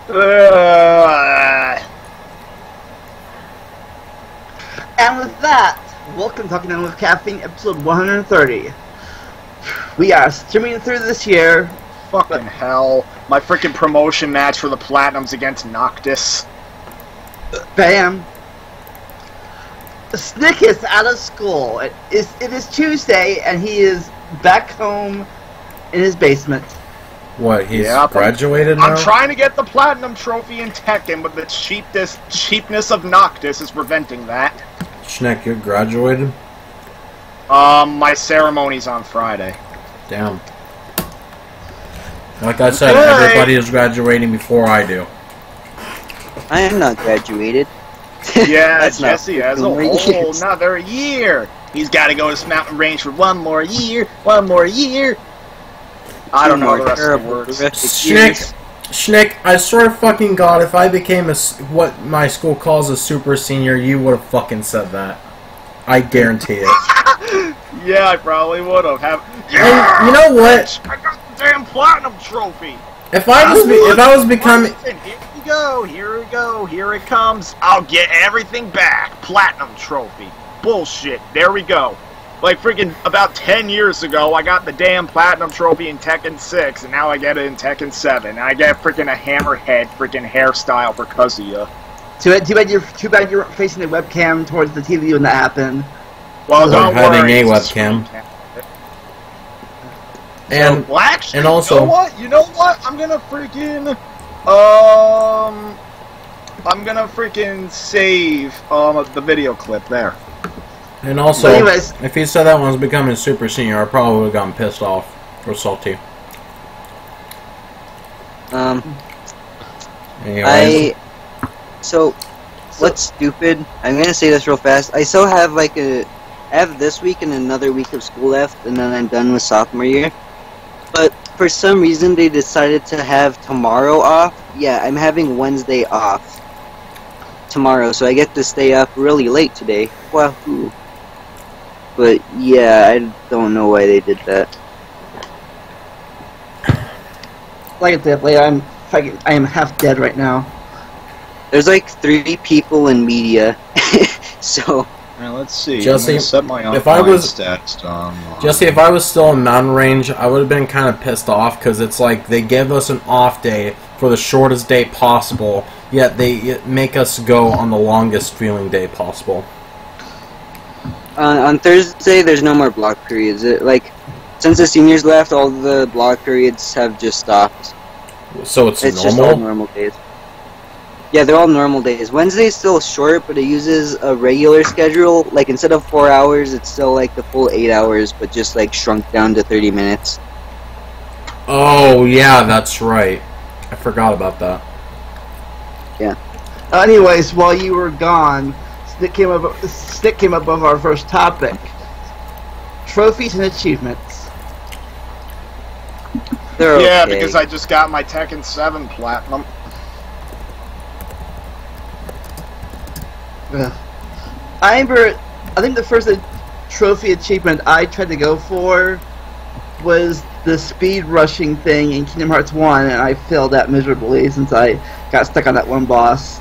And with that, welcome to Talking On with Caffeine, episode 130. We are streaming through this year. Fucking hell. My freaking promotion match for the Platinums against Noctis. Bam. Snick is out of school. It is Tuesday, and he is back home in his basement. What, he's graduated now? I'm trying to get the Platinum Trophy in Tekken, but the cheapness of Noctis is preventing that. Schneck, you graduated? My ceremony's on Friday. Damn. Like I said, everybody is graduating before I do. I am not graduated. Yeah, Jesse has a whole another year. He's got to go to Mountain Range for one more year. One more year. I don't know the rest of the words. Schnick, I swear to fucking God, if I became what my school calls a super senior, you would have fucking said that. I guarantee it. Yeah, I probably would have. And you know what? I got the damn Platinum Trophy. If I was becoming... Here we go, here it comes. I'll get everything back. Platinum Trophy. Bullshit. There we go. Like freaking about 10 years ago, I got the damn Platinum Trophy in Tekken 6, and now I get it in Tekken 7. And I get freaking a hammerhead freaking hairstyle for Kazuya. Too bad you're facing the webcam towards the TV when that happened. Well, don't worry. Having a webcam. And, well, actually, and also... You know what? I'm gonna freaking... I'm gonna freaking save the video clip there. And also, anyways, if he said that one was becoming super senior, I probably would have gotten pissed off or salty. Anyways. So, what's stupid? I'm gonna say this real fast. I still have like I have this week and another week of school left, and then I'm done with sophomore year. But for some reason, they decided to have tomorrow off. Yeah, I'm having Wednesday off tomorrow, so I get to stay up really late today. Wahoo! But yeah, I don't know why they did that. like I said, I am half dead right now. There's like 3 people in media, so. Now let's see. Jesse, set my if I was stats on. Jesse, if I was still in Mountain Range, I would have been kind of pissed off because it's like they give us an off day for the shortest day possible, yet they make us go on the longest feeling day possible. On Thursday, there's no more block periods. Since the seniors left, all the block periods have just stopped. So it's normal? Just all normal days. Yeah, they're all normal days. Wednesday's still short, but it uses a regular schedule. Like, instead of 4 hours, it's still like the full 8 hours, but just like shrunk down to 30 minutes. Oh, yeah, that's right. I forgot about that. Yeah. Anyways, while you were gone, Stick came up with our first topic: trophies and achievements. They're yeah, okay. because I just got my Tekken 7 Platinum. I remember, I think the first trophy achievement I tried to go for was the speed rushing thing in Kingdom Hearts 1, and I failed that miserably since I got stuck on that one boss.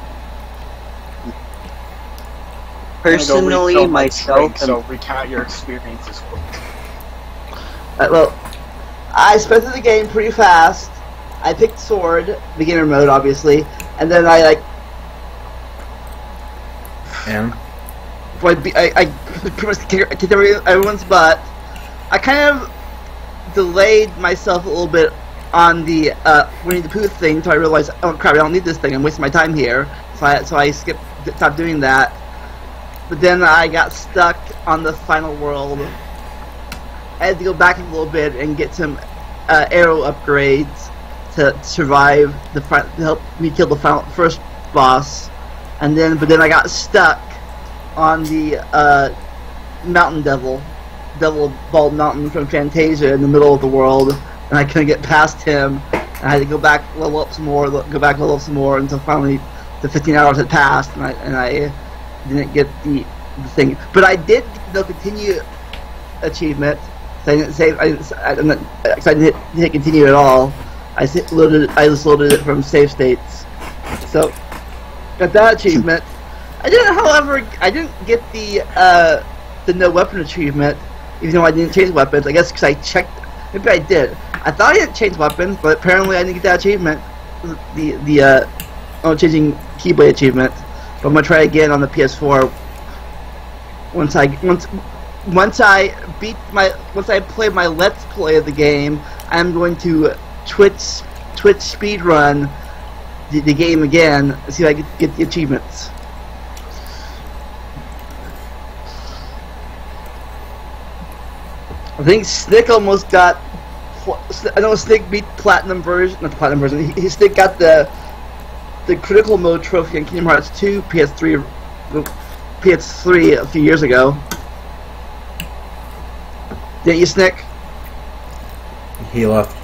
Personally, myself... So recount your experiences. Well, I spent through the game pretty fast. I picked Sword, beginner mode obviously, and then I pretty much kicked everyone's butt. I kind of delayed myself a little bit on the Winnie the Pooh thing until I realized, oh crap, I don't need this thing, I'm wasting my time here. So I stopped doing that. But then I got stuck on the final world. I had to go back a little bit and get some arrow upgrades to survive to help me kill the first boss. But then I got stuck on the Mountain Devil Bald Mountain from Fantasia in the middle of the world, and I couldn't get past him. And I had to go back, level up some more, until finally the 15 hours had passed, and I didn't get the thing. But I did get the continue achievement. So I didn't save. I didn't hit continue at all. I just loaded it from save states. So, got that achievement. I didn't, however, get the no weapon achievement, even though I didn't change weapons. I guess because I checked. Maybe I did. I thought I didn't change weapons, but apparently I didn't get that achievement. The changing keyblade achievement. But I'm gonna try again on the PS4. Once I play my Let's Play of the game, I'm going to Twitch speedrun the game again and see if I can get the achievements. I think Snick almost got. I know Snick beat Platinum version, not the Platinum version. Snick got the Critical Mode trophy in Kingdom Hearts 2 PS3 a few years ago. Didn't you, Snick? He left.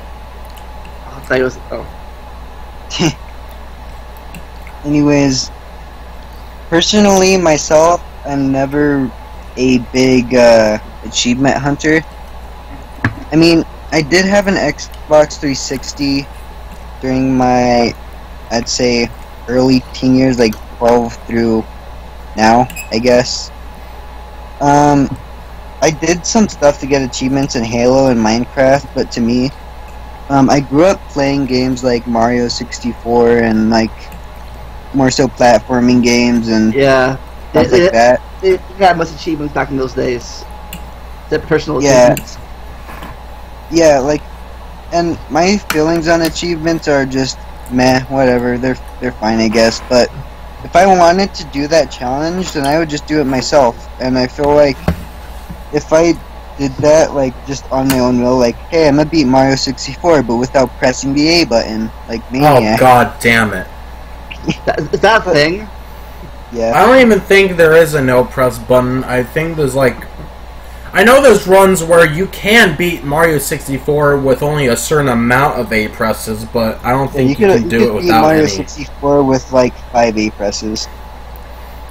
I thought he was. Oh. Anyways, personally, myself, I'm never a big achievement hunter. I mean, I did have an Xbox 360 during my, I'd say, early teen years, like 12 through now, I guess. I did some stuff to get achievements in Halo and Minecraft, but to me, I grew up playing games like Mario 64 and like more so platforming games and Yeah. stuff like that. It had much achievements back in those days. The personal achievements. Yeah, like, and my feelings on achievements are just meh, whatever. They're fine, I guess. But if I wanted to do that challenge, then I would just do it myself. And I feel like if I did that, like, just on my own will, like, hey, I'm gonna beat Mario 64, but without pressing the A button, like Maniac. Oh, god damn it. Is that a thing? Yeah. I don't even think there is a no press button. I think there's like... I know there's runs where you can beat Mario 64 with only a certain amount of A presses, but I don't think you can do it beat without Mario any. 64 with like 5 A presses.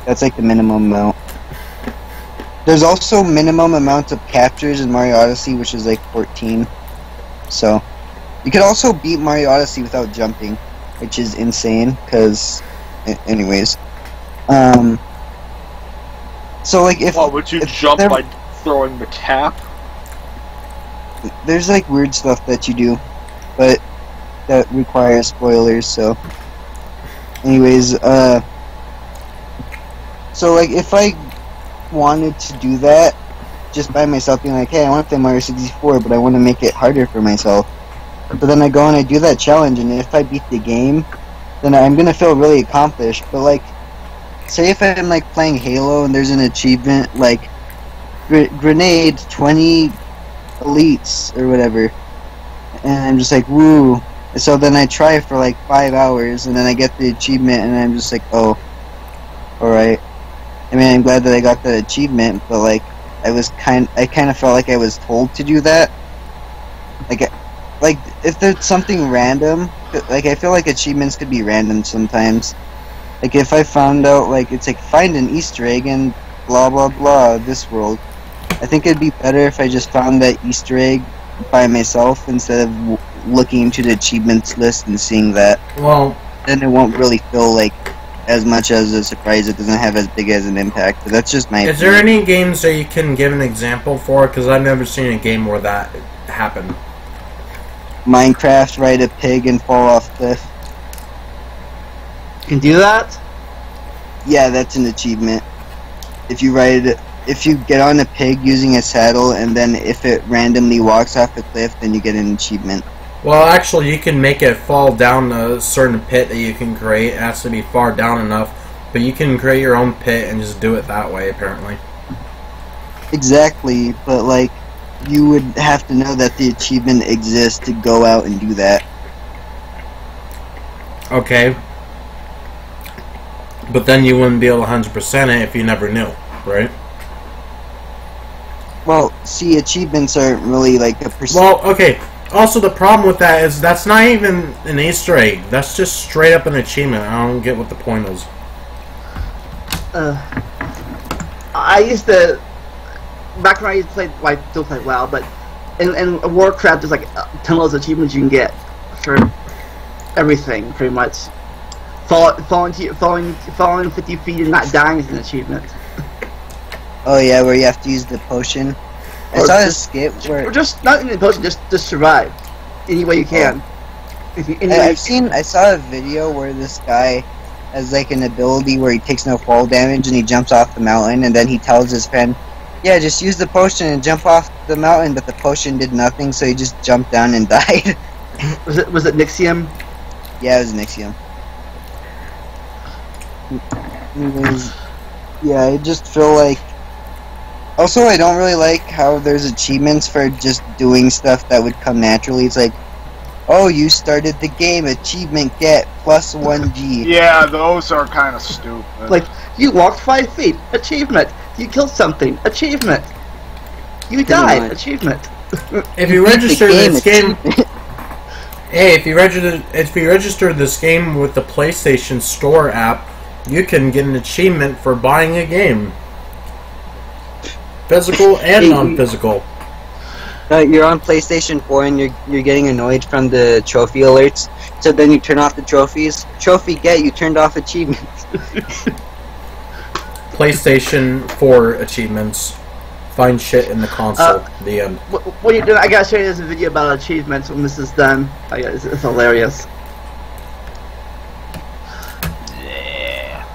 That's like the minimum amount. There's also minimum amount of captures in Mario Odyssey, which is like 14. So, you could also beat Mario Odyssey without jumping, which is insane, because... Anyways. So like if... What, would you jump by throwing the cap? There's like weird stuff that you do, but that requires spoilers, so... Anyways, so like if I wanted to do that, just by myself being like, hey, I want to play Mario 64, but I want to make it harder for myself. But then I go and I do that challenge, and if I beat the game, then I'm gonna feel really accomplished. But like, say if I'm like playing Halo and there's an achievement like grenade 20 elites or whatever, and I'm just like, woo. So then I try for like 5 hours, and then I get the achievement, and I'm just like, oh, alright. I mean, I'm glad that I got that achievement, but like, I kind of felt like I was told to do that. Like if there's something random, like I feel like achievements could be random sometimes. Like if I found out, like, it's like, find an Easter egg in blah blah blah this world, I think it'd be better if I just found that Easter egg by myself instead of looking into the achievements list and seeing that. Well, then it won't really feel like as much as a surprise. It doesn't have as big as an impact, but that's just my is there any games that you can give an example for? Because I've never seen a game where that happened. Minecraft, ride a pig and fall off cliff. You can do that? Yeah, that's an achievement. If you get on a pig using a saddle, and then if it randomly walks off a cliff, then you get an achievement. Well, actually, you can make it fall down a certain pit that you can create. It has to be far down enough, but you can create your own pit and just do it that way, apparently. Exactly, but like, you would have to know that the achievement exists to go out and do that. Okay. But then you wouldn't be able to 100% it if you never knew, right? Well, see, achievements aren't really like a percent. Well, okay. Also, the problem with that is that's not even an Easter egg. That's just straight up an achievement. I don't get what the point is. I used to... Back when I used to play... Well, I still play WoW, but... In Warcraft, there's like tons of achievements you can get for everything, pretty much. falling 50 feet and not dying is an achievement. Oh yeah, where you have to use the potion. I Or saw just- this skit where Or just not in the potion, just survive any way you can. I saw a video where this guy has like an ability where he takes no fall damage and he jumps off the mountain, and then he tells his friend, "Yeah, just use the potion and jump off the mountain." But the potion did nothing, so he just jumped down and died. Was it Nixium? Yeah, it was Nixium. Anyways, yeah, I just feel like. Also, I don't really like how there's achievements for just doing stuff that would come naturally. It's like, oh, you started the game, achievement get plus 1G. Yeah, those are kind of stupid. Like, you walked 5 feet, achievement. You killed something, achievement. You died, much. achievement. If you register this game, hey, if you register this game with the PlayStation Store app, you can get an achievement for buying a game, physical and non-physical. You're on PlayStation 4 and you're getting annoyed from the trophy alerts, so then you turn off the trophies. Trophy get, you turned off achievements. PlayStation 4 achievements. Find shit in the console. The end. What are you doing? I gotta show you this video about achievements when this is done. It's hilarious. Yeah.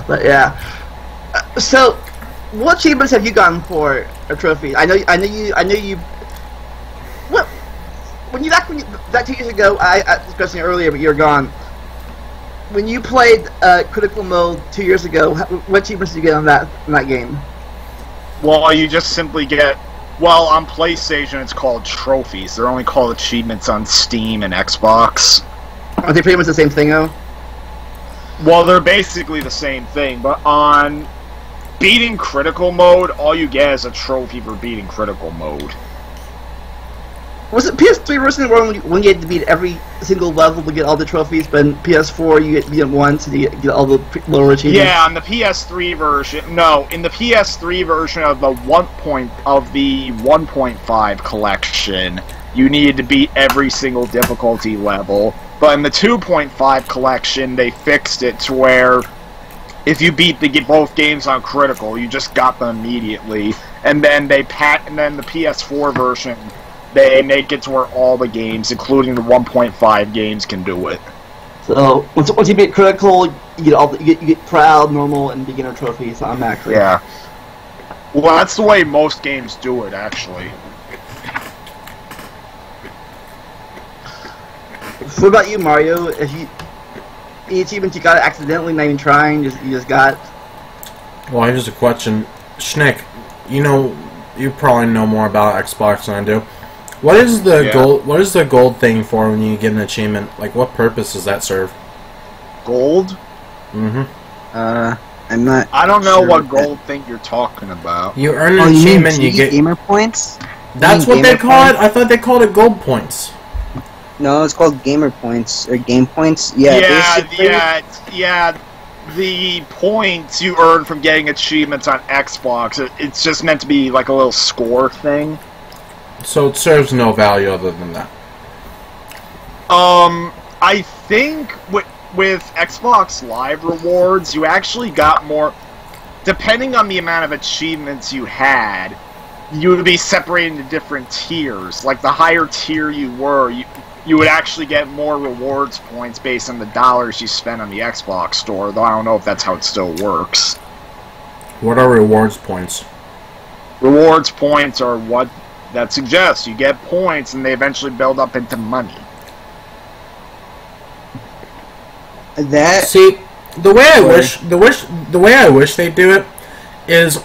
But yeah. So, what achievements have you gotten for a trophy? I know you. What? Back 2 years ago, I was discussing earlier, but you're gone. When you played critical mode 2 years ago, what achievements did you get on that game? Well, you just simply get... Well, on PlayStation it's called trophies. They're only called achievements on Steam and Xbox. Are they pretty much the same thing, though? Well, they're basically the same thing, but on beating critical mode, all you get is a trophy for beating critical mode. Was it PS3 version where when you had to beat every single level to get all the trophies, but in PS4 you get to beat them once and you get all the lower achievements? Yeah, on the PS3 version. No, in the PS3 version of the 1.5 collection, you needed to beat every single difficulty level. But in the 2.5 collection, they fixed it to where if you beat both games on critical, you just got them immediately. And then the PS4 version, they make it to where all the games, including the 1.5 games, can do it. So once you beat critical, you get proud, normal, and beginner trophies automatically. Yeah. Well, that's the way most games do it, actually. What about you, Mario? Any achievements you got accidentally, not even trying, you just got? Well, here's a question, Schnick. You probably know more about Xbox than I do. What is the gold? What is the gold thing for when you get an achievement? Like, what purpose does that serve? Gold? Mm-hmm. I'm not. I don't know sure what gold thing you're talking about. You earn Oh, an you mean achievement, you get gamer points? That's You mean what they gamer call it. points? I thought they called it gold points. No, it's called gamer points or game points. Yeah, basically. Yeah. The points you earn from getting achievements on Xbox, it's just meant to be like a little score thing. So it serves no value other than that. I think with Xbox Live rewards, you actually got more. Depending on the amount of achievements you had, you would be separated into different tiers. Like the higher tier you were, you would actually get more rewards points based on the dollars you spent on the Xbox store, though I don't know if that's how it still works. What are rewards points? Rewards points are what that suggests. You get points and they eventually build up into money. That See, the way I wish they do it is,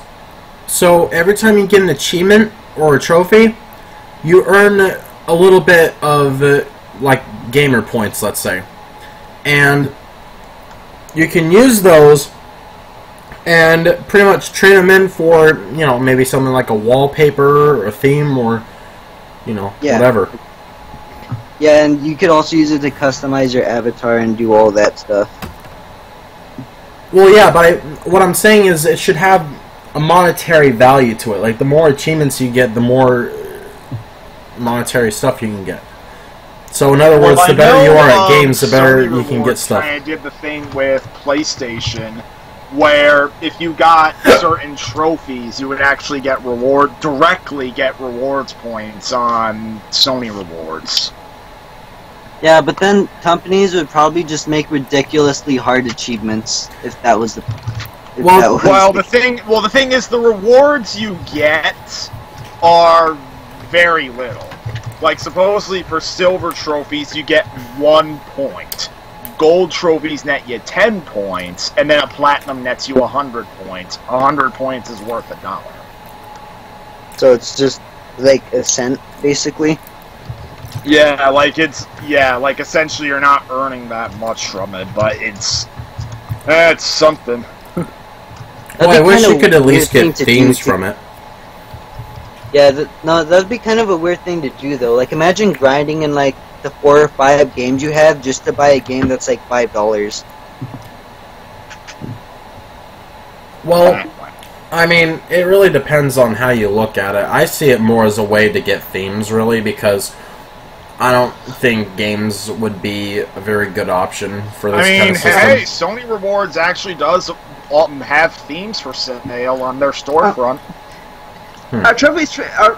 so every time you get an achievement or a trophy, you earn a little bit of like gamer points, let's say, and you can use those and pretty much trade them in for, maybe something like a wallpaper or a theme or whatever. Yeah, and you could also use it to customize your avatar and do all that stuff. Well, yeah, but what I'm saying is it should have a monetary value to it. Like, the more achievements you get, the more monetary stuff you can get. So in other words, Well, the better you are at I know, games, the better Sony you can get Rewards stuff. kinda did the thing with PlayStation, where if you got certain trophies, you would actually directly get rewards points on Sony Rewards. Yeah, but then companies would probably just make ridiculously hard achievements if that was the. If Well- that was Well, the thing is, the rewards you get are very little. Like, supposedly for silver trophies, you get 1 point. Gold trophies net you 10 points, and then a platinum nets you 100 points. 100 points is worth $1. So it's just like a cent, basically. Yeah, like essentially you're not earning that much from it, but it's something. Well, I That'd be wish kinda you could at weird least thing get to themes do. from it. Yeah, no, that'd be kind of a weird thing to do, though. Like, imagine grinding in, like, the 4 or 5 games you have just to buy a game that's, like, $5. Well, I mean, it really depends on how you look at it. I see it more as a way to get themes, really, because I don't think games would be a very good option for this kind of system. Hey, Sony Rewards actually does have themes for sale on their storefront. Our trophies are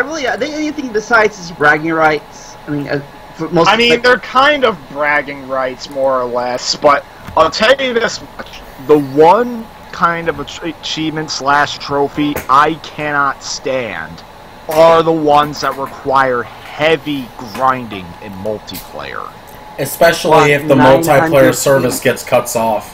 really are they anything besides just bragging rights? I mean, for most. They're kind of bragging rights, more or less, but I'll tell you this much. The one kind of achievement / trophy I cannot stand are the ones that require heavy grinding in multiplayer. Especially if the 900 multiplayer service gets cuts off.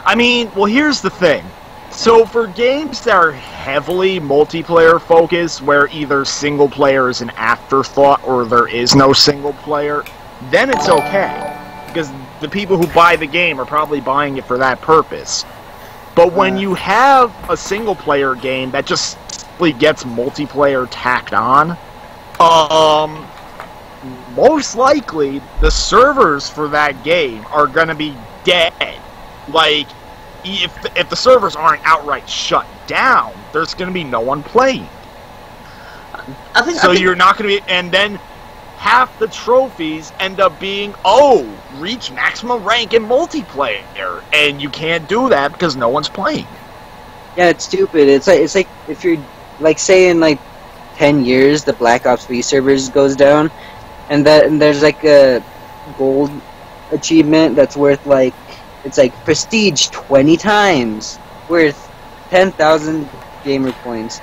I mean, well, here's the thing. So for games that are heavily multiplayer focused, where either single player is an afterthought or there is no single player, then it's okay. Because the people who buy the game are probably buying it for that purpose. But when you have a single player game that just simply gets multiplayer tacked on, most likely the servers for that game are gonna be dead. Like, if the servers aren't outright shut down, there's going to be no one playing. You're not going to be, and then half the trophies end up being, reach maximum rank in multiplayer, and you can't do that because no one's playing. Yeah, it's stupid. It's like if you're, like, say in, like, 10 years, the Black Ops 3 servers goes down, and there's, like, a gold achievement that's worth, like, it's like prestige 20 times, worth 10,000 gamer points.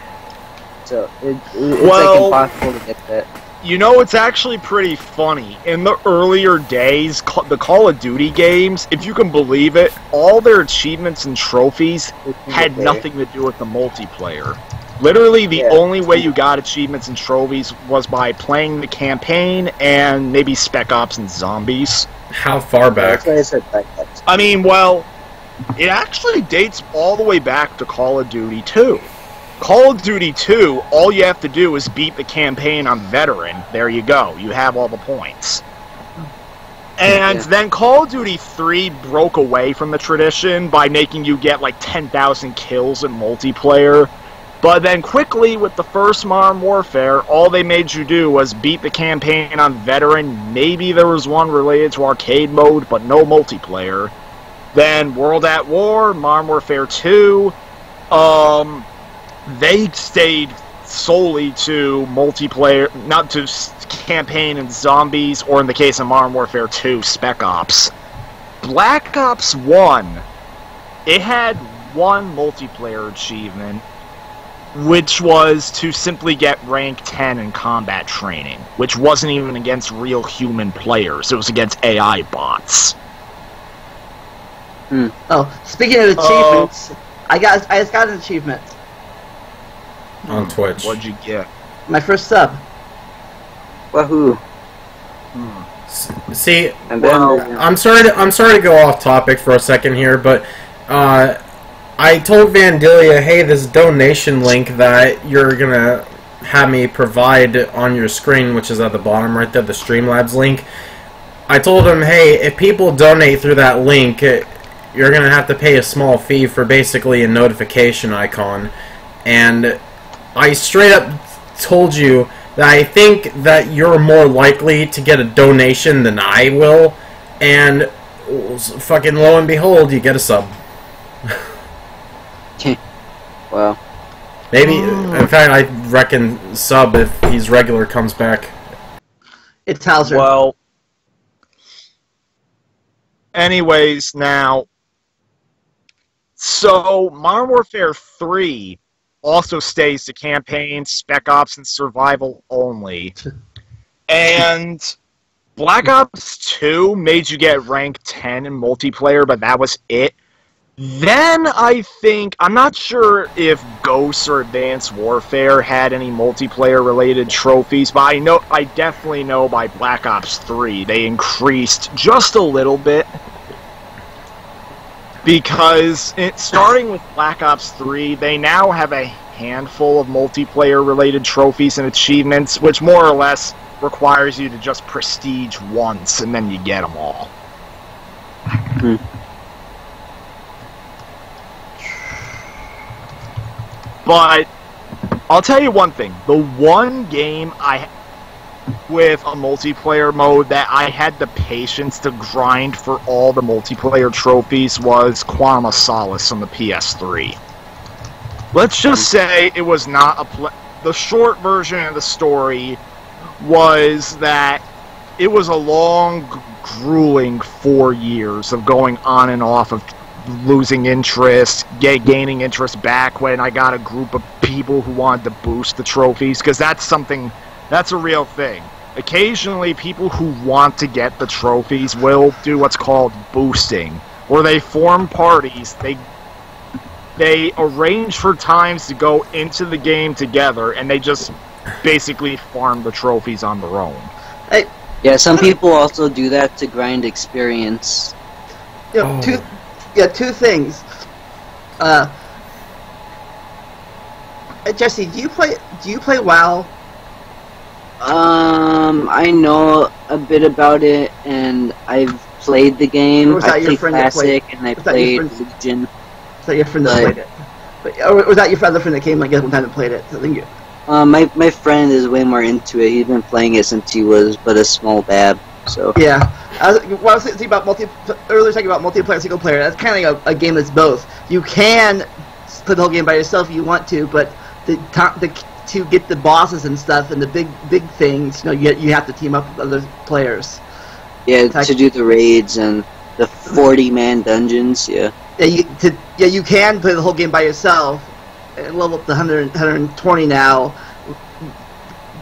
So it's like impossible to get that. You know, it's actually pretty funny. In the earlier days, the Call of Duty games, if you can believe it, all their achievements and trophies had nothing to do with the multiplayer. Literally, the only way you got achievements and trophies was by playing the campaign and maybe Spec Ops and Zombies. How far back? That's why I said Black Ops. I mean, well, it actually dates all the way back to Call of Duty 2. Call of Duty 2, all you have to do is beat the campaign on Veteran. There you go. You have all the points. And then Call of Duty 3 broke away from the tradition by making you get like 10,000 kills in multiplayer. But then quickly, with the first Modern Warfare, all they made you do was beat the campaign on Veteran. Maybe there was one related to arcade mode, but no multiplayer. Then World at War, Modern Warfare 2, they stayed solely to multiplayer, not to campaign and zombies, or in the case of Modern Warfare 2, Spec Ops. Black Ops 1, it had one multiplayer achievement, which was to simply get rank 10 in combat training, which wasn't even against real human players, it was against AI bots. Oh, speaking of achievements, I just got an achievement. On Twitch. What'd you get? My first sub. Wahoo! See, And then I'm sorry to go off topic for a second here, but I told Vandalia, hey, this donation link that you're gonna have me provide on your screen, which is at the bottom right there, the Streamlabs link. I told him, hey, if people donate through that link, you're gonna have to pay a small fee for basically a notification icon. And I straight up told you I think that you're more likely to get a donation than I will, and fucking lo and behold, you get a sub. Wow. Maybe, in fact, I reckon sub if he's regular comes back. It's Hauser. Well, anyways, now, so Modern Warfare 3 also stays to campaign, spec ops, and survival only. And Black Ops 2 made you get rank 10 in multiplayer, but that was it. Then I think, I'm not sure if Ghosts or Advanced Warfare had any multiplayer-related trophies, but I definitely know by Black Ops 3 they increased just a little bit. Because, starting with Black Ops 3, they now have a handful of multiplayer-related trophies and achievements, which more or less requires you to just prestige once, and then you get them all. But, I'll tell you one thing. The one game with a multiplayer mode that I had the patience to grind for all the multiplayer trophies was Quantum of Solace on the PS3. Let's just say it was not the short version of the story was that it was a long, grueling 4 years of going on and off of losing interest, gaining interest back when I got a group of people who wanted to boost the trophies, because that's a real thing. Occasionally, people who want to get the trophies will do what's called boosting, where they form parties, they arrange for times to go into the game together, and they just basically farm the trophies on their own. Yeah, some people also do that to grind experience. You know, two things. Jesse, do you play WoW? I know a bit about it, and I've played the game. I played Classic, and I played Legion. Was that your friend that played it? Or was that your other friend that came like one time and played it? I think my friend is way more into it. He's been playing it since he was but a small bab. So yeah, I was thinking about earlier talking about multiplayer, single player. That's kind of like a game that's both. You can play the whole game by yourself if you want to, but to get the bosses and stuff and the big things, you have to team up with other players. Yeah, to do the raids and the 40-man dungeons. Yeah. Yeah, you can play the whole game by yourself and level up to 120 now,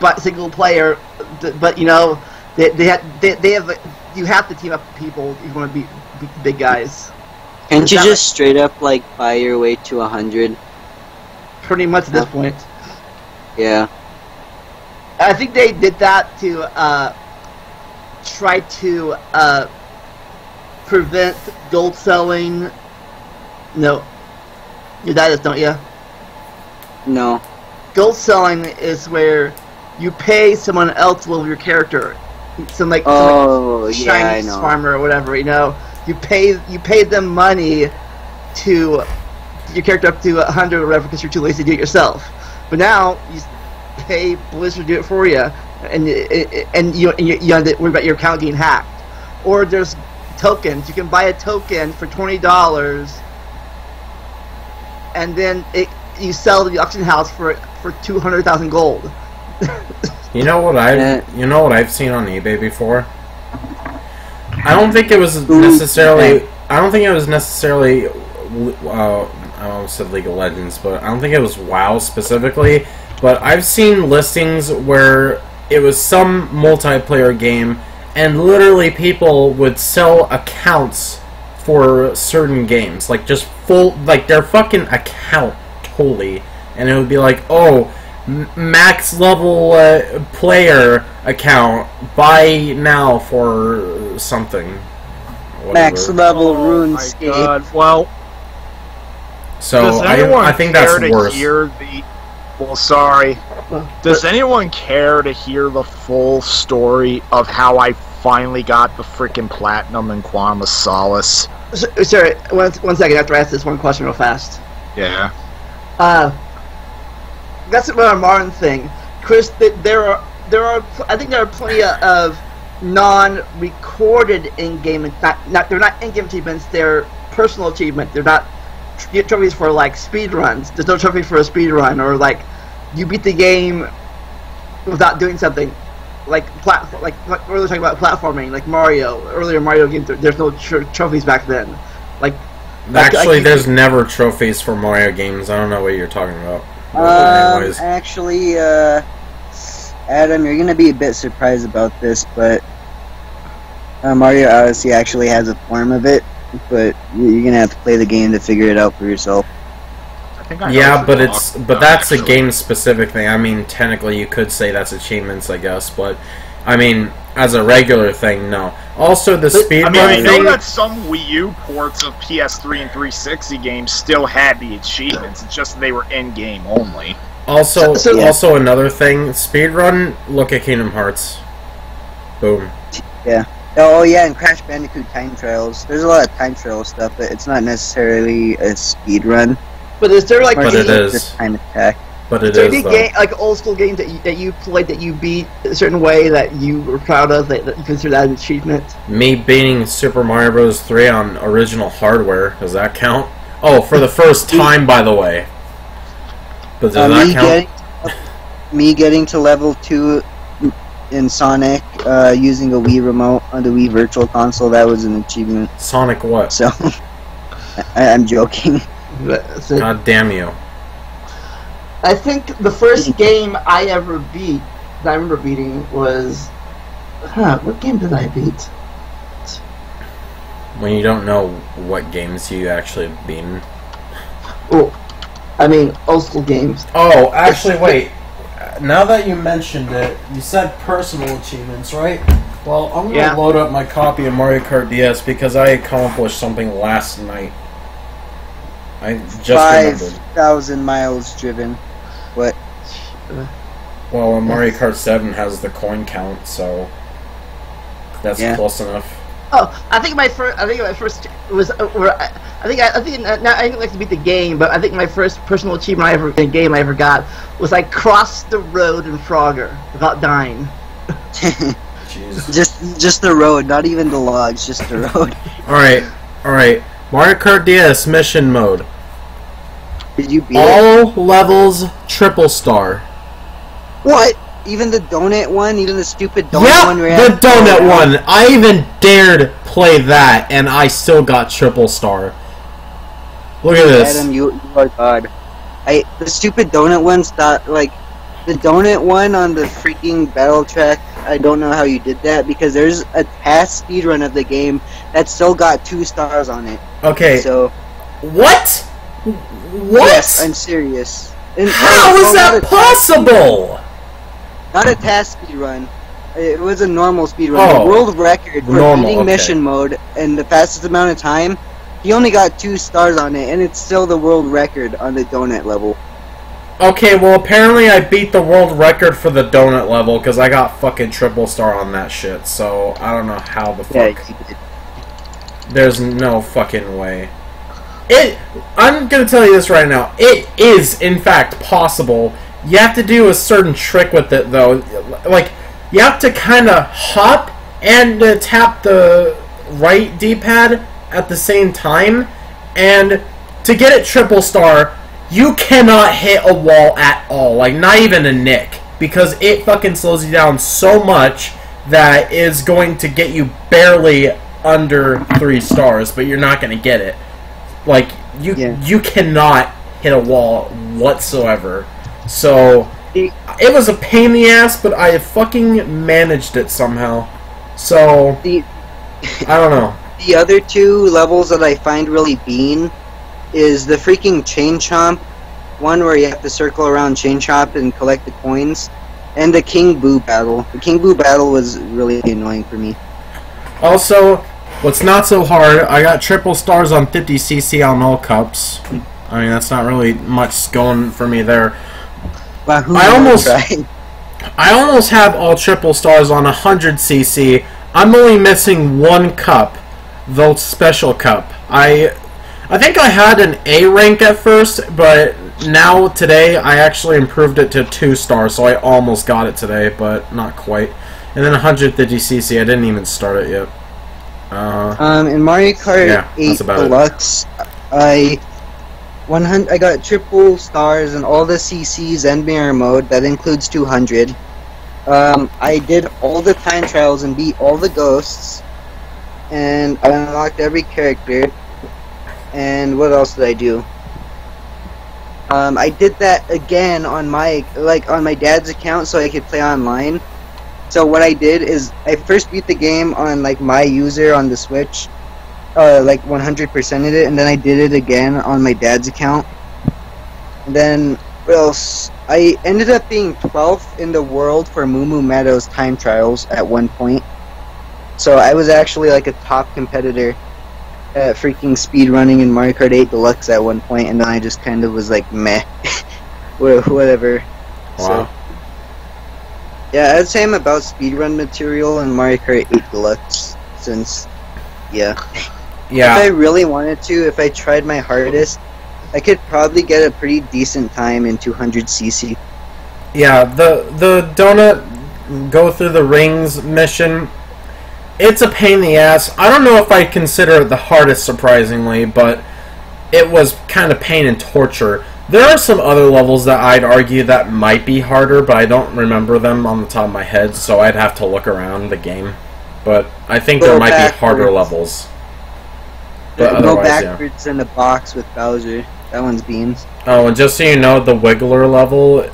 but single player. But they have you have to team up with people if you want to beat the big guys. Can't you just straight up buy your way to 100? Pretty much at this point. Yeah. I think they did that to try to prevent gold selling. No, you die this, don't you? No. Gold selling is where you pay someone else to level your character. Some yeah, I know. Farmer or whatever. You pay them money to get your character up to 100 or whatever because you're too lazy to do it yourself. But now you pay Blizzard to do it for you, and you have to worry about your account getting hacked. Or there's tokens. You can buy a token for $20, and then you sell to the auction house for 200,000 gold. You know what I've seen on eBay before? I don't think it was necessarily. I almost said League of Legends, but I don't think it was WoW specifically. But I've seen listings where it was some multiplayer game, and literally people would sell accounts for certain games, like just their fucking account totally, and it would be like, oh, max level player account, buy now for something. Whatever. Max level RuneScape. Oh my God. Well, so I think that's worse. Does anyone care to hear the full story of how I finally got the freaking platinum in Quantum of Solace? Sorry, one second. I have to ask this one question real fast. Yeah. That's about a modern thing. Chris, there I think there are plenty of non-recorded in-game, they're not in-game achievements. They're personal achievements. They're not trophies for like speed runs. There's no trophy for a speed run, or like you beat the game without doing something. Like we were talking about platforming, like earlier Mario games. There's no trophies back then. Like actually, there's never trophies for Mario games. I don't know what you're talking about. Anyways. Actually, Adam, you're gonna be a bit surprised about this, but Mario Odyssey actually has a form of it, but you're gonna have to play the game to figure it out for yourself. Yeah, but that's a game specific thing. I mean, technically you could say that's achievements, I guess, but I mean, as a regular thing, no. Also, the speedrun thing. I know that some Wii U ports of PS3 and 360 games still had the achievements. It's just they were in game only. Also, also another thing, speedrun. Look at Kingdom Hearts. Boom. Yeah. Oh yeah, and Crash Bandicoot time trials. There's a lot of time trial stuff, but it's not necessarily a speedrun. But is there like but it is time attack? But it is though. Like old school games that you played that you beat a certain way that you were proud of that you consider that an achievement? Me beating Super Mario Bros. 3 on original hardware, does that count? Oh, for the first time, by the way. But does that count? Me getting to level 2 in Sonic using a Wii remote on the Wii Virtual Console, that was an achievement. Sonic what? So, I'm joking. God damn you. I think the first game I ever beat, that I remember beating, was... what game did I beat? When you don't know what games you actually have beaten. Oh, I mean, old school games. Oh, actually, wait. Now that you mentioned it, you said personal achievements, right? Well, I'm going to load up my copy of Mario Kart DS because I accomplished something last night. I just remembered. 5,000 miles driven. What? Well, Mario Kart 7 has the coin count, so that's close enough. Oh, I think my first was I didn't like to beat the game, but I think my first personal achievement I ever got was I crossed the road in Frogger without dying. Jeez. Just the road, not even the logs, just the road. All right. Mario Kart DS mission mode. Did you beat all levels triple star? What? Even the donut one? Even the stupid donut one? Yeah, the donut one. I even dared play that, and I still got triple star. Look at this. Adam, you are God. The stupid donut one's like the donut one on the freaking battle track. I don't know how you did that because there's a past speedrun of the game that still got 2 stars on it. Okay. So. What? Yes, I'm serious. How is that possible? Not a task speedrun. It was a normal speedrun. Oh, the world record for beating mission mode in the fastest amount of time. He only got 2 stars on it, and it's still the world record on the donut level. Okay, well apparently I beat the world record for the donut level because I got fucking triple star on that shit. So I don't know how the fuck. Yeah, you did. There's no fucking way. I'm gonna tell you this right now. It is in fact possible. You have to do a certain trick with it though. Like you have to kind of hop and tap the right D-pad at the same time, and to get it triple star, you cannot hit a wall at all. Like not even a nick, because it fucking slows you down so much that is going to get you barely under 3 stars, but you're not gonna get it. Like you cannot hit a wall whatsoever. So it was a pain in the ass, but I fucking managed it somehow. So I don't know. The other 2 levels that I find really bean is the freaking Chain Chomp one where you have to circle around Chain Chomp and collect the coins, and the King Boo battle. The King Boo battle was really annoying for me. Also, what's not so hard, I got triple stars on 50cc on all cups. I mean, that's not really much going for me there. Well, I almost have all triple stars on 100cc. I'm only missing 1 cup, the special cup. I think I had an A rank at first, but now today I actually improved it to 2 stars, so I almost got it today, but not quite. And then 150cc, I didn't even start it yet. In Mario Kart 8 Deluxe, I got triple stars in all the CCs and mirror mode. That includes 200. I did all the time trials and beat all the ghosts, and I unlocked every character. And what else did I do? I did that again on my dad's account so I could play online. So what I did is I first beat the game on my user on the Switch, 100%ed it, and then I did it again on my dad's account. And then what else? I ended up being 12th in the world for Moo Moo Meadows time trials at one point. So I was actually a top competitor at freaking speedrunning in Mario Kart 8 Deluxe at one point, and then I just kind of was meh, whatever. Wow. So, yeah, I'd say I'm about speedrun material in Mario Kart 8 Deluxe, since, yeah. If I really wanted to, if I tried my hardest, I could probably get a pretty decent time in 200cc. Yeah, the donut go through the rings mission, it's a pain in the ass. I don't know if I consider it the hardest, surprisingly, but it was kind of pain and torture. There are some other levels that I'd argue that might be harder, but I don't remember them on the top of my head, so I'd have to look around the game. But I think there might be harder levels. But go backwards in the box with Bowser. That one's beans. Oh, and just so you know, the Wiggler level,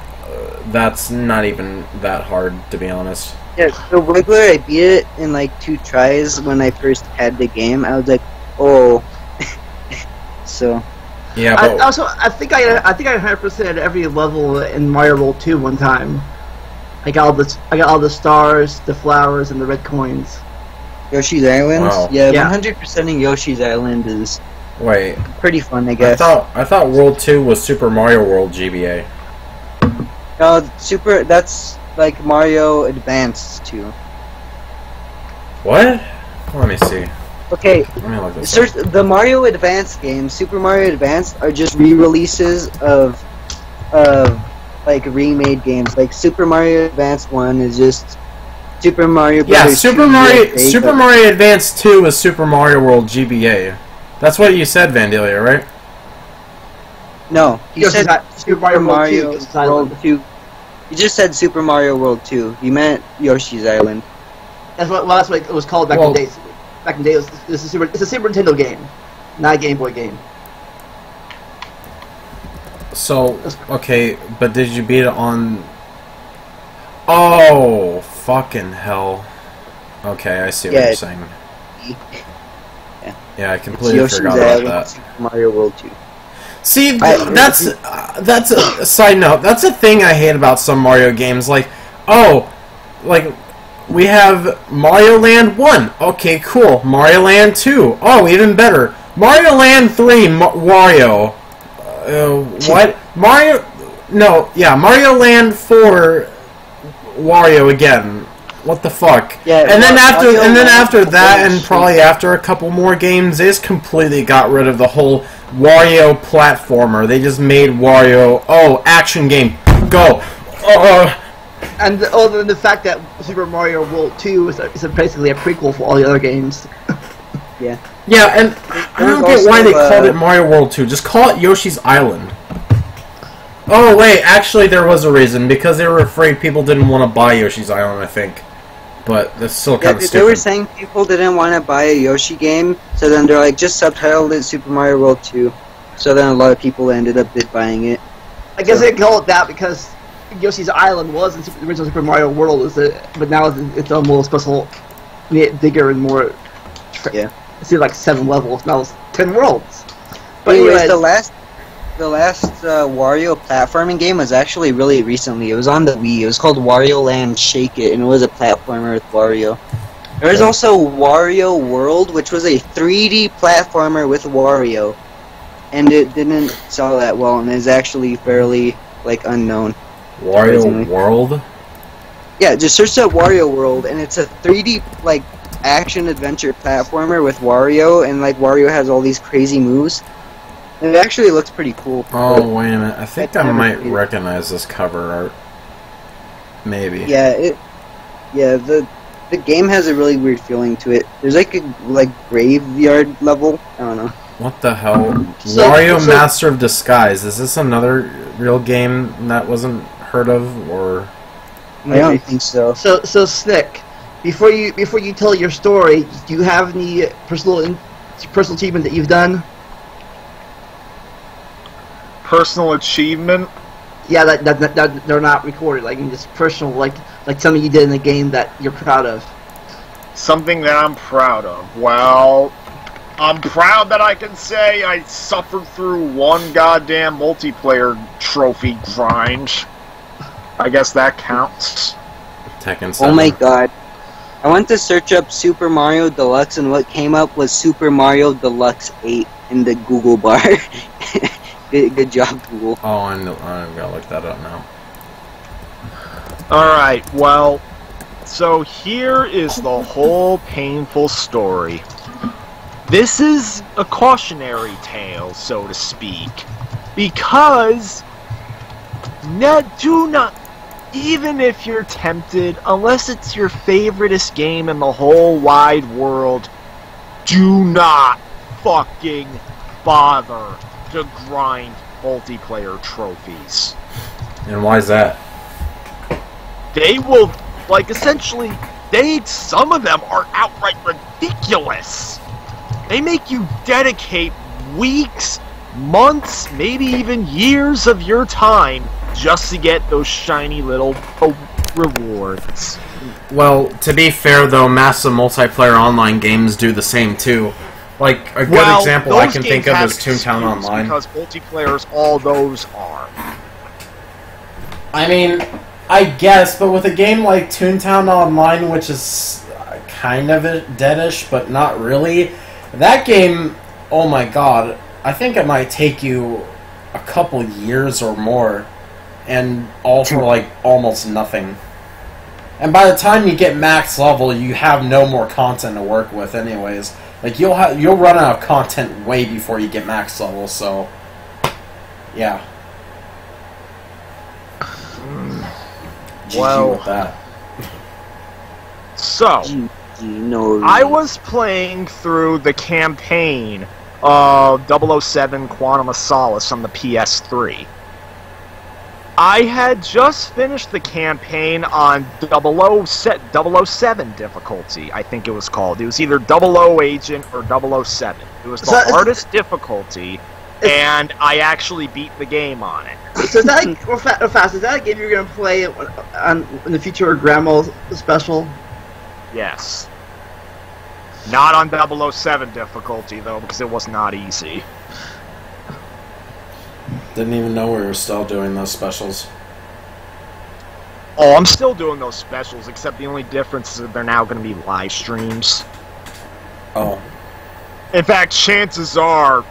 that's not even that hard, to be honest. Yeah, the Wiggler, I beat it in 2 tries when I first had the game. I was like, oh. So... Yeah, but I think I 100%ed every level in Mario World 2 one time. I got all the stars, the flowers, and the red coins. Yoshi's Island? Wow. Yeah, 100%ing Yoshi's Island is pretty fun, I guess. I thought World 2 was Super Mario World GBA. No, that's Mario Advanced 2. What? Let me see. Okay, Let me look this up. the Mario Advance games, Super Mario Advance, are just re-releases of remade games. Super Mario Advance 1 is just Super Mario Brothers. Yeah, Super Mario Advance 2 is Super Mario World GBA. That's what you said, Vandalia, right? No, you said Super Mario World 2. You just said Super Mario World 2. You meant Yoshi's Island. That's what it was called back in the days. Back in the day, it's a Super Nintendo game, not a Game Boy game. So, okay, but did you beat it on... Oh, fucking hell. Okay, I see what you're saying. Yeah, I completely forgot about that. Super Mario World 2. See, that's a side note. That's a thing I hate about some Mario games. We have Mario Land 1. Okay, cool. Mario Land 2. Oh, even better. Mario Land 3, Wario. What? Mario... No, yeah, Mario Land 4, Wario again. What the fuck? Yeah, and then after that, and probably after a couple more games, they just completely got rid of the whole Wario platformer. They just made Wario, action game, go. And other than the fact that Super Mario World 2 is basically a prequel for all the other games. Yeah. Yeah, and I don't get why they called it Mario World 2. Just call it Yoshi's Island. Oh, wait, actually there was a reason. Because they were afraid people didn't want to buy Yoshi's Island, I think. But that's still kind of stupid. They were saying people didn't want to buy a Yoshi game, so then they're just subtitled it Super Mario World 2. So then a lot of people ended up buying it. I guess they call it that because Yoshi's Island was in the original Super Mario World, but now it's a more special, bigger and more. Yeah. It's 7 levels. Now it's 10 worlds. But anyways, the last Wario platforming game was actually really recently. It was on the Wii. It was called Wario Land Shake It, and it was a platformer with Wario. There was also Wario World, which was a 3D platformer with Wario, and it didn't sell that well, and is actually fairly unknown. Wario World? Yeah, just search up Wario World, and it's a 3D action adventure platformer with Wario, and Wario has all these crazy moves. It actually looks pretty cool. Oh, wait a minute. I think I've I never might seen it. recognize this cover art. Maybe. Yeah, the game has a really weird feeling to it. There's like a graveyard level. I don't know. What the hell? So- Wario so- Master of Disguise. Is this another real game that wasn't heard of, or... I don't think so. So Snick, before you tell your story, do you have any personal achievement that you've done? Personal achievement? Yeah, that they're not recorded. Like in just personal, like something you did in the game that you're proud of. Something that I'm proud of. Well, I'm proud that I can say I suffered through one goddamn multiplayer trophy grind. I guess that counts. Tekken 7. Oh my god. I went to search up Super Mario Deluxe, and what came up was Super Mario Deluxe 8 in the Google bar. Good job, Google. Oh, I'm gonna look that up now. Alright, well, so here is the whole painful story. This is a cautionary tale, so to speak, because do not, even if you're tempted, unless it's your favoriteest game in the whole wide world, do not fucking bother to grind multiplayer trophies. And why is that? They will, like, essentially, some of them are outright ridiculous. They make you dedicate weeks, months, maybe even years of your time just to get those shiny little rewards. Well, to be fair though, massive multiplayer online games do the same too. Like, a good example I can think of is Toontown Online. Because multiplayers, all those are. I mean, I guess, but with a game like Toontown Online, which is kind of deadish, but not really, that game, oh my god, I think it might take you a couple years or more, and all for like almost nothing. And by the time you get max level, you have no more content to work with anyways. Like, you'll run out of content way before you get max level, so yeah. GG Well, with that. So, I was playing through the campaign of 007 Quantum of Solace on the PS3. I had just finished the campaign on 007 difficulty, I think it was called. It was either 00 Agent or 007. It was the hardest difficulty, and I actually beat the game on it. So is that real fast? Is that a game you're gonna play in the future or Grandma special? Yes. Not on 007 difficulty, though, because it was not easy. Didn't even know we were still doing those specials. Oh, I'm still doing those specials, except the only difference is that they're now going to be live streams. Oh. In fact, chances are,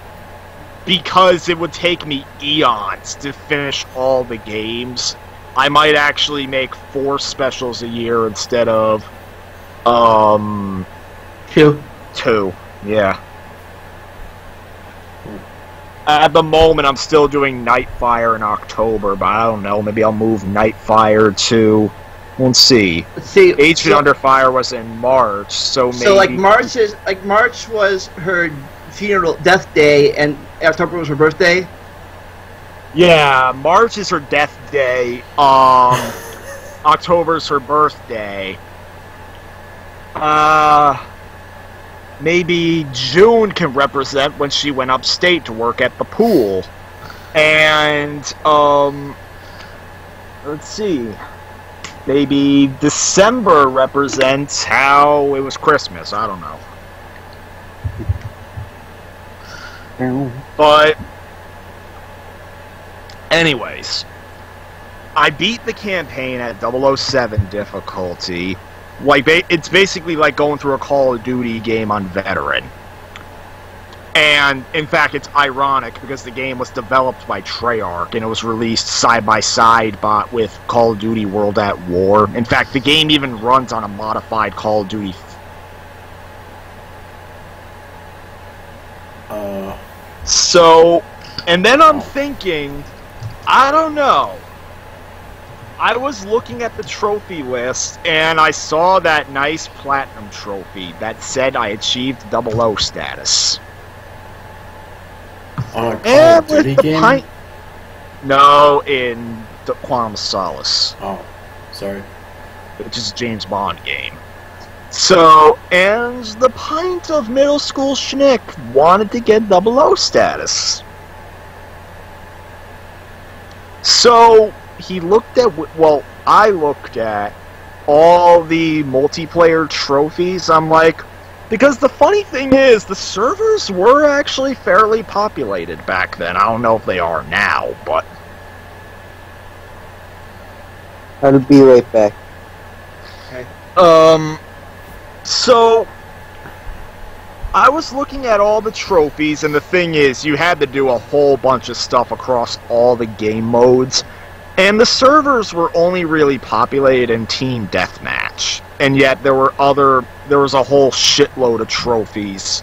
because it would take me eons to finish all the games, I might actually make 4 specials a year instead of, 2. 2, yeah. At the moment, I'm still doing Nightfire in October, but I don't know, maybe I'll move Nightfire to... We'll see. Let's see. Agent Under Fire was in March, so maybe... So March was her funeral, death day, and October was her birthday? Yeah, March is her death day, October's her birthday. Maybe June can represent when she went upstate to work at the pool. And, let's see. Maybe December represents how it was Christmas. I don't know. But, anyways, I beat the campaign at 007 difficulty. Like, it's basically like going through a Call of Duty game on Veteran. And, in fact, it's ironic because the game was developed by Treyarch and it was released side-by-side with Call of Duty World at War. In fact, the game even runs on a modified Call of Duty. So, And then I'm thinking, I don't know. I was looking at the trophy list, and I saw that nice platinum trophy that said I achieved 00 status. On a Call And of Duty with the game? pint... No, in the Quantum of Solace, Oh, sorry. which is a James Bond game. So, and the pint of middle school schnick wanted to get 00 status. So, he looked at, well, I looked at all the multiplayer trophies. I'm like, because the funny thing is, the servers were actually fairly populated back then. I don't know if they are now, but... I'll be right back. So, I was looking at all the trophies, and the thing is, you had to do a whole bunch of stuff across all the game modes, and the servers were only really populated in Team Deathmatch, and yet there was a whole shitload of trophies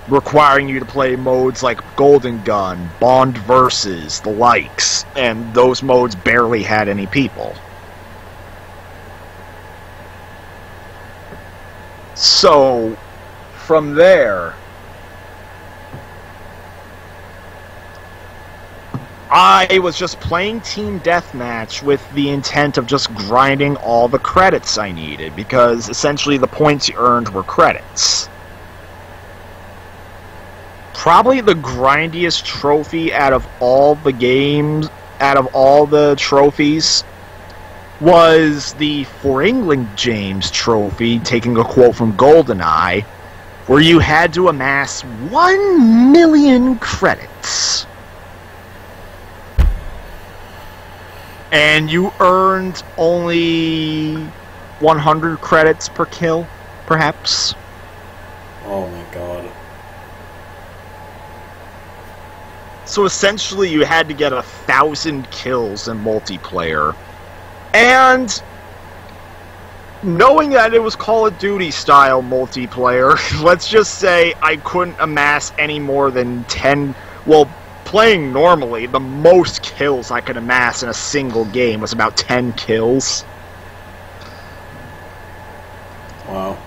requiring you to play modes like Golden Gun, Bond Versus, the likes, and those modes barely had any people. So, from there, I was just playing Team Deathmatch with the intent of just grinding all the credits I needed, because essentially the points you earned were credits. Probably the grindiest trophy out of all the games, out of all the trophies, was the For England James trophy, taking a quote from GoldenEye, where you had to amass 1 million credits. And you earned only 100 credits per kill, perhaps. Oh my god. So essentially you had to get 1,000 kills in multiplayer. And knowing that it was Call of Duty style multiplayer, let's just say I couldn't amass any more than 10, well, playing normally, the most kills I could amass in a single game was about 10 kills. Wow.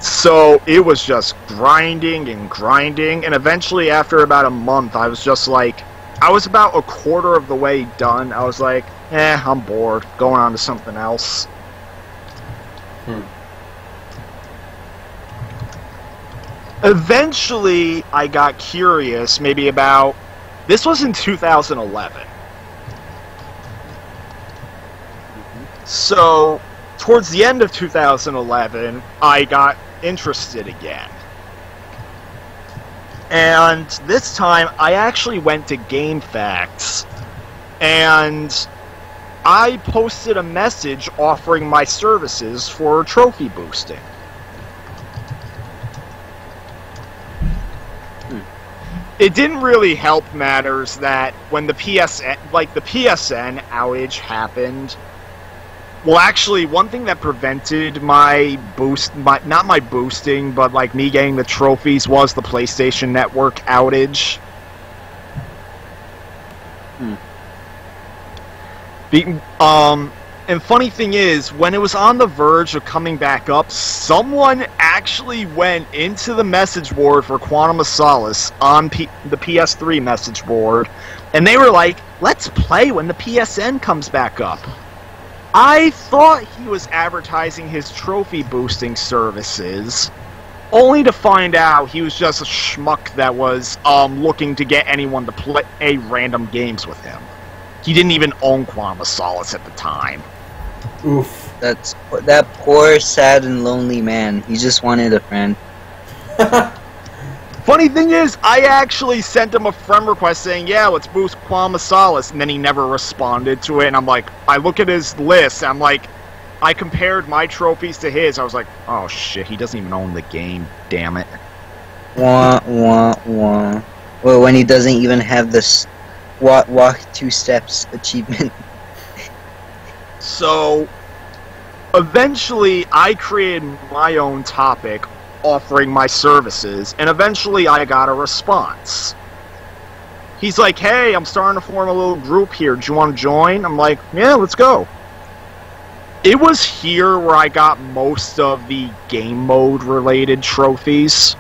So it was just grinding, and eventually after about a month, I was just like, I was about a quarter of the way done. I was like, I'm bored, going on to something else. Eventually, I got curious, maybe about... This was in 2011. So, towards the end of 2011, I got interested again. And this time, I actually went to GameFAQs, and I posted a message offering my services for trophy boosting. It didn't really help matters that when the PSN outage happened. Well, actually, one thing that prevented my not my boosting, but like me getting the trophies was the PlayStation Network outage. And funny thing is, when it was on the verge of coming back up, someone actually went into the message board for Quantum of Solace on the PS3 message board, and they were like, let's play when the PSN comes back up. I thought he was advertising his trophy boosting services, only to find out he was just a schmuck that was looking to get anyone to play random games with him. He didn't even own Quantum of Solace at the time. Oof. That poor, sad, and lonely man. He just wanted a friend. Funny thing is, I actually sent him a friend request saying, yeah, let's boost Quantum of Solace, and then he never responded to it, and I'm like, I look at his list, I'm like, I compared my trophies to his, I was like, oh shit, he doesn't even own the game, damn it. Wah, wah, wah. Well, when he doesn't even have this walk 2 steps achievement. So, eventually, I created my own topic offering my services, and eventually I got a response. he's like, hey, I'm starting to form a little group here. Do you want to join? I'm like, yeah, let's go. It was here where I got most of the game mode related trophies.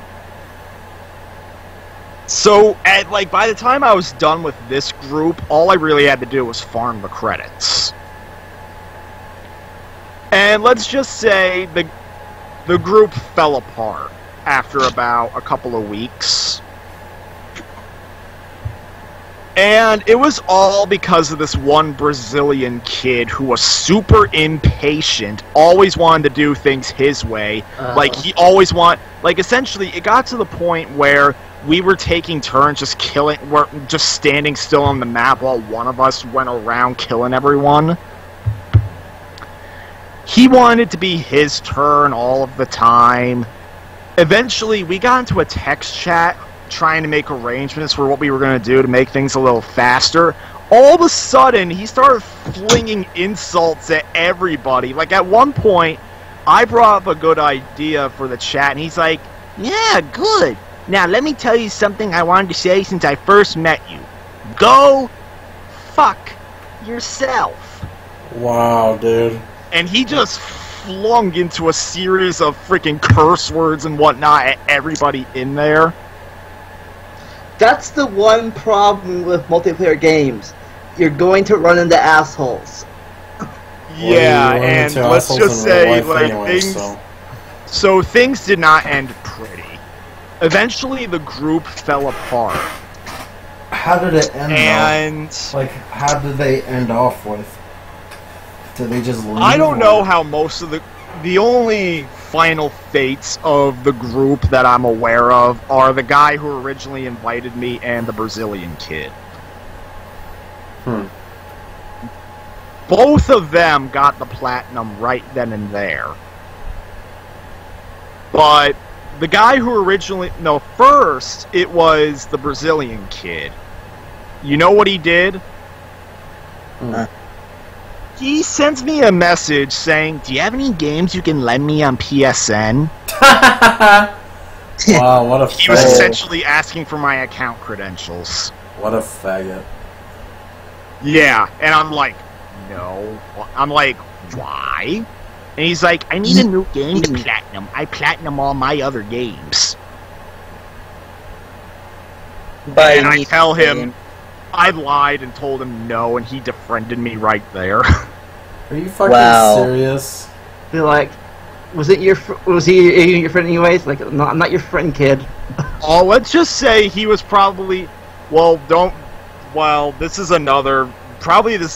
So, by the time I was done with this group, all I really had to do was farm the credits. And let's just say the group fell apart after about a couple of weeks. And it was all because of this one Brazilian kid who was super impatient, always wanted to do things his way. He always essentially, it got to the point where we were taking turns just standing still on the map while one of us went around killing everyone. He wanted it to be his turn all of the time. Eventually, we got into a text chat trying to make arrangements for what we were going to do to make things a little faster. All of a sudden, he started flinging insults at everybody. Like, at one point, I brought up a good idea for the chat, and he's like, yeah, good. Now, let me tell you something I wanted to say since I first met you. Go fuck yourself. Wow, dude. And he just flung into a series of freaking curse words and whatnot at everybody in there. That's the one problem with multiplayer games. You're going to run into assholes. Yeah, and let's just say, anyway, things did not end pretty. Eventually, the group fell apart. How did it end? And how did they end off with? Did they just leave? I don't know how most of the only final fates of the group that I'm aware of are the guy who originally invited me and the Brazilian kid. Both of them got the platinum right then and there. But the guy who originally... No, first it was the Brazilian kid. You know what he did? He sends me a message saying, do you have any games you can lend me on PSN? Wow, what a faggot. He was essentially asking for my account credentials. What a faggot. Yeah, and I'm like, no. I'm like, why? And he's like, I need a new game to platinum. I platinum all my other games. And I tell him, I lied and told him no, and he defriended me right there. Are you fucking serious? You're like, was he your friend anyways? Like, no, I'm not your friend, kid. Oh, let's just say he was probably, this is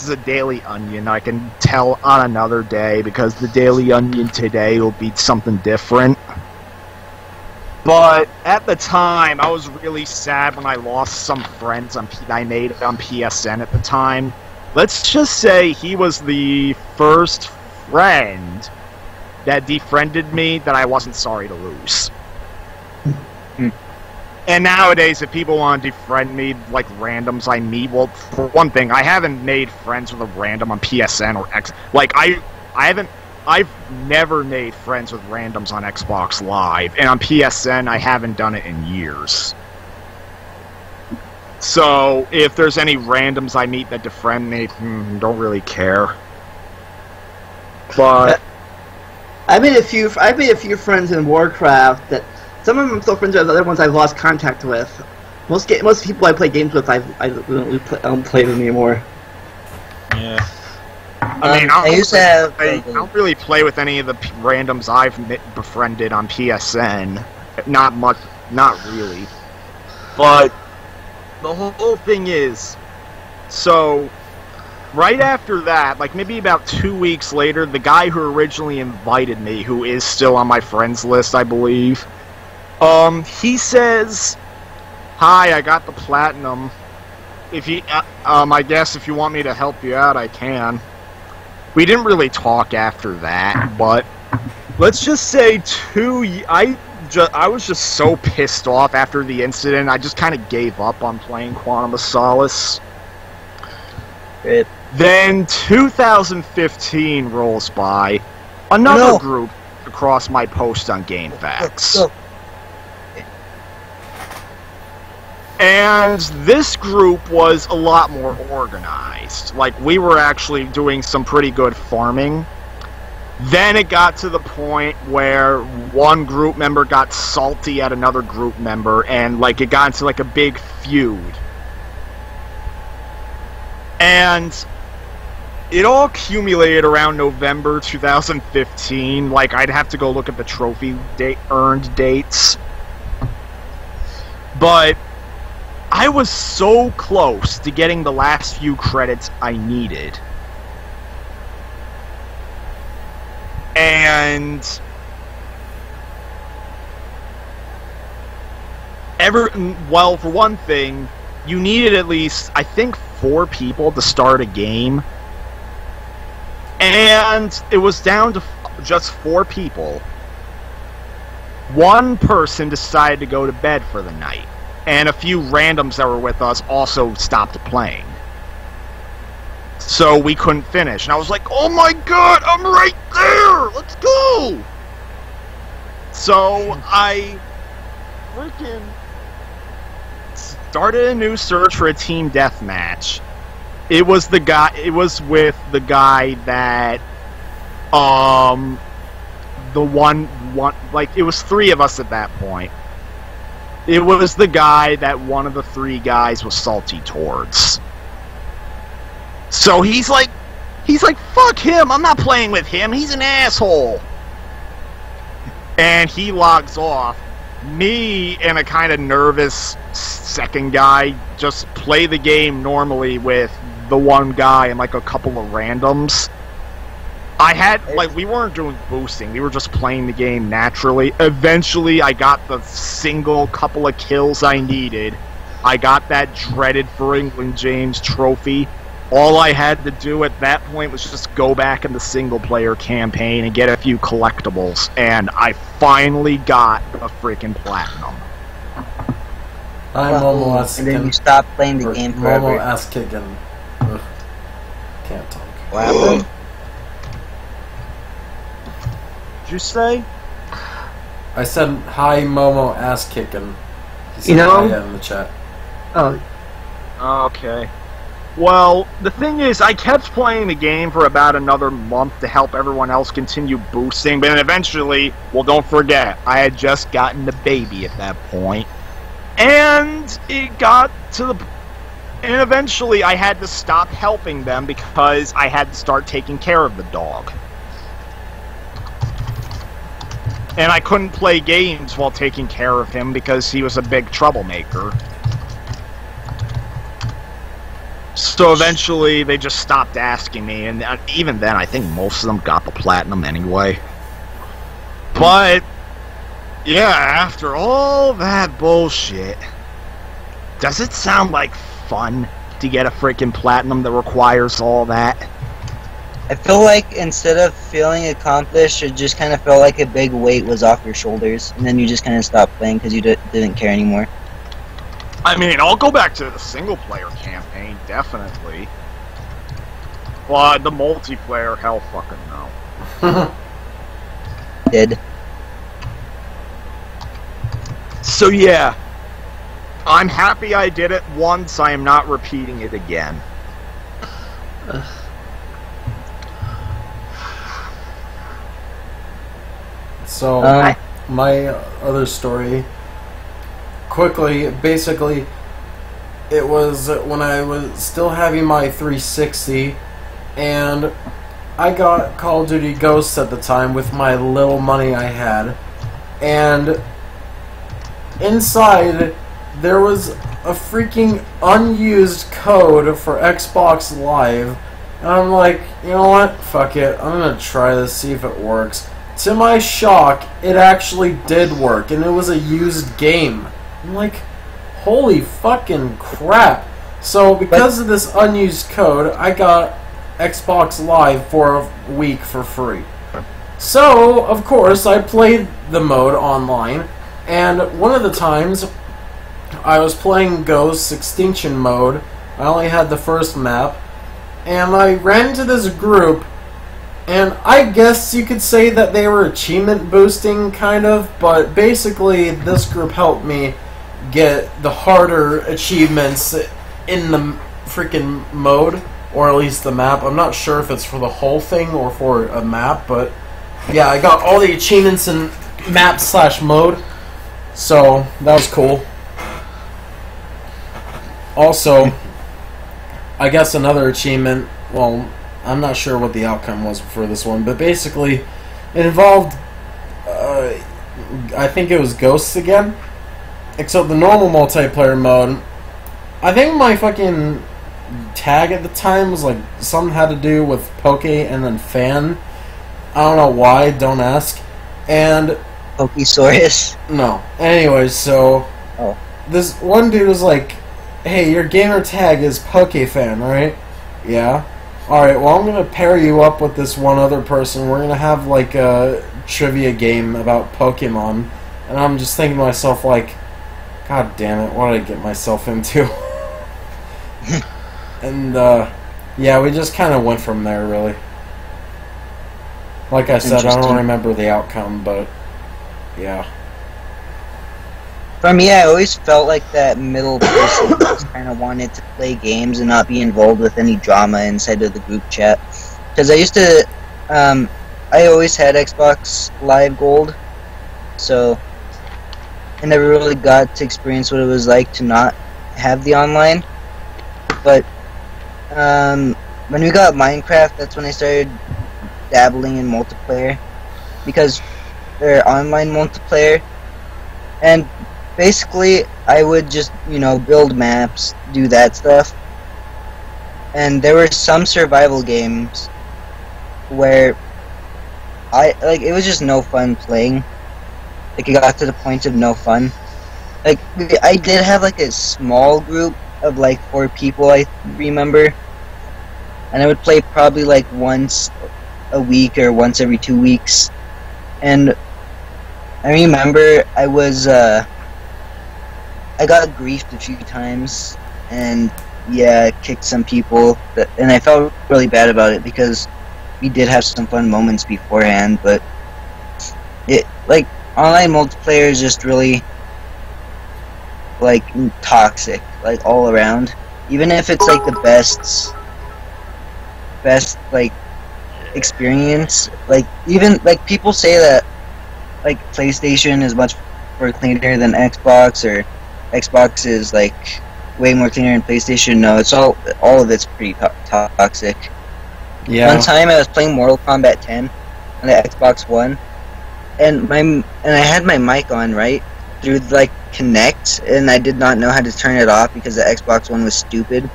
a Daily Onion, I can tell on another day, because the Daily Onion today will be something different. But at the time, I was really sad when I lost some friends I made on PSN at the time. Let's just say he was the first friend that defriended me that I wasn't sorry to lose. And nowadays, if people want to defriend me, like randoms I meet, well, for one thing, I haven't made friends with a random on PSN or X. Like, I've never made friends with randoms on Xbox Live, and on PSN, I haven't done it in years. So, if there's any randoms I meet that defriend me, don't really care. But I made a few friends in Warcraft that some of them I'm still friends with, other ones I've lost contact with. Most people I play games with, I don't play them anymore. Yeah. I mean, I don't really play with any of the randoms I've befriended on PSN. Not much, not really. But the whole thing is, so right after that, like maybe about 2 weeks later, the guy who originally invited me, who is still on my friends list, I believe, he says, "Hi, I got the platinum. If you, I guess if you want me to help you out, I can." We didn't really talk after that, but let's just say I was just so pissed off after the incident, I just kind of gave up on playing Quantum of Solace. Then 2015 rolls by. Another group across my post on GameFAQs. And this group was a lot more organized. Like, we were actually doing some pretty good farming. Then it got to the point where one group member got salty at another group member, and, like, it got into, like, a big feud. And it all accumulated around November 2015. Like, I'd have to go look at the trophy earned dates. But I was so close to getting the last few credits I needed. And well, for one thing, you needed at least, I think, 4 people to start a game. And it was down to just 4 people. One person decided to go to bed for the night. And a few randoms that were with us also stopped playing. So we couldn't finish. And I was like, oh my god, I'm right there! Let's go! So I freaking started a new search for a team deathmatch. It was with the guy that like, it was 3 of us at that point. It was the guy that one of the 3 guys was salty towards. So he's like, fuck him, I'm not playing with him, he's an asshole. And he logs off. Me and a kind of nervous second guy just play the game normally with the one guy and like a couple of randoms. We weren't doing boosting, we were just playing the game naturally. Eventually I got the single couple of kills I needed. I got that dreaded for England James trophy. All I had to do at that point was just go back in the single-player campaign and get a few collectibles, and I finally got a freaking platinum. I'm Momo ass and then you stopped playing the game forever. Momo ass kicking. Ugh. Can't talk. What happened? Did you say? I said hi, Momo ass kicking. You know? Hi in the chat. Oh. Okay. Well, the thing is, I kept playing the game for about another month to help everyone else continue boosting, but then eventually, well, don't forget, I had just gotten the baby at that point. And it got to the... And eventually I had to stop helping them because I had to start taking care of the dog. And I couldn't play games while taking care of him because he was a big troublemaker. So eventually they just stopped asking me, and even then I think most of them got the platinum anyway. But yeah, after all that bullshit, does it sound like fun to get a freaking platinum that requires all that? I feel like instead of feeling accomplished, it just kind of felt like a big weight was off your shoulders, and then you just kind of stopped playing because you didn't care anymore. I mean, I'll go back to the single-player campaign, definitely. But the multiplayer, hell fucking no. Did. So yeah, I'm happy I did it once, I am not repeating it again. So, my other story, quickly, basically, it was when I was still having my 360, and I got Call of Duty Ghosts at the time with my little money I had, and inside there was a freaking unused code for Xbox Live, and I'm like, you know what, fuck it, I'm gonna try this, see if it works. To my shock, it actually did work, and it was a used game. I'm like, holy fucking crap. So, because of this unused code, I got Xbox Live for a week for free. So, of course, I played the mode online, and one of the times I was playing Ghosts Extinction mode. I only had the first map, and I ran into this group, and I guess you could say that they were achievement boosting, kind of, but basically this group helped me. get the harder achievements in the freaking mode, or at least the map. I'm not sure if it's for the whole thing or for a map, but yeah, I got all the achievements in map/mode, so that was cool. Also, I guess another achievement, well, I'm not sure what the outcome was for this one, but basically it involved, I think it was ghosts again, except the normal multiplayer mode. I think my fucking tag at the time was like something had to do with Poke and then fan. I don't know why, don't ask. And Pokesaurus. no. Anyways, so this one dude was like, "Hey, your gamer tag is PokeFan, right?" Yeah. Alright, well, I'm gonna pair you up with this one other person. We're gonna have like a trivia game about Pokemon. And I'm just thinking to myself, like, God damn it, what did I get myself into? And, yeah, we just kind of went from there, really. Like I said, I don't remember the outcome, but, yeah. For me, I always felt like that middle person who just kind of wanted to play games and not be involved with any drama inside of the group chat. Because I used to, I always had Xbox Live Gold, so I never really got to experience what it was like to not have the online. But when we got Minecraft, that's when I started dabbling in multiplayer, because they're online multiplayer, and basically I would just, you know, build maps, do that stuff. And there were some survival games where it was just no fun playing. Like, it got to the point of no fun. Like, I did have like a small group of like 4 people, I remember, and I would play probably like once a week or once every 2 weeks. And I remember I was I got griefed a few times, and yeah, kicked some people, and I felt really bad about it because we did have some fun moments beforehand, but it, like, online multiplayer is just really like toxic, like all around. Even if it's like the best like experience, like even like people say that like PlayStation is much more cleaner than Xbox, or Xbox is like way more cleaner than PlayStation. No, it's all of it's pretty toxic. Yeah. One time I was playing Mortal Kombat 10 on the Xbox One, and I had my mic on, right, through like Connect, and I did not know how to turn it off because the Xbox One was stupid.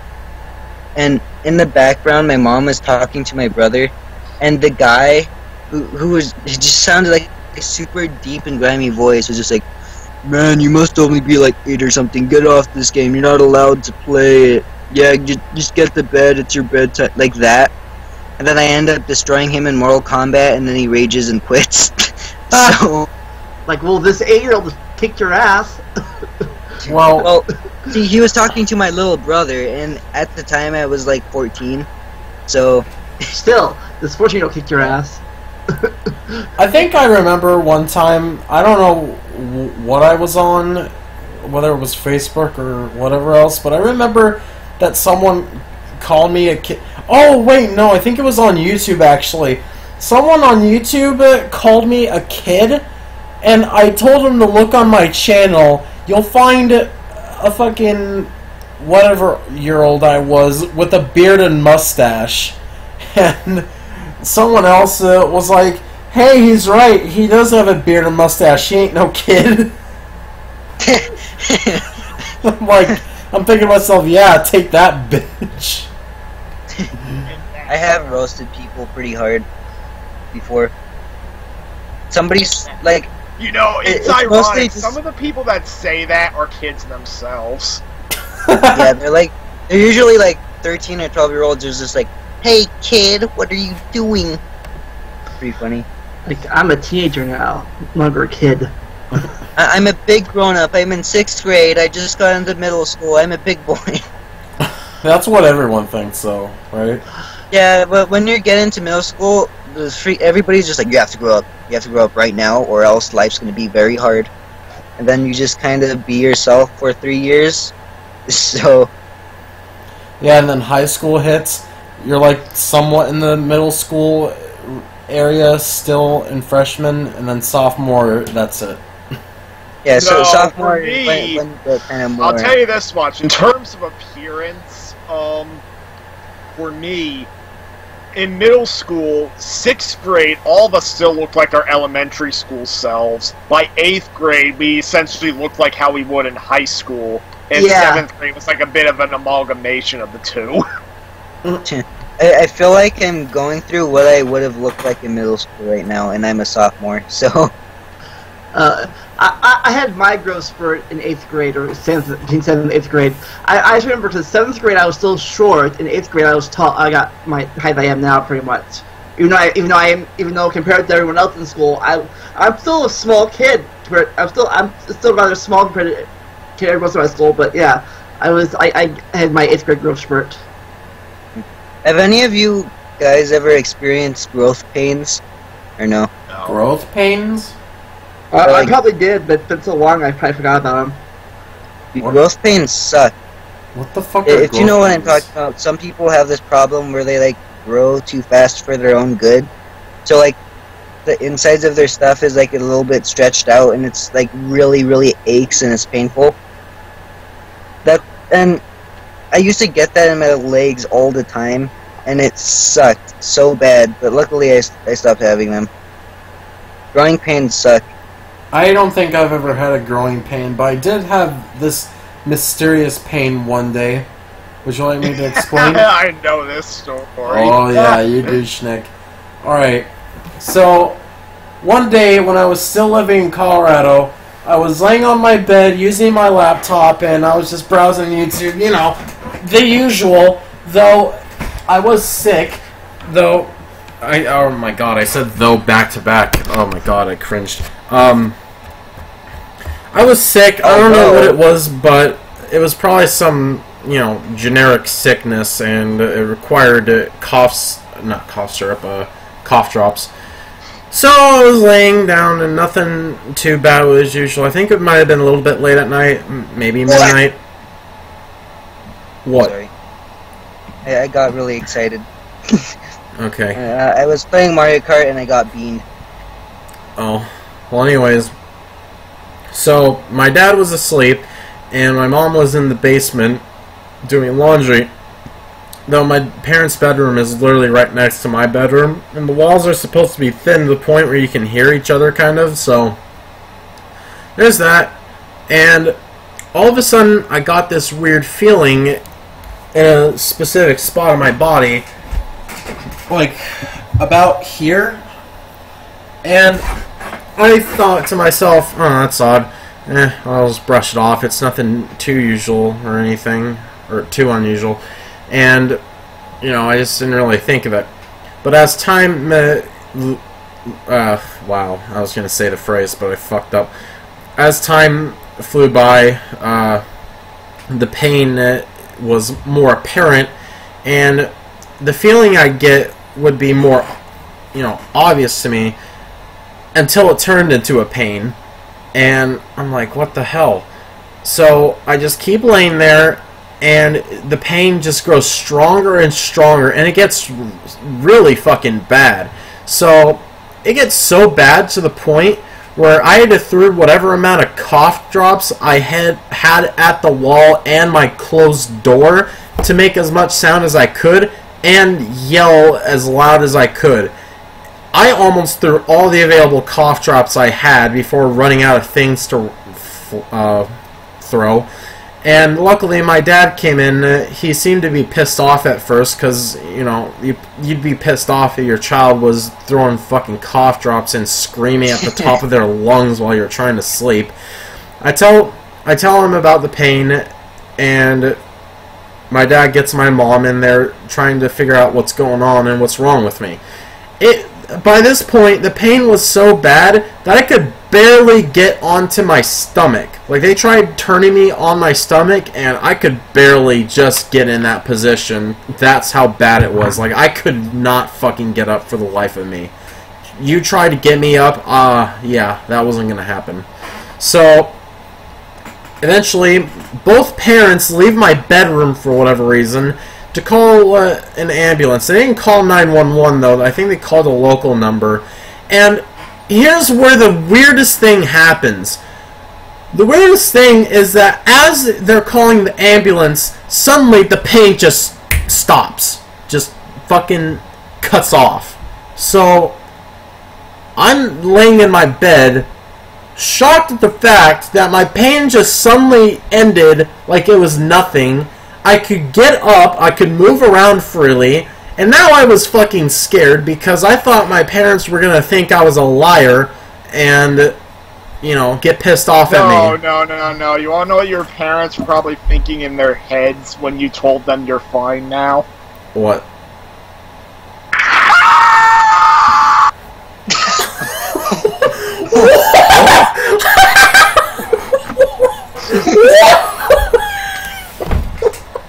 And in the background, my mom was talking to my brother, and the guy who was, he just sounded like a super deep and grimy voice, was just like, "Man, you must only be like 8 or something. Get off this game. You're not allowed to play it. Yeah, just get to bed. It's your bedtime." Like that. And then I end up destroying him in Mortal Kombat, and then he rages and quits. So, like, well, this 8-year-old kicked your ass. Well, see, he was talking to my little brother, and at the time I was like 14. So, still, this 14-year-old kicked your ass. I think I remember one time, I don't know what I was on, whether it was Facebook or whatever else, but I remember that someone called me a kid. Oh, wait, no, I think it was on YouTube, actually. Someone on YouTube called me a kid, and I told him to look on my channel. You'll find a fucking whatever-year-old I was with a beard and mustache. And someone else was like, "Hey, he's right. He does have a beard and mustache. He ain't no kid." I'm thinking to myself, yeah, take that, bitch. I have roasted people pretty hard before. Somebody's like, you know, it's ironic. Some of the people that say that are kids themselves. Yeah, they're usually like 13 or 12-year-olds who's just like, "Hey kid, what are you doing?" Pretty funny. Like, I'm a teenager now, no longer a kid. I'm a big grown-up. I'm in 6th grade. I just got into middle school. I'm a big boy. That's what everyone thinks, though, right? Yeah, but when you get into middle school, everybody's just like, "You have to grow up. You have to grow up right now, or else life's going to be very hard." and then you just kind of be yourself for 3 years. So Yeah, and then high school hits. You're like somewhat in the middle school area, still in freshman, and then sophomore. That's it. yeah, so No, sophomore for me, when the kind of more. I'll tell you this much. In terms of appearance, for me, in middle school, 6th grade, all of us still looked like our elementary school selves. By 8th grade, we essentially looked like how we would in high school. And Yeah. 7th grade was like a bit of an amalgamation of the two. I feel like I'm going through what I would have looked like in middle school right now, and I'm a sophomore. So I had my growth spurt in 8th grade, or between 7th and 8th grade. I just remember because 7th grade I was still short, in 8th grade I was tall. I got my height I am now pretty much. Even though compared to everyone else in school, I'm still a small kid. I'm still rather small compared to everyone else in my school. But yeah, I had my 8th grade growth spurt. have any of you guys ever experienced growth pains, or no? Growth pains? I Like- probably did, but it's been so long I probably forgot about them. What? Growth pains suck. What the fuck? Are If you know growth what I'm pains? talking about, some people have this problem where they like grow too fast for their own good. So like the insides of their stuff is like a little bit stretched out, and it's like really, really aches and it's painful. And I used to get that in my legs all the time, and it sucked so bad. But luckily, I stopped having them. Growing pains suck. I don't think I've ever had a growing pain, but I did have this mysterious pain one day. Would you like me to explain? I know this story. Oh yeah, you do, Schnick. Alright, so one day when I was still living in Colorado, I was laying on my bed using my laptop and I was just browsing YouTube, you know, the usual, though I was sick, though, oh my god, I said though back to back, oh my god, I cringed. I was sick, I don't know what it was, but it was probably some, you know, generic sickness, and it required cough drops. So I was laying down, and nothing too bad as usual. I think it might have been a little bit late at night, maybe midnight. What? Sorry. I got really excited. Okay. I was playing Mario Kart and I got beamed. Oh. Well, anyways. So, my dad was asleep, and my mom was in the basement doing laundry. Though my parents' bedroom is literally right next to my bedroom, and the walls are supposed to be thin to the point where you can hear each other, kind of, so there's that. And all of a sudden, I got this weird feeling in a specific spot on my body, like about here, and I thought to myself, oh, that's odd. I'll just brush it off. It's nothing too usual or anything, or too unusual. And, you know, I just didn't really think of it. But as time, wow, I was going to say the phrase, but I fucked up. As time flew by, the pain was more apparent, and the feeling I get would be more, you know, obvious to me until it turned into a pain. And I'm like, what the hell? So I just keep laying there, and the pain just grows stronger and stronger, and it gets really fucking bad. So it gets so bad to the point where I had to throw whatever amount of cough drops I had at the wall and my closed door to make as much sound as I could and yell as loud as I could. I almost threw all the available cough drops I had before running out of things to throw. And luckily my dad came in. He seemed to be pissed off at first, because, you know, you'd be pissed off if your child was throwing fucking cough drops and screaming at the top of their lungs while you're trying to sleep. I tell him about the pain, and my dad gets my mom in there trying to figure out what's going on and what's wrong with me. By this point, the pain was so bad that I could barely get onto my stomach. Like, they tried turning me on my stomach, and I could barely just get in that position. That's how bad it was. Like, I could not fucking get up for the life of me. You tried to get me up, yeah, that wasn't gonna happen. So, eventually, both parents leave my bedroom for whatever reason to call an ambulance. They didn't call 911 though. I think they called a local number. And here's where the weirdest thing happens. The weirdest thing is that as they're calling the ambulance, suddenly the pain just stops. Just fucking cuts off. So, I'm laying in my bed, shocked at the fact that my pain just suddenly ended like it was nothing. I could get up, I could move around freely, and now I was fucking scared because I thought my parents were gonna think I was a liar and, you know, get pissed off at me. No. You wanna know what your parents were probably thinking in their heads when you told them you're fine now? What?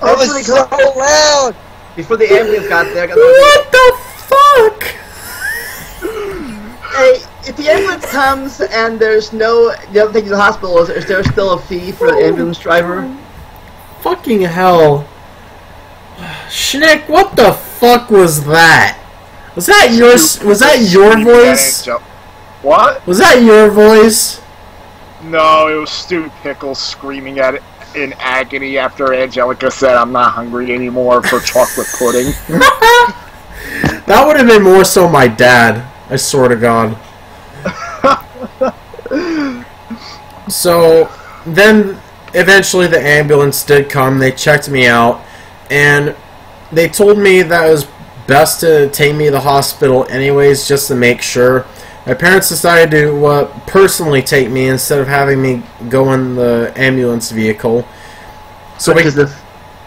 That was so loud! Before the ambulance got there, What the fuck? Hey, if the ambulance comes and there's no, you don't take you to the hospital, is there still a fee for the ambulance driver? Fucking hell. Schnick, what the fuck was that? Was that your voice? What? Was that your voice? No, it was Stu Pickles screaming at it in agony after Angelica said, "I'm not hungry anymore" for chocolate pudding. That would have been more so my dad, I swear to God. So, then, eventually the ambulance did come, they checked me out, and they told me that it was best to take me to the hospital anyways, just to make sure. My parents decided to personally take me instead of having me go in the ambulance vehicle. So because of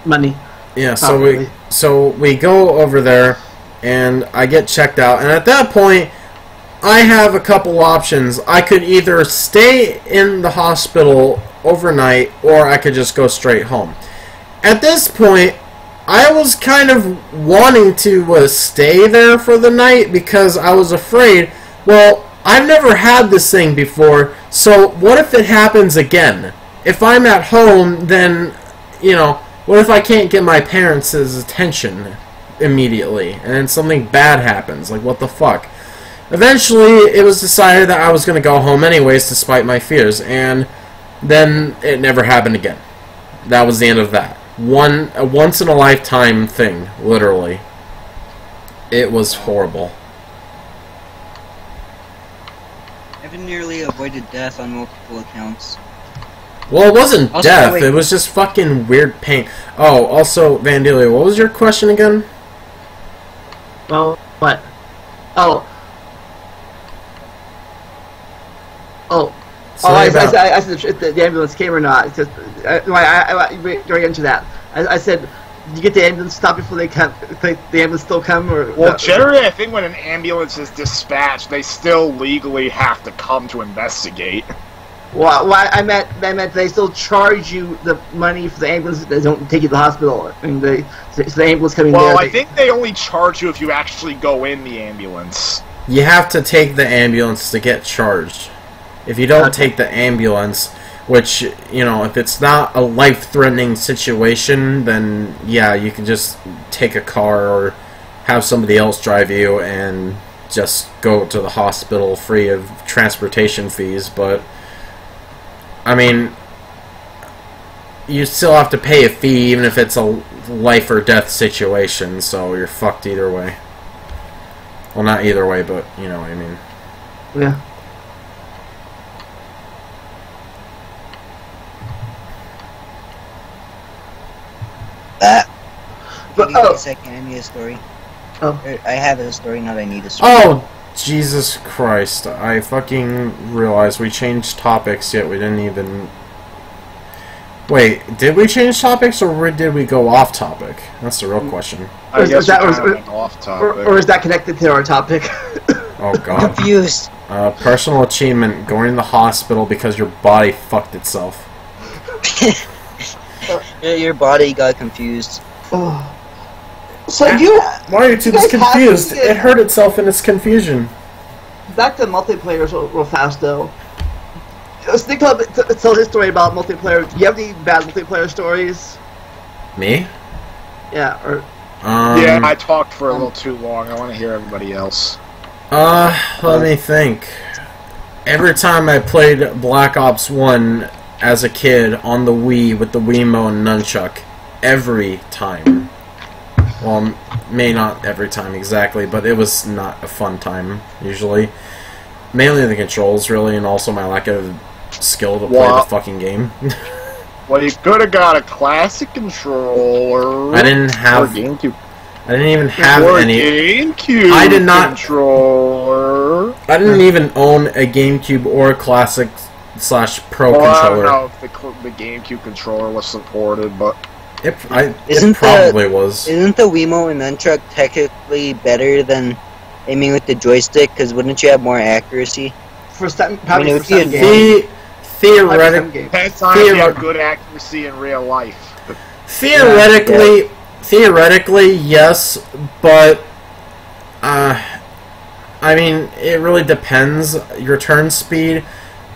money. Yeah, Probably. so we go over there, and I get checked out, and at that point, I have a couple options. I could either stay in the hospital overnight, or I could just go straight home. At this point, I was kind of wanting to stay there for the night because I was afraid. Well, I've never had this thing before, so what if it happens again? If I'm at home, then, you know, what if I can't get my parents' attention immediately, and then something bad happens? Like, what the fuck? Eventually, it was decided that I was going to go home anyways, despite my fears, and then it never happened again. That was the end of that. A once-in-a-lifetime thing, literally. It was horrible. I've nearly avoided death on multiple accounts. Well, it wasn't Also, death, wait. it was just fucking weird pain. Oh, also, Vandalia, what was your question again? Well, what? Oh, I said the ambulance came or not. It's just, we're into that. I said, did you get the ambulance stopped before they come? The ambulance still come? Or Well, no? generally, I think when an ambulance is dispatched, they still legally have to come to investigate. Well, I meant they still charge you the money for the ambulance. They don't take you to the hospital. I mean, the ambulance coming Well, there. I think they only charge you if you actually go in the ambulance. You have to take the ambulance to get charged. If you don't Okay. take the ambulance, which, you know, if it's not a life-threatening situation, then, yeah, you can just take a car or have somebody else drive you and just go to the hospital free of transportation fees, but, I mean, you still have to pay a fee even if it's a life or death situation, so you're fucked either way. Well, not either way, but, you know what I mean. Yeah. Give me oh. a second, I need a story. Oh. I have a story, not I need a story. Oh, Jesus Christ. I fucking realized we changed topics, yet we didn't even... Wait, did we change topics, or did we go off topic? That's the real question. I guess that we was- kinda went off topic. Or is that connected to our topic? Oh, God. Confused. Personal achievement, going to the hospital because your body fucked itself. Your body got confused. Oh. So you MarioTube guys is have confused. to get- It hurt itself in its confusion. back to multiplayer real fast though. Sneak Club tell his story about multiplayer. Do you have any bad multiplayer stories? Me? Yeah, or Yeah, I talked for a little too long. I want to hear everybody else. Let me think. Every time I played Black Ops 1 as a kid on the Wii with the Wiimote and Nunchuck, every time. Well, may not every time exactly, but it was not a fun time, usually. Mainly the controls, really, and also my lack of skill to play the fucking game. Well, you could have got a classic controller. I didn't have... Or GameCube. I didn't even have or any... GameCube I did not... controller. I didn't even own a GameCube or a classic / Pro controller. I don't know if the GameCube controller was supported, but... It probably was. Isn't the Wiimote and Nunchuck technically better than aiming with the joystick? Because wouldn't you have more accuracy? for some, probably I mean, for some games. Theoretically, depends on if you have good accuracy in real life. theoretically, yes, but I mean, it really depends. Your turn speed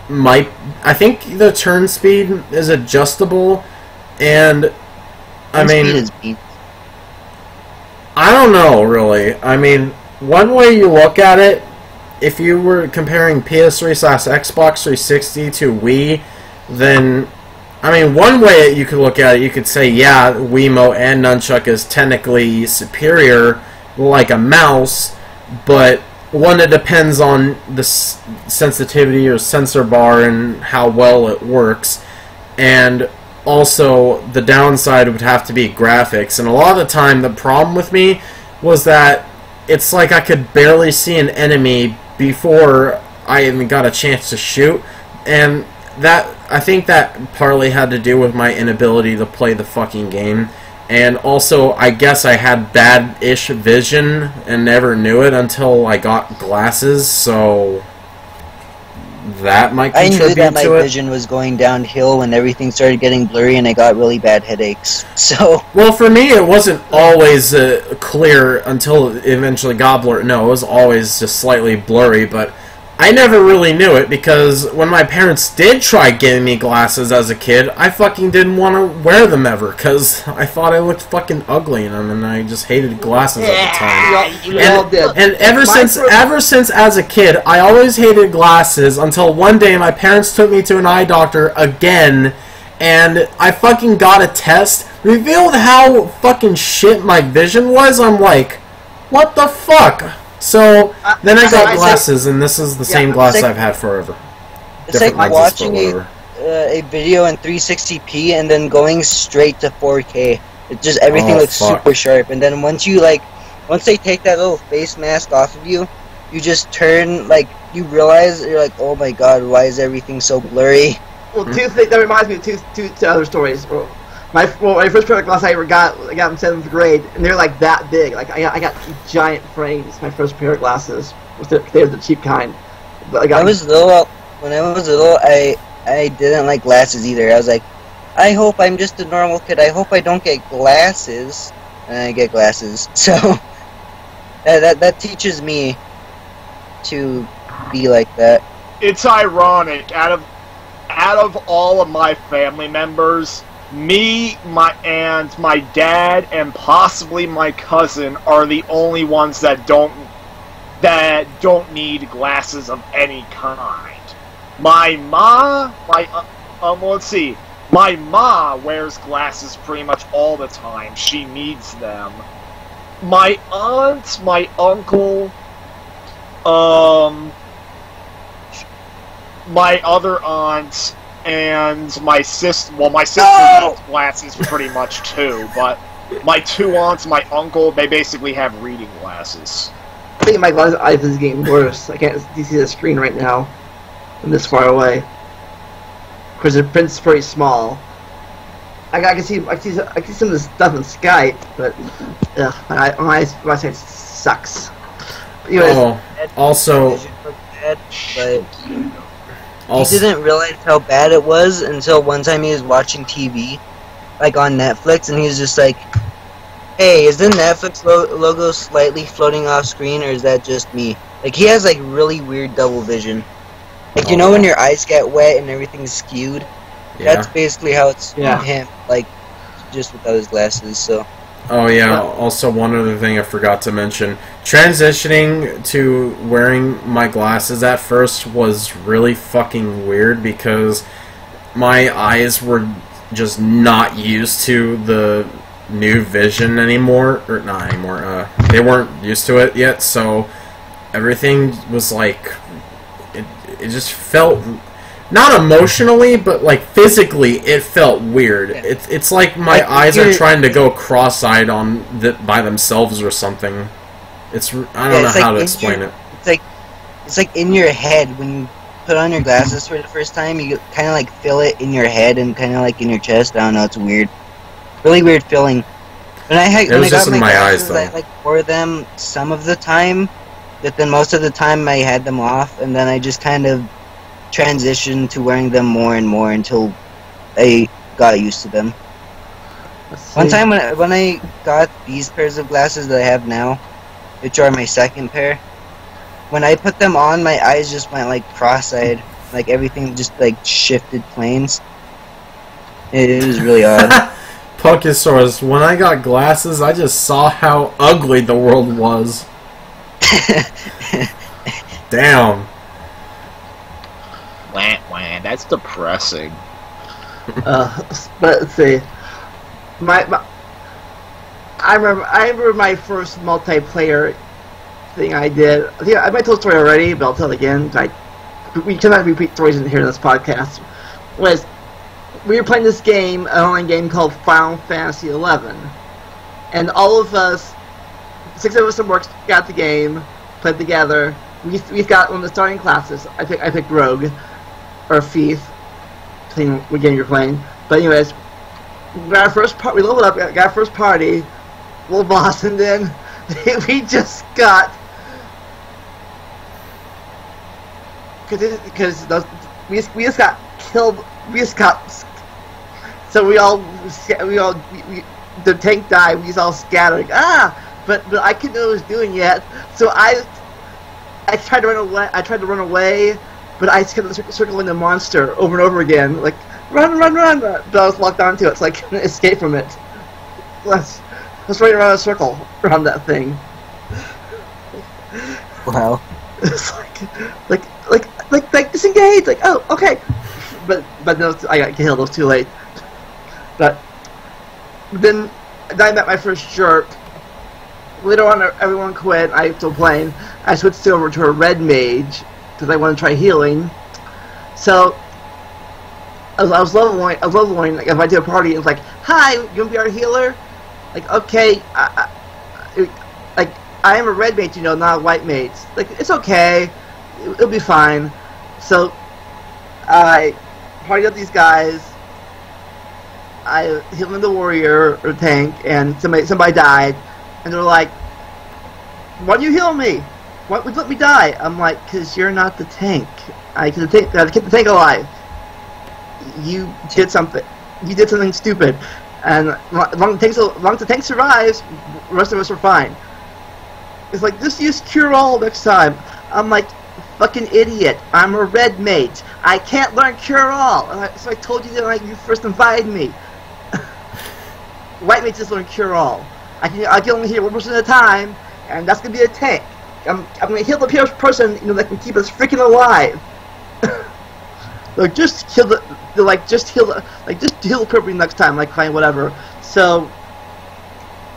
might... I think the turn speed is adjustable, and I mean... I don't know, really. I mean, one way you look at it, if you were comparing PS3/Xbox 360 to Wii, then... I mean, one way you could look at it, you could say, yeah, Wiimote and Nunchuck is technically superior, like a mouse, but one, that depends on the sensitivity or sensor bar and how well it works, and also the downside would have to be graphics. And a lot of the time, the problem with me was that it's like I could barely see an enemy before I even got a chance to shoot, and that... I think that partly had to do with my inability to play the fucking game, and also I guess I had bad-ish vision and never knew it until I got glasses, so that might contribute to it. I knew that my vision was going downhill when everything started getting blurry and I got really bad headaches, so... Well, for me it wasn't always clear until it eventually got blurred. No, it was always just slightly blurry, but I never really knew it, because when my parents did try getting me glasses as a kid, I fucking didn't want to wear them ever, because I thought I looked fucking ugly in them, and I just hated glasses at the time. And ever since as a kid, I always hated glasses, until one day my parents took me to an eye doctor again, and I fucking got a test, revealed how fucking shit my vision was. I'm like, what the fuck? So, then I got glasses, and this is the same glasses I've had forever. It's like watching a video in 360p and then going straight to 4K. It just, everything looks super sharp, and then once they take that little face mask off of you, you just turn, like, you realize, you're like, oh my god, why is everything so blurry? Well, that reminds me of two other stories. My first pair of glasses I ever got in 7th grade, and they're like that big. Like I got giant frames. My first pair of glasses they were the cheap kind. But when I was little, I didn't like glasses either. I was like, I hope I'm just a normal kid. I hope I don't get glasses, and I get glasses. So that teaches me to be like that. It's ironic. Out of all of my family members, me, my dad, and possibly my cousin are the only ones that don't need glasses of any kind. My ma, my ma wears glasses pretty much all the time. She needs them. My aunt, my uncle, my other aunt, and my sister, my sister has glasses pretty much too, but my two aunts, my uncle, they basically have reading glasses. I think my glasses eyes is getting worse. I can't see the screen right now. I'm this far away. Because the print's pretty small. I can see some of the stuff in Skype, but my eyesight sucks. Anyways, also... He didn't realize how bad it was until one time he was watching TV, like on Netflix, and he was just like, hey, is the Netflix logo slightly floating off screen, or is that just me? Like, he has, like, really weird double vision. Like, you know when your eyes get wet and everything's skewed? Yeah. That's basically how it's Yeah. him, like, just without his glasses, so... Oh yeah, also one other thing I forgot to mention. Transitioning to wearing my glasses at first was really fucking weird because my eyes were just not used to the new vision anymore. Or not anymore, they weren't used to it yet, so everything was like... It just felt... Not emotionally, but like physically, it felt weird. Yeah. It's like my eyes are trying to go cross-eyed on by themselves or something. It's I don't know how to explain it. It's like in your head when you put on your glasses for the first time. You kind of like feel it in your head and kind of like in your chest. I don't know. It's weird, really weird feeling. When I got my glasses, I like wore them some of the time, but then most of the time I had them off, and then I just kind of transitioned to wearing them more and more until I got used to them. One time when I got these pairs of glasses that I have now, which are my second pair, when I put them on, my eyes just went like cross-eyed, like everything just like shifted planes. It was really odd. Puckosaurus, when I got glasses, I just saw how ugly the world was. Damn. Wah, that's depressing. But let's see. I remember my first multiplayer thing I did. I think I might tell the story already, but I'll tell it again. We cannot repeat stories in here in this podcast. We were playing this game, an online game called Final Fantasy XI, and all of us, 6 of us at work, got the game, played together. We got one of the starting classes. I picked Rogue or Thief, depending on what game you're playing. But anyways, we got our first we leveled up, got our first party, little boss, and then we just got because we just got killed. We just got so we the tank died. We just all scattered. But I couldn't know what it was doing yet. So I tried to run away. But I just kept circling the monster over and over again, like run. But I was locked onto it, so I couldn't escape from it. Let's run around a circle around that thing. Wow. It's like disengage. Like, oh, okay. But no, I got killed. It was too late. But then I met my first jerk. Later on, everyone quit. I was still playing. I switched over to a red mage because I want to try healing. So I was leveling. Like, if I did a party, it was like, "Hi, you want to be our healer?" Like, okay. I am a red mage, not a white mage. Like, it's okay. It'll be fine. So I partied up these guys. I healed the warrior or tank, and somebody died, and they're like, "Why do you heal me? Why would you let me die?" I'm like, "Cause you're not the tank. I keep the tank alive. You did something. You did something stupid, and as long as the tank survives, the rest of us are fine." It's like, just use cure all next time. I'm like, fucking idiot. I'm a red mage. I can't learn cure all. So I told you that when you first invited me. White mages learn cure all. I can only heal one person at a time, and that's gonna be a tank. I'm gonna heal the person that can keep us freaking alive. Like, just heal the people next time. Like, fine, whatever. So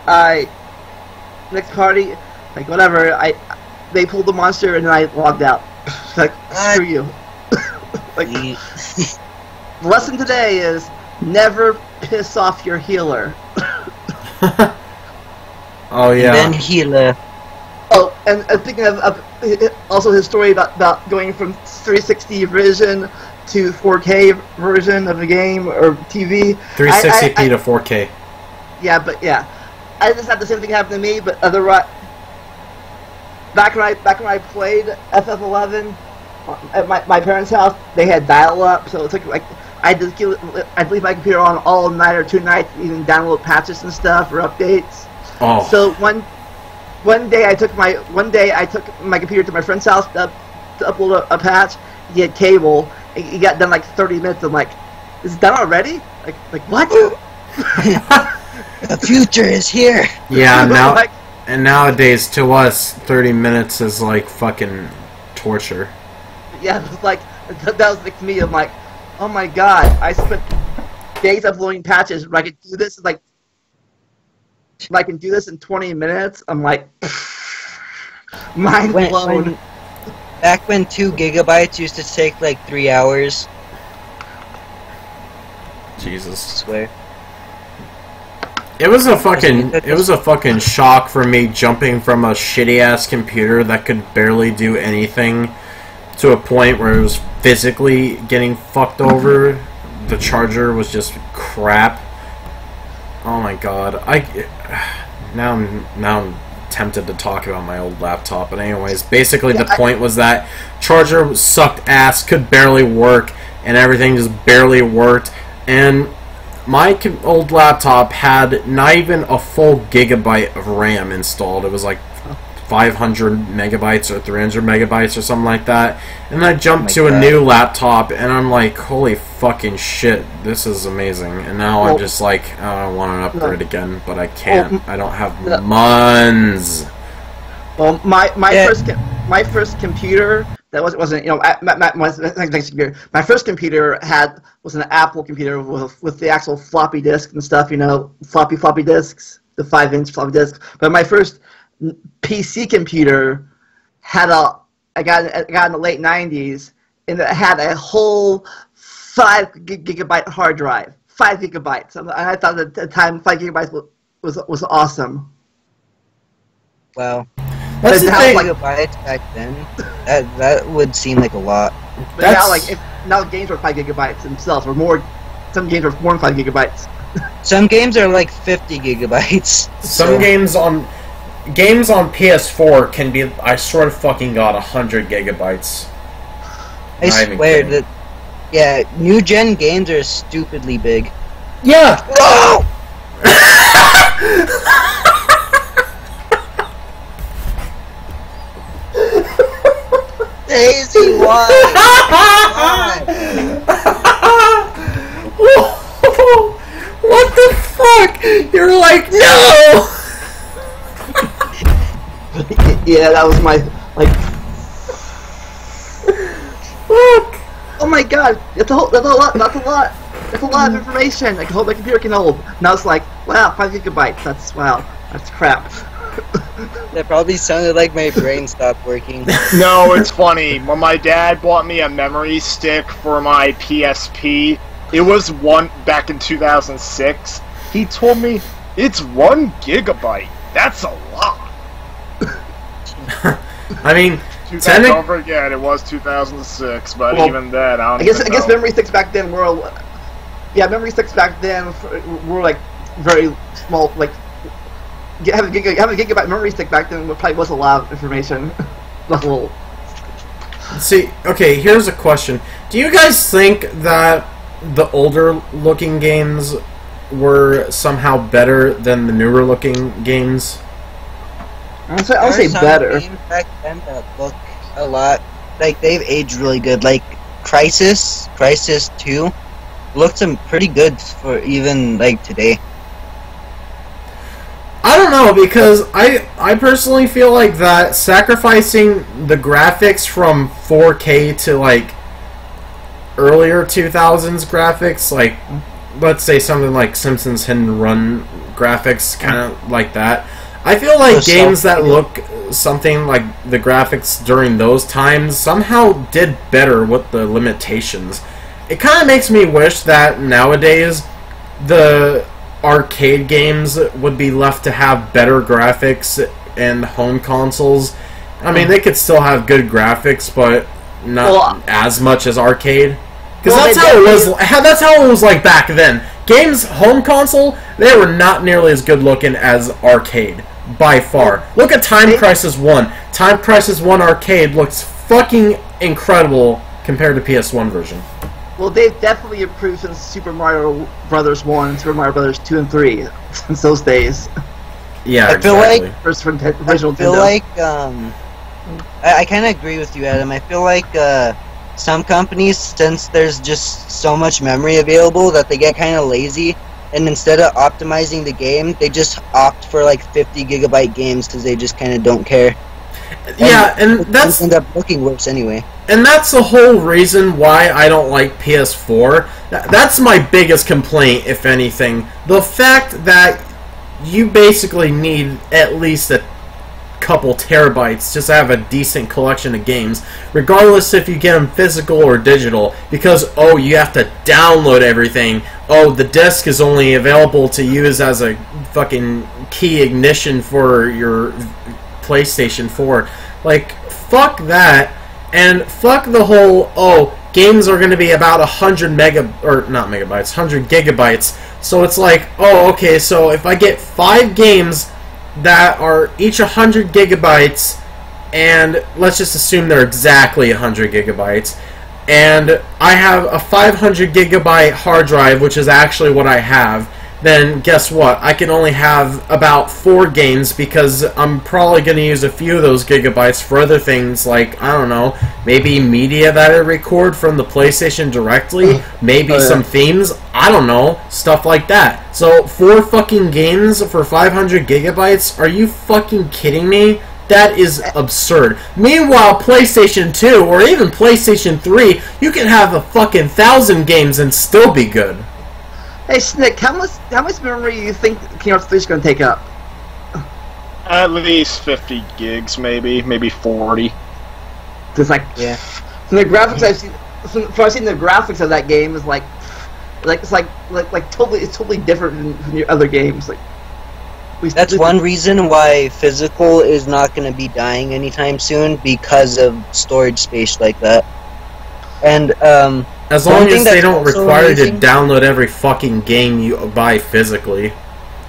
next party. Like, whatever, they pulled the monster and then I logged out. Like, screw you. Like, the lesson today is never piss off your healer. Oh, yeah. And then healer. Oh, and thinking of also his story about going from 360 version to 4K version of a game or TV. 360p to 4K. Yeah, but yeah. I just had the same thing happen to me, but otherwise... Back when I played FF11 at my parents' house, they had dial-up, so it took like I'd leave my computer on all night or 2 nights, even download patches and stuff or updates. Oh. So one day I took my computer to my friend's house to upload a patch, he had cable. He got done like 30 minutes. I'm like, is it done already? Like what? The future is here. Yeah, now Like, and nowadays to us, 30 minutes is like fucking torture. yeah, it was like that was like me. I'm like, oh my god, I spent days uploading patches. I could do this like I can do this in 20 minutes. I'm like, mind blown. Back when 2 gigabytes used to take like 3 hours. Jesus. I swear. It was a fucking shock for me jumping from a shitty ass computer that could barely do anything to a point where it was physically getting fucked over. The charger was just crap. Oh my god. Now I'm tempted to talk about my old laptop, but anyways, basically the point was that charger sucked ass, could barely work, and everything just barely worked, and my old laptop had not even a full gigabyte of RAM installed. It was like 500 megabytes or 300 megabytes or something like that. And I jumped to a new laptop, and I'm like, holy fucking shit, this is amazing. And now I'm just like, oh, I want an upgrade again, but I can't. I don't have funds. Well, my first computer that wasn't my first computer was an Apple computer with the actual floppy disk and stuff, floppy disks, the 5-inch floppy disk. But my first PC computer I got in the late 90s, and it had a whole 5 gigabyte hard drive, 5 gigabytes. And I thought at the time 5 gigabytes was awesome. Wow. That's the thing. Gigabytes back then, that would seem like a lot. But now games are 5 gigabytes themselves, or more. Some games are more than 5 gigabytes. Some games are like 50 gigabytes. Some games on PS4 can be, I swear to fucking god, 100 gigabytes. I swear that, yeah, new gen games are stupidly big. Yeah. Whoa! Daisy, why? What the fuck? You're like, no! Yeah, that was my, like... Fuck! Oh my god, that's a lot of information. Like, my computer can hold. Now it's like, wow, 5 gigabytes, that's crap. That probably sounded like my brain stopped working. No, it's funny. When my dad bought me a memory stick for my PSP, it was back in 2006. He told me, it's 1 gigabyte. That's a lot. I mean, don't forget, it was 2006, but even then, I guess memory sticks back then were, memory sticks back then were like very small. Like having a gigabyte memory stick back then probably was a lot of information. Not a little. See, okay, here's a question: do you guys think that the older looking games were somehow better than the newer looking games? I'll say better. Games back then that look a lot like they've aged really good. Like Crisis 2 looked pretty good for even like today. I don't know, because I personally feel like that sacrificing the graphics from 4K to like earlier 2000s graphics, like let's say something like Simpsons Hidden Run graphics, kind of like that. I feel like games that look something like the graphics during those times somehow did better with the limitations. It kind of makes me wish that nowadays the arcade games would be left to have better graphics and home consoles. I mean, they could still have good graphics, but not as much as arcade. Because that's how it was. That's how it was like back then. Games home console, they were not nearly as good looking as arcade by far. Look at Time Crisis 1. Time Crisis 1 arcade looks fucking incredible compared to PS1 version. Well, they've definitely improved since Super Mario Brothers 1 and Super Mario Brothers 2 and 3 since those days. Yeah, I feel like first original I feel like I kind of agree with you, Adam. I feel like some companies, since there's just so much memory available, that they get kind of lazy, and instead of optimizing the game, they just opt for like 50 gigabyte games because they just kind of don't care. Yeah, and that's end up looking worse anyway. And that's the whole reason why I don't like PS4. That's my biggest complaint, if anything. The fact that you basically need at least a couple terabytes just to have a decent collection of games, regardless if you get them physical or digital, because, oh, you have to download everything. Oh, the disc is only available to use as a fucking key ignition for your PlayStation 4. Like, fuck that, and fuck the whole, oh, games are going to be about 100 gigabytes. So it's like, oh, okay, so if I get 5 games that are each 100 gigabytes, and let's just assume they're exactly 100 gigabytes, and I have a 500 gigabyte hard drive, which is actually what I have, then guess what? I can only have about 4 games because I'm probably going to use a few of those gigabytes for other things like, I don't know, maybe media that I record from the PlayStation directly, maybe some themes, I don't know, stuff like that. So 4 fucking games for 500 gigabytes? Are you fucking kidding me? That is absurd. Meanwhile, PlayStation 2 or even PlayStation 3, you can have a fucking 1,000 games and still be good. Hey, Snick, how much memory do you think Kingdom Hearts 3 is going to take up? At least 50 gigs, maybe 40. Cause like, yeah. From the graphics I've seen, from I've seen the graphics of that game is like it's totally different from your other games. Like, that's one reason why physical is not going to be dying anytime soon, because of storage space like that. And as long as they don't require you to download every fucking game you buy physically.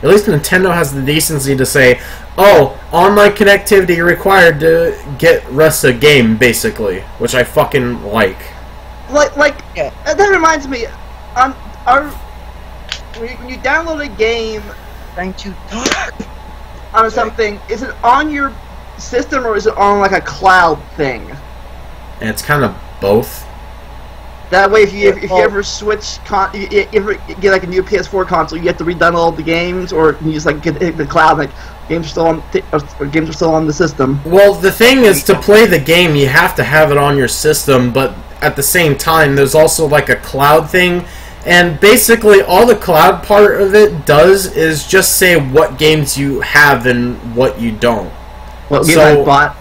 At least Nintendo has the decency to say, oh, online connectivity required to get rest of game, basically. Which I fucking like. Yeah. That reminds me, when you download a game trying to talk on something, is it on your system or is it on like a cloud thing? And it's kind of both. That way, if you ever switch, you ever get like a new PS4 console, you have to re-download all the games, or you just like get the cloud, like games are still on, games are still on the system. Well, the thing is, to play the game, you have to have it on your system, but at the same time, there's also like a cloud thing, and basically all the cloud part of it does is just say what games you have and what you don't. What games I bought?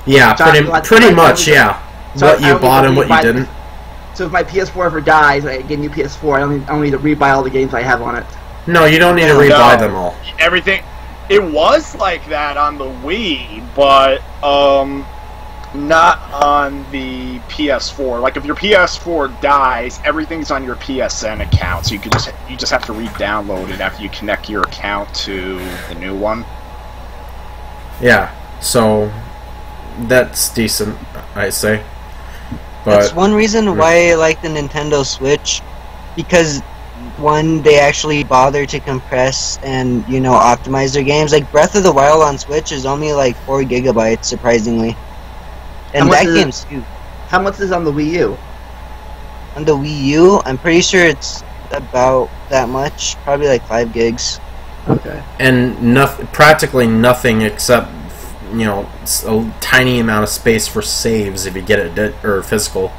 Yeah, pretty much, yeah. So what you bought and what you didn't. So if my PS4 ever dies, I get a new PS4. I don't need to rebuy all the games I have on it. No, you don't need to rebuy them all. Everything. It was like that on the Wii, but not on the PS4. Like if your PS4 dies, everything's on your PSN account, so you just have to re-download it after you connect your account to the new one. Yeah. So that's decent, I say. That's one reason why I like the Nintendo Switch, because one, they actually bother to compress and, you know, optimize their games. Like Breath of the Wild on Switch is only like 4 gigabytes, surprisingly. And that game's huge. How much is on the Wii U? On the Wii U, I'm pretty sure it's about that much, probably like 5 gigs. Okay. And practically nothing except, you know, a tiny amount of space for saves if you get it or physical.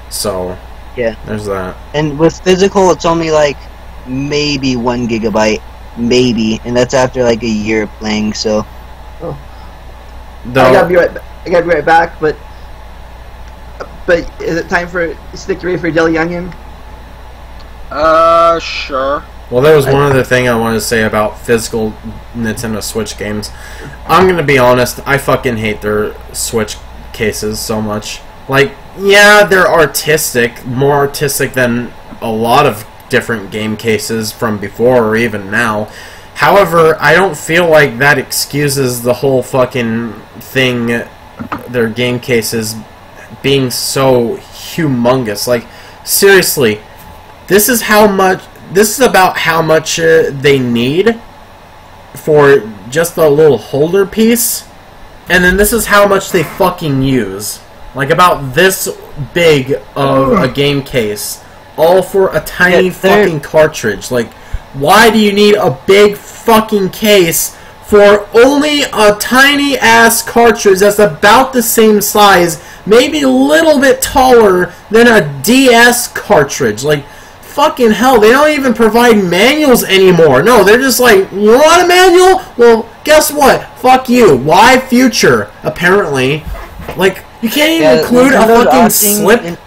So yeah, there's that. And with physical, it's only like maybe 1 gigabyte, maybe, and that's after like a year of playing. So I gotta be right back. But is it time for Stick? You ready for Jelly Onion? Sure. Well, there was one other thing I wanted to say about physical Nintendo Switch games. I'm gonna be honest, I fucking hate their Switch cases so much. Like, yeah, they're artistic, more artistic than a lot of different game cases from before or even now. However, I don't feel like that excuses the whole fucking thing, their game cases being so humongous. Like, seriously, this is about how much they need for just a little holder piece, and then this is how much they fucking use. Like about this big of a game case, all for a tiny fucking cartridge. Like, why do you need a big fucking case for only a tiny ass cartridge that's about the same size, maybe a little bit taller than a DS cartridge? Like, fucking hell, they don't even provide manuals anymore. No, they're just like, you want a manual? Well, guess what? Fuck you. Why future? Apparently. Like, you can't even include a fucking slip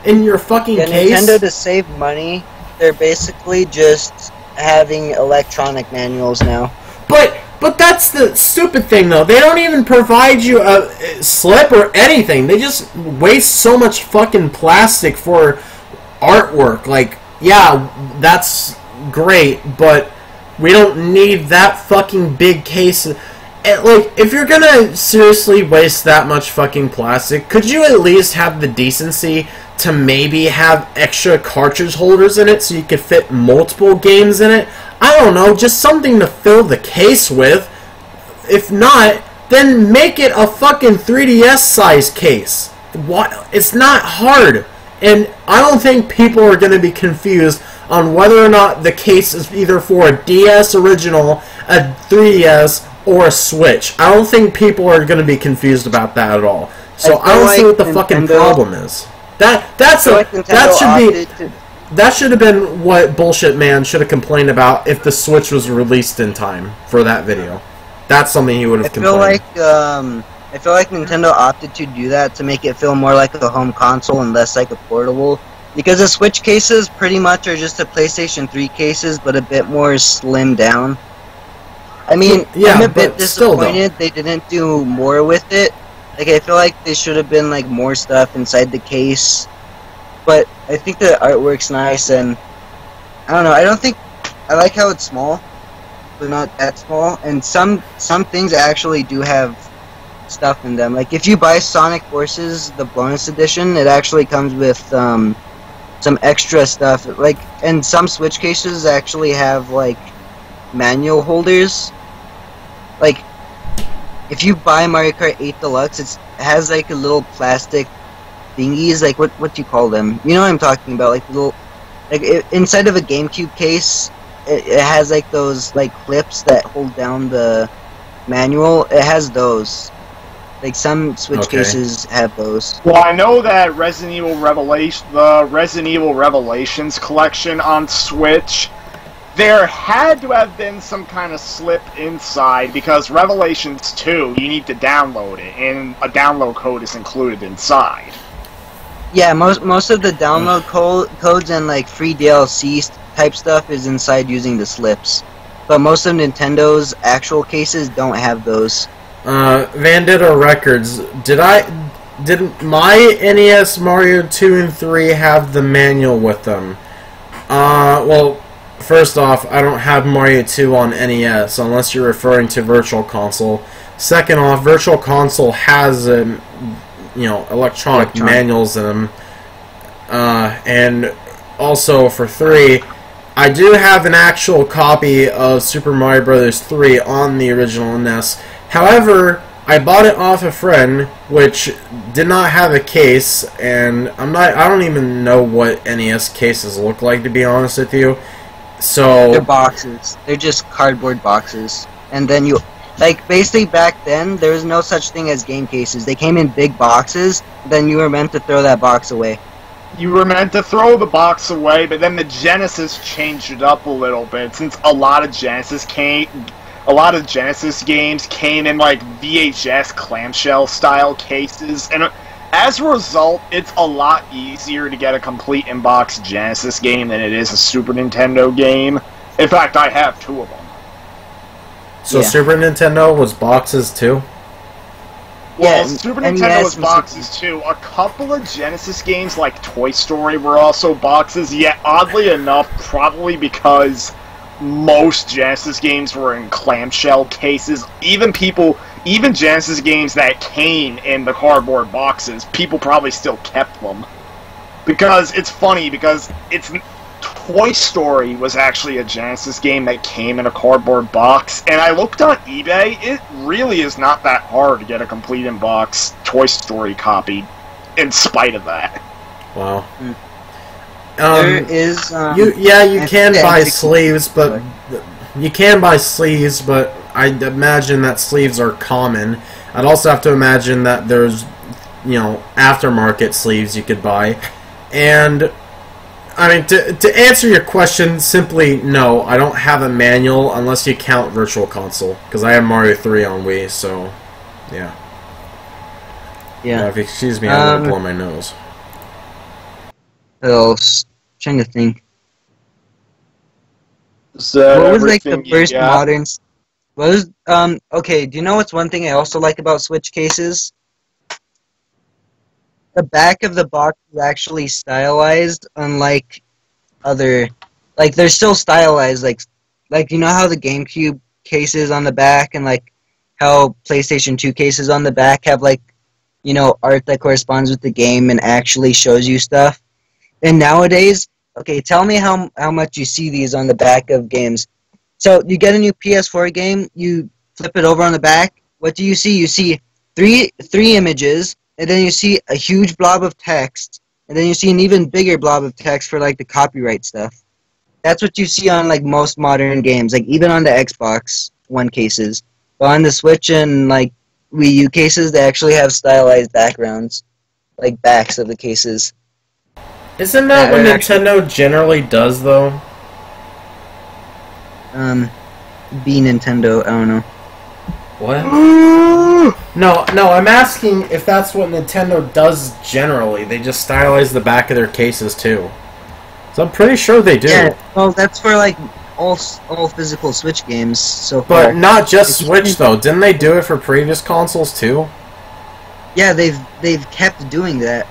in your fucking case. Nintendo, to save money, they're basically just having electronic manuals now. But that's the stupid thing, though. They don't even provide you a slip or anything. They just waste so much fucking plastic for artwork. Like, yeah, that's great, but we don't need that fucking big case. Like, if you're gonna seriously waste that much fucking plastic, could you at least have the decency to maybe have extra cartridge holders in it so you could fit multiple games in it? I don't know, just something to fill the case with. If not, then make it a fucking 3DS size case. What? It's not hard. And I don't think people are going to be confused on whether or not the case is either for a DS original, a 3DS, or a Switch. I don't think people are going to be confused about that at all. So I don't see what the fucking problem is. That should have been what Bullshit Man should have complained about if the Switch was released in time for that video. That's something he would have complained. I feel like Nintendo opted to do that to make it feel more like a home console and less like a portable. Because the Switch cases pretty much are just the PlayStation 3 cases, but a bit more slimmed down. I mean, yeah, I'm a bit disappointed they didn't do more with it. Like, I feel like there should have been, like, more stuff inside the case. But I think the artwork's nice, and I don't know, I like how it's small, but not that small. And some things actually do have stuff in them. Like, if you buy Sonic Forces, the bonus edition, it actually comes with some extra stuff. Like, and some Switch cases actually have, like, manual holders. Like, if you buy Mario Kart 8 Deluxe, it has, like, a little plastic thingies, like, what do you call them? You know what I'm talking about, like, little, like, inside of a GameCube case, it has, like, those, like, clips that hold down the manual. It has those. Like, some Switch cases have those. Well, I know that the Resident Evil Revelations collection on Switch, there had to have been some kind of slip inside, because Revelations 2, you need to download it, and a download code is included inside. Yeah, most of the download codes and, like, free DLC type stuff is inside using the slips. But most of Nintendo's actual cases don't have those. Vandetta Records, did my NES Mario 2 and 3 have the manual with them? Well, first off, I don't have Mario 2 on NES, unless you're referring to Virtual Console. Second off, Virtual Console has electronic manuals in them. And also for 3, I do have an actual copy of Super Mario Bros. 3 on the original NES. However, I bought it off a friend, which did not have a case, and I don't even know what NES cases look like, to be honest with you. So they're boxes. They're just cardboard boxes. And then like, basically back then, there was no such thing as game cases. They came in big boxes, then you were meant to throw that box away. You were meant to throw the box away, but then the Genesis changed it up a little bit, since a lot of Genesis games came in, like, VHS clamshell style cases, and as a result, it's a lot easier to get a complete in-box Genesis game than it is a Super Nintendo game. In fact, I have 2 of them. So yeah. Super Nintendo was boxes too? Well, Super Nintendo was boxes too. A couple of Genesis games, like Toy Story, were also boxes, yet oddly enough, probably because most Genesis games were in clamshell cases. Even Genesis games that came in the cardboard boxes, people probably still kept them. Because it's funny, because Toy Story was actually a Genesis game that came in a cardboard box, and I looked on eBay. It really is not that hard to get a complete in-box Toy Story copy. in spite of that. Wow. There is. You can buy sleeves, but I'd imagine that sleeves are common. I'd also have to imagine that there's, aftermarket sleeves you could buy. And, I mean, to answer your question, simply, no, I don't have a manual unless you count Virtual Console. Because I have Mario 3 on Wii, so, yeah. Yeah. If you excuse me, I'm going to blow my nose. What else? Trying to think. So What was, like, the first modern... What was, okay, do you know what's one thing I also like about Switch cases? The back of the box is actually stylized, unlike other... Like, they're still stylized, like you know how the GameCube cases on the back, and, like, how PlayStation 2 cases on the back have, like, art that corresponds with the game and actually shows you stuff? And nowadays, okay, tell me how much you see these on the back of games. So you get a new PS4 game, you flip it over on the back. What do you see? You see three images, and then you see a huge blob of text, and then you see an even bigger blob of text for like the copyright stuff. That's what you see on like most modern games, like even on the Xbox One cases. But on the Switch and like Wii U cases, they actually have stylized backgrounds, like backs of the cases. Isn't that what Nintendo generally does, though? Be Nintendo, I don't know. What? No, I'm asking if that's what Nintendo does generally. They just stylize the back of their cases, too. So I'm pretty sure they do. Yeah, well, that's for, like, all physical Switch games so far. But not just Switch, though. Didn't they do it for previous consoles, too? Yeah, they've kept doing that.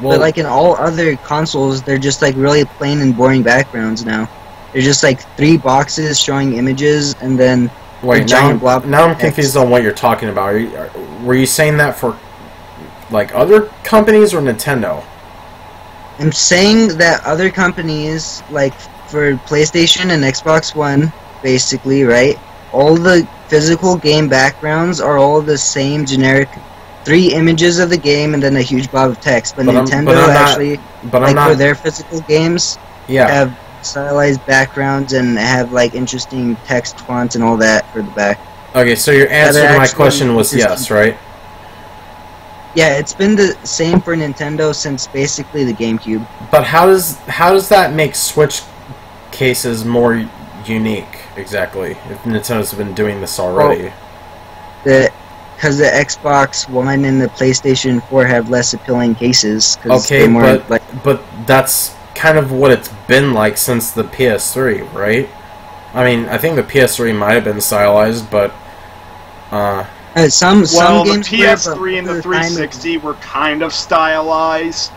Well, but, like, in all other consoles, they're just, like, really plain and boring backgrounds now. They're just, like, 3 boxes showing images, and then a giant blob. Now I'm confused on what you're talking about. Were you saying that for, like, other companies or Nintendo? I'm saying that other companies, like, for PlayStation and Xbox One, basically, right? All the physical game backgrounds are all the same generic 3 images of the game and then a huge blob of text. But Nintendo for their physical games, have stylized backgrounds and have like interesting text fonts and all that for the back. Okay, so your answer to my question was yes, right? Yeah, it's been the same for Nintendo since basically the GameCube. But how does that make Switch cases more unique exactly? If Nintendo's been doing this already. Because the Xbox One and the PlayStation 4 have less appealing cases. Okay, but that's kind of what it's been like since the PS3, right? I mean, I think the PS3 might have been stylized, but some games the PS3 and the 360 were kind of stylized.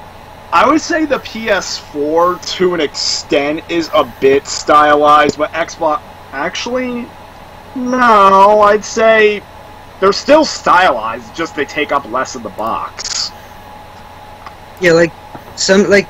I would say the PS4 to an extent is a bit stylized, but Xbox actually no, I'd say they're still stylized, just they take up less of the box. Yeah,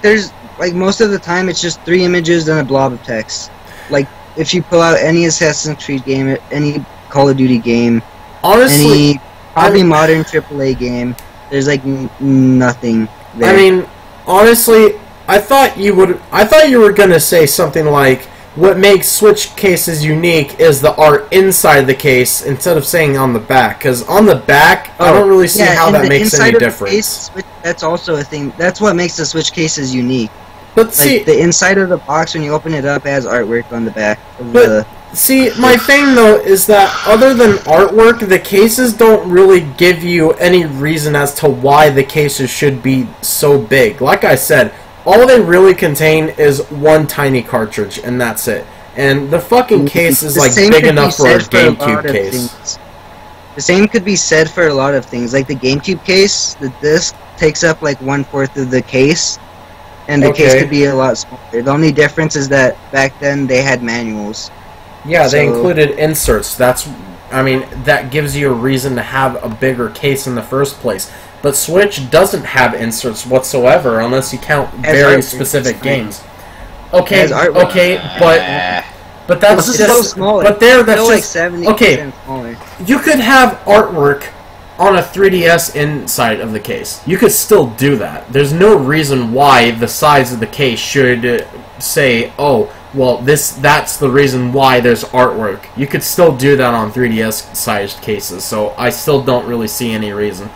there's most of the time it's just 3 images and a blob of text. Like if you pull out any Assassin's Creed game, any Call of Duty game, honestly, any modern AAA game, there's like nothing there. I mean, honestly, I thought you were gonna say something like, what makes Switch cases unique is the art inside the case, instead of saying on the back. Because on the back, I don't really see how that makes any difference. That's also a thing. That's what makes the Switch cases unique. But see, the inside of the box, when you open it up, has artwork on the back. See, my thing, though, is that other than artwork, the cases don't really give you any reason as to why the cases should be so big. Like I said, all they really contain is one tiny cartridge, and that's it. And the fucking case is, like, big enough for a GameCube case. The same could be said for a lot of things. Like the GameCube case, the disc takes up, like, 1/4 of the case, and the case could be a lot smaller. The only difference is that back then they had manuals. Yeah, they included inserts. That gives you a reason to have a bigger case in the first place. But Switch doesn't have inserts whatsoever, unless you count very specific games. Okay, but that's just so small. But that's like just 70% smaller. You could have artwork on a 3DS inside of the case. You could still do that. There's no reason why the size of the case should say, oh, well, that's the reason why there's artwork. You could still do that on 3DS-sized cases, so I still don't really see any reason.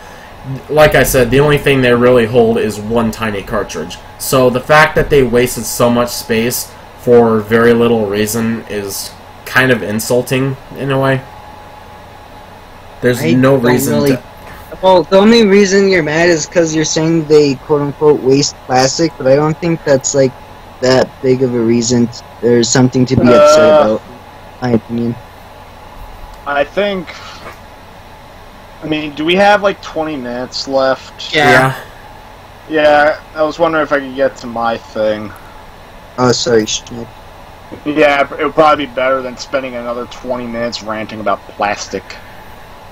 Like I said, the only thing they really hold is one tiny cartridge. So the fact that they wasted so much space for very little reason is kind of insulting in a way. There's no reason to... Well, the only reason you're mad is because you're saying they quote-unquote waste plastic, but I don't think that's, like, that big of a reason. There's something to be upset about, in my opinion. I think... I mean, do we have, like, 20 minutes left? Yeah. Yeah, I was wondering if I could get to my thing. Oh, sorry, Schnick. Yeah, it would probably be better than spending another 20 minutes ranting about plastic.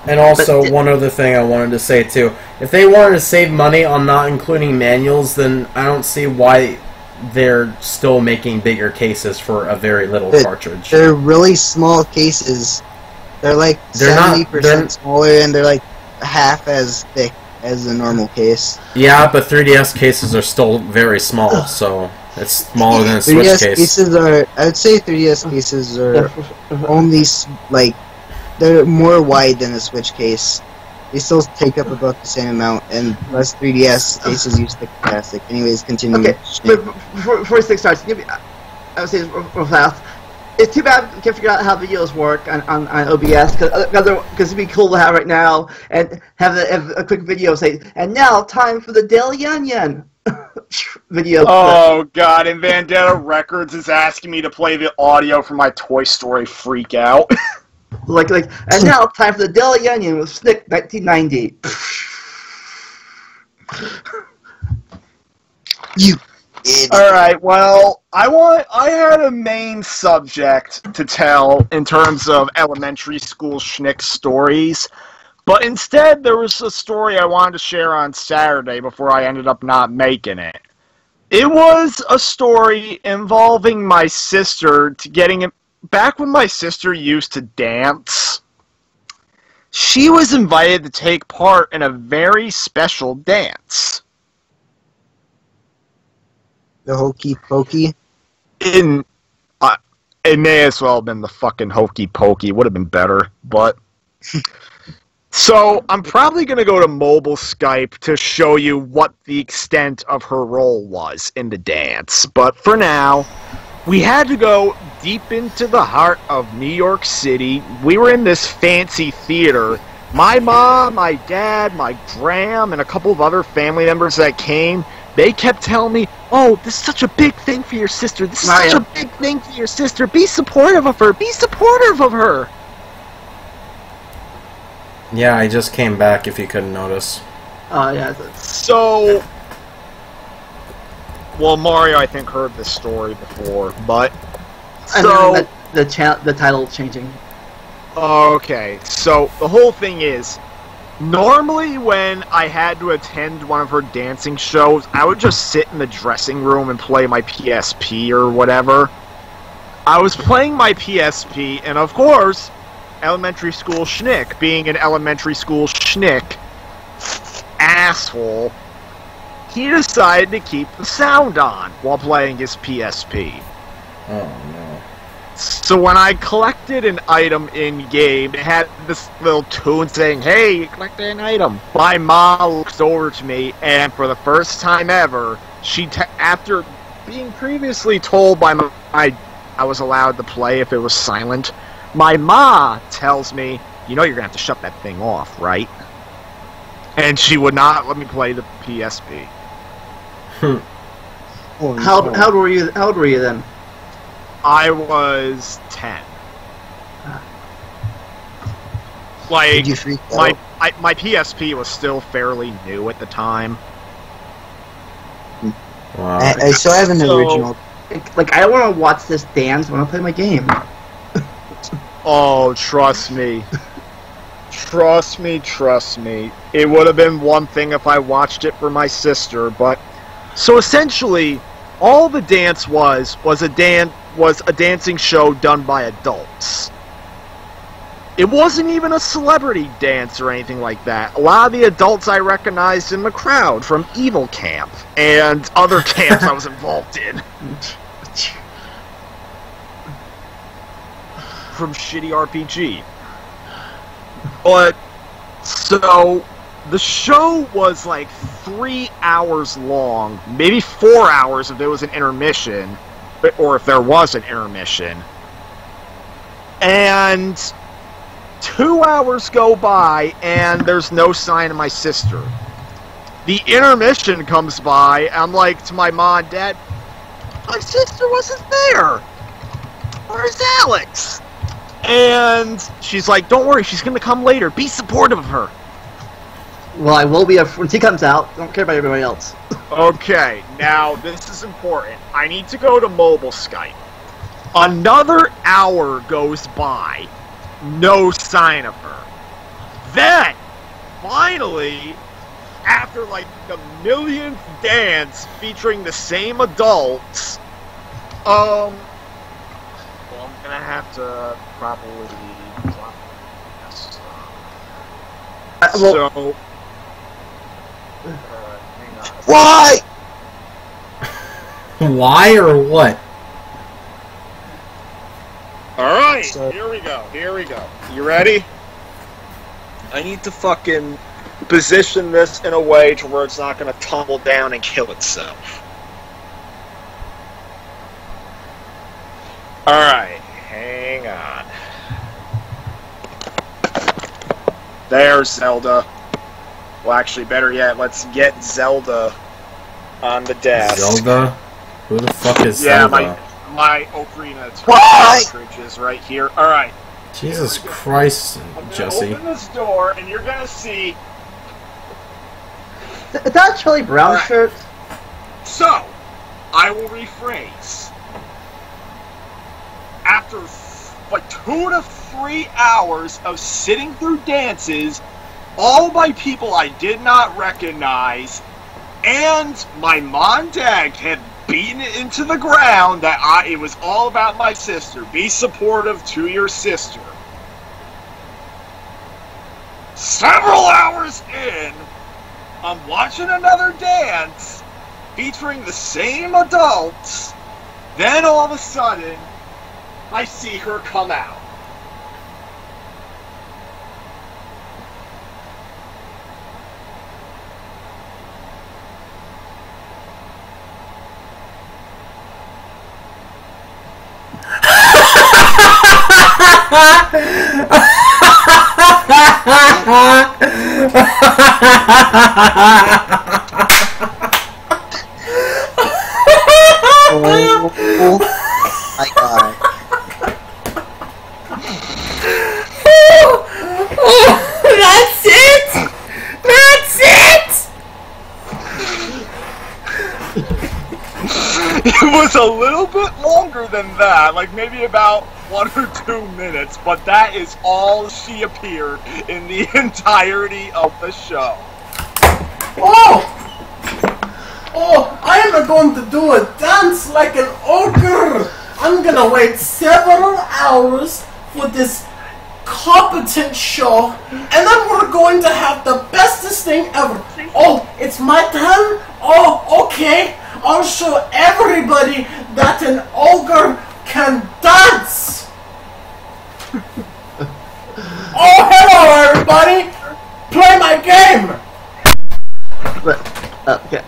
And also, one other thing I wanted to say, too. If they wanted to save money on not including manuals, then I don't see why they're still making bigger cases for a very little cartridge. They're really small cases. They're like 70% smaller, and they're like half as thick as a normal case. Yeah, but 3DS cases are still very small, so it's smaller than a Switch 3DS case. Cases are, I would say 3DS cases are only, like, they're more wide than a Switch case. They still take up about the same amount, and less 3DS cases use thick plastic. Anyways, continue. Okay, but before Stick starts, I would say this real fast. It's too bad we can't figure out how videos work on OBS, because it'd be cool to have right now, and have a quick video say, and now time for the Daily Onion video. Oh god, and Vendetta Records is asking me to play the audio for my Toy Story freak out. like, and now time for the Daily Onion with Snick 1990. You idiot. Alright, well, I had a main subject to tell in terms of elementary school schnick stories, but instead there was a story I wanted to share on Saturday before I ended up not making it. It was a story involving my sister back when my sister used to dance. She was invited to take part in a very special dance. The Hokey Pokey? It may as well have been the fucking Hokey Pokey. Would have been better, but... So, I'm probably going to go to mobile Skype to show you what the extent of her role was in the dance. But for now, we had to go deep into the heart of New York City. We were in this fancy theater. My mom, my dad, my gram, and a couple of other family members that came, they kept telling me, oh, this is such a big thing for your sister. This is such a big thing for your sister. Be supportive of her. Be supportive of her. Yeah, I just came back, if you couldn't notice. Oh, yeah. So, well, Mario, I think, heard this story before, but... So, the title changing. Okay, so the whole thing is, normally when I had to attend one of her dancing shows, I would just sit in the dressing room and play my PSP or whatever. I was playing my PSP, and of course, elementary school schnick, being an elementary school schnick asshole, he decided to keep the sound on while playing his PSP. Oh, no. So when I collected an item in-game, it had this little tune saying, hey, you collected an item. My mom looks over to me, and for the first time ever, after being previously told by I was allowed to play if it was silent, my ma tells me, you know you're going to have to shut that thing off, right? And she would not let me play the PSP. How old were you then? I was 10. Like, Did you freak out? my PSP was still fairly new at the time. Wow. I still have an original. Like, I don't want to watch this dance. I want to play my game. Oh, trust me. Trust me. It would have been one thing if I watched it for my sister, but... So essentially, all the dance was a dancing show done by adults. It wasn't even a celebrity dance or anything like that. A lot of the adults I recognized in the crowd from Evil Camp and other camps I was involved in. From Shitty RPG. But, so, the show was like 3 hours long, maybe 4 hours if there was an intermission, or if there was an intermission. And 2 hours go by, and there's no sign of my sister. The intermission comes by, I'm like to my mom and dad, my sister wasn't there! Where's Alex? And she's like, don't worry, she's gonna come later. Be supportive of her. Well, I will be when she comes out. Don't care about everybody else. Okay, now this is important. I need to go to mobile Skype. Another hour goes by. No sign of her. Then, finally, after like the millionth dance featuring the same adults, well, I'm gonna have to probably drop this. Well, So, hang on. Why? Why or what? Alright, So- here we go. You ready? I need to fucking position this in a way to where it's not gonna tumble down and kill itself. Alright, hang on. There's Zelda. Well, actually, better yet, let's get Zelda on the desk. Zelda? Who the fuck is Yeah, Zelda? my Ocarina of Why? cartridge is right here. Alright. Jesus Christ, I'm gonna Jesse. open this door, and you're gonna see. is that a Charlie Brown Alright. shirt? So, I will rephrase. After like 2 to 3 hours of sitting through dances, all by people I did not recognize, and my mom and dad had beaten it into the ground that it was all about my sister. Be supportive to your sister. Several hours in, I'm watching another dance featuring the same adults. Then all of a sudden, I see her come out. Oh my god. That's it! That's it! It was a little bit longer than that, like maybe about 1 or 2 minutes, but that is all she appeared in the entirety of the show. Oh! Oh, I am going to do a dance like an ogre! I'm gonna wait several hours for this competent show, and then we're going to have the bestest thing ever. Oh, it's my turn? Oh, okay. I'll show everybody that an ogre can dance! Oh, hello everybody! Play my game! But, okay.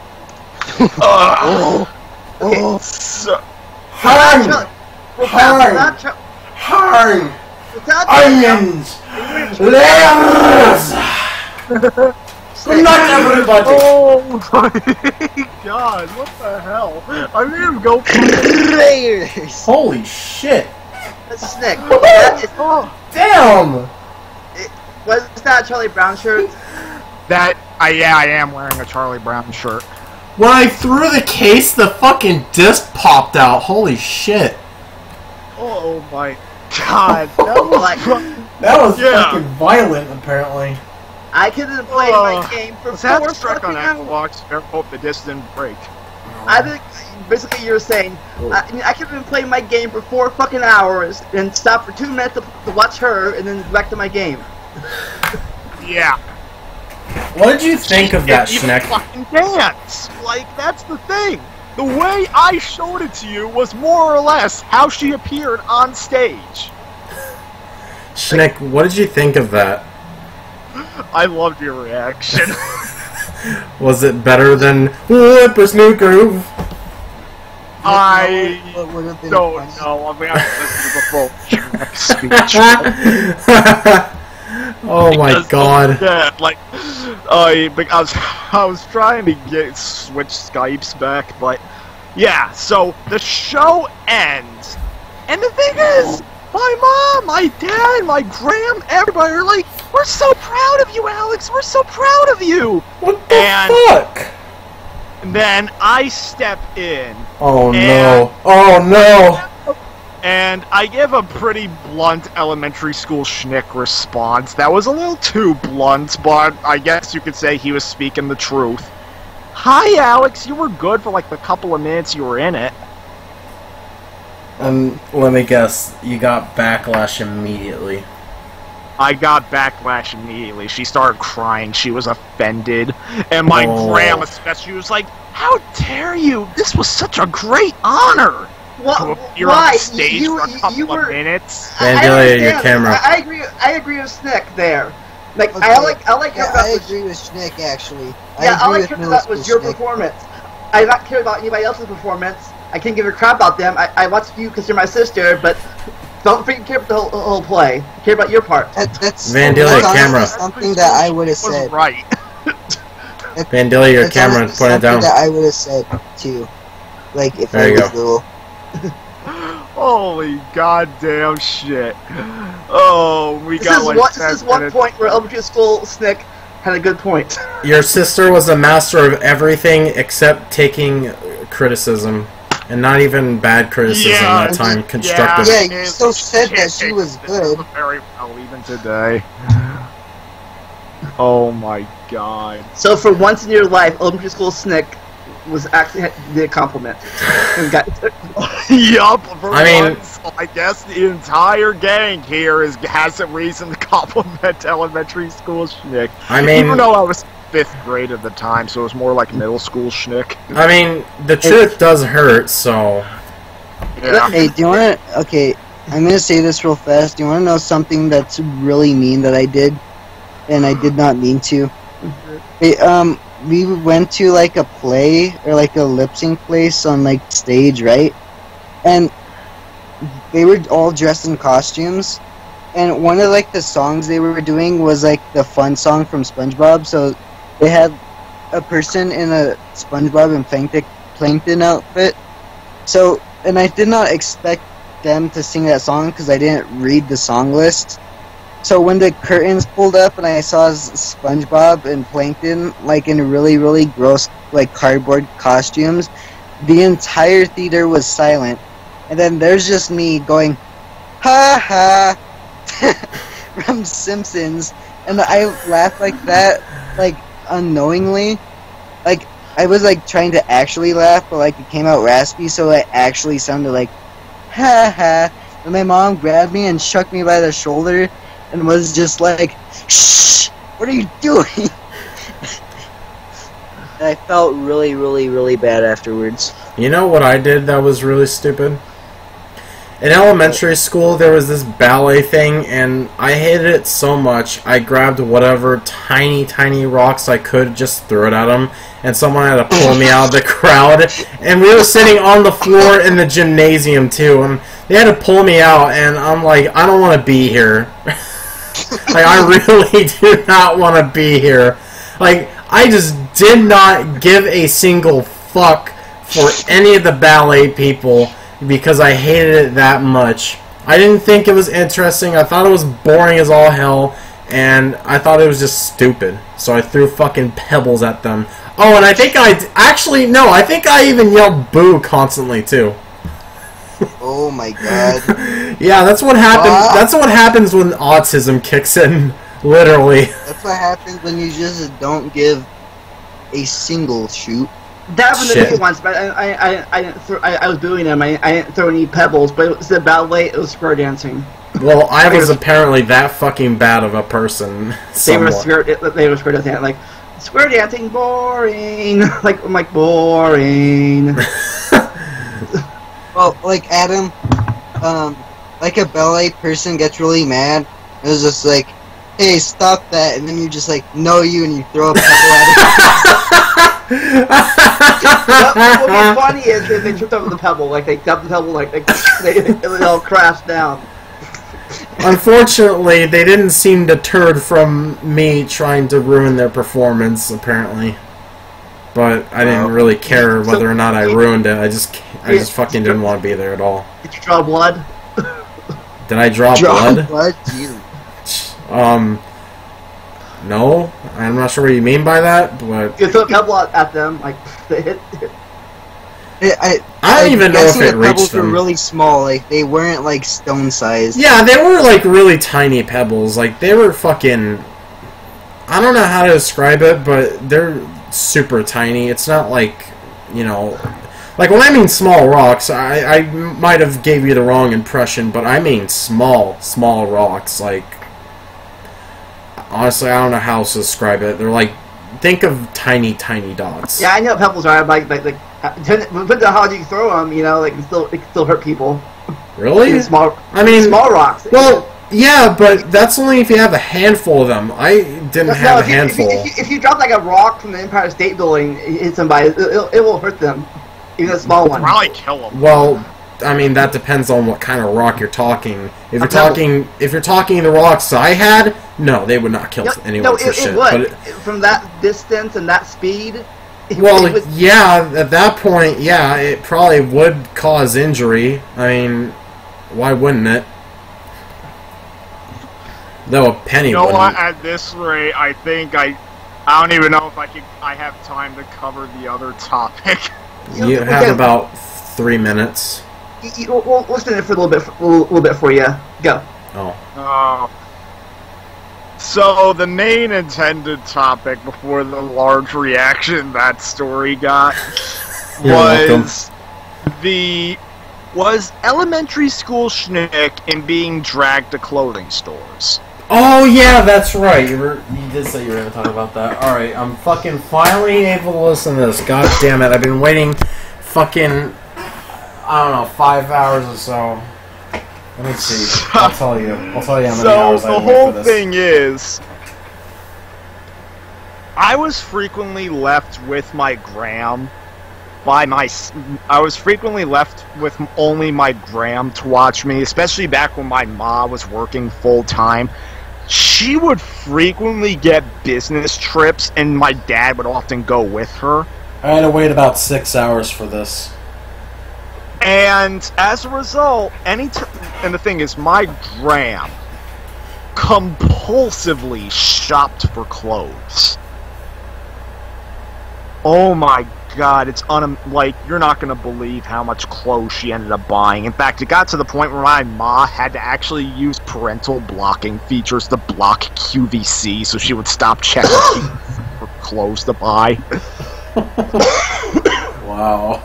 It's so... Harn! It's Harn! not Harn! Charlie Brown. Onions! Layers! Good night, everybody! Oh my god, what the hell? I made him go... Raiders. Holy shit! That's Nick. That is, Damn! was that a Charlie Brown shirt? That, yeah, I am wearing a Charlie Brown shirt. When I threw the case, the fucking disc popped out. Holy shit! Oh my god, that was... Like, That was Yeah. fucking violent, apparently. I couldn't play my game for Was that 4 Shrek on fucking hours. Xbox? I hope the disc didn't break. I've been basically you're saying, I could have been playing my game for 4 fucking hours and stop for 2 minutes to watch her and then back to my game. Yeah. What did you think of that, You Schneck? fucking dance. Like, that's the thing. The way I showed it to you was more or less how she appeared on stage. Schneck, what did you think of that? I loved your reaction. Was it better than Whipper's New Groove? I What would have been don't funny? know. I mean, I listened to the full speech. Oh my Because, god. yeah, like, I was trying to switch Skypes back, but yeah. So the show ends, and the thing is, my mom, my dad, my gram, everybody are like, "We're so proud of you, Alex. We're so proud of you." What the And- fuck? And then I step in, Oh and- no. Oh no. and I give a pretty blunt elementary school schnick response. That was a little too blunt, but I guess you could say he was speaking the truth. Hi, Alex. You were good for like the couple of minutes you were in it. Let me guess, you got backlash immediately. I got backlash immediately. She started crying. She was offended. And my Oh. grandma especially was like, "How dare you? This was such a great honor to Well, appear on stage for a couple you were, of minutes." Vandalia, your understand. camera. I agree with Snick there. Like Okay. I like her. Yeah, that I was- agree with Schnick, actually. Yeah, I agree like with her middle that was school your Schnick. performance. I don't care about anybody else's performance. I can't give a crap about them. I watched you because you're my sister, but don't freaking care about the whole play. Care about your part. That's Vandalia, honestly camera. something that I would have Was said. right. Vandalia, your That's camera, honestly point it down. something that I would have said too. Like if There I you was go. little. Holy goddamn shit. Oh, we got like 10 This is one minutes. point where elementary school Snick had a good point. Your sister was a master of everything except taking criticism. And not even bad criticism Yeah, that time, constructive. Yeah, you still said that she was good. Very well, even today. Oh my god. So for once in your life, elementary school Snick was actually did a compliment. And got, Yup, for I mean- once, I guess the entire gang here has a reason to compliment elementary school schnick. I mean- Even though I was 5th grade at the time, so it was more like middle school schnick. I mean, the truth does hurt, so... Yeah. Hey, do you want to? Okay, I'm gonna say this real fast. Do you want to know something that's really mean that I did, and I did not mean to? Hey, we went to like a play or like a lip sync place on like stage, right? And they were all dressed in costumes, and one of like the songs they were doing was like the fun song from SpongeBob. So they had a person in a SpongeBob and Plankton outfit. So, and I did not expect them to sing that song because I didn't read the song list. So when the curtains pulled up and I saw SpongeBob and Plankton like in really, really gross like cardboard costumes, the entire theater was silent. And then there's just me going, ha ha, from Simpsons. And I laughed like that, like unknowingly. Like I was like trying to actually laugh, but like it came out raspy, so it actually sounded like, ha ha. And my mom grabbed me and shook me by the shoulder and was just like, shh, what are you doing? And I felt really, really, really bad afterwards. You know what I did that was really stupid? In elementary school, there was this ballet thing, and I hated it so much, I grabbed whatever tiny, tiny rocks I could, just threw it at them, and someone had to pull me out of the crowd, and we were sitting on the floor in the gymnasium, too, and they had to pull me out, and I'm like, I don't want to be here. Like, I really do not want to be here. Like, I just did not give a single fuck for any of the ballet people because I hated it that much. I didn't think it was interesting. I thought it was boring as all hell, and I thought it was just stupid. So I threw fucking pebbles at them. Oh, and I think I think I even yelled boo constantly too. Oh my god. Yeah, that's what happened. Wow. That's what happens when autism kicks in. Literally. That's what happens when you just don't give a single shoot. That happened to Shit. me once, but I was booing him. I didn't throw any pebbles, but it was a bad way. It was square dancing. Well, I was apparently that fucking bad of a person. They were somewhat. square dancing. Like square dancing, boring. Like I'm like boring. Well, like Adam, like a ballet person gets really mad. It was just like, hey, stop that, and then you just like, no, you, and you throw a pebble at What was funny is if they tripped over the pebble, like they dumped the pebble, like it all crashed down. Unfortunately, they didn't seem deterred from me trying to ruin their performance, apparently. But I didn't really care whether or not I ruined it. I just fucking didn't want to be there at all. Did you draw blood? Did I draw blood? What? Jesus. No. I'm not sure what you mean by that, but... You throw a pebble at them, like, they hit. I don't even know if it the reached pebbles were them. really small, like, they weren't, like, stone-sized. Yeah, they were, like, really tiny pebbles. Like, they were fucking... I don't know how to describe it, but they're super tiny. It's not like, you know... Like, when I mean small rocks, I might have gave you the wrong impression, but I mean small rocks. Like, honestly, I don't know how else to describe it. They're like, think of tiny dots. Yeah, I know what pebbles are. Like, depending on how you throw them, you know, it can still hurt people. Really? Small rocks. Well, yeah, but that's only if you have a handful of them. I didn't have a handful. If you drop like a rock from the Empire State Building, hit somebody, it will hurt them. Even a small one. Probably kill them. Well, I mean that depends on what kind of rock you're talking. If you're talking the rocks I had, no, they would not kill anyone for shit. It would. But from that distance and that speed. Yeah, at that point, yeah, it probably would cause injury. I mean, why wouldn't it? Though a penny wouldn't. What? At this rate, I think I don't even know if I have time to cover the other topic. You have about 3 minutes. We'll spin it for a little bit for you. Go. Oh. So the main intended topic before the large reaction that story got was elementary school schnick in being dragged to clothing stores. Oh yeah, that's right. You did say you were going to talk about that. Alright, I'm fucking finally able to listen to this. God damn it, I've been waiting fucking, I don't know, 5 hours or so. Let me see. I'll tell you how many hours I waited for this. So the whole thing is, I was frequently left with my gram I was frequently left with only my gram to watch me, especially back when my mom was working full time. She would frequently get business trips, and my dad would often go with her. I had to wait about 6 hours for this. And as a result, and the thing is, my gram compulsively shopped for clothes. Oh my God, it's you're not gonna believe how much clothes she ended up buying. In fact, it got to the point where my ma had to actually use parental blocking features to block QVC, so she would stop checking for clothes to buy. Wow.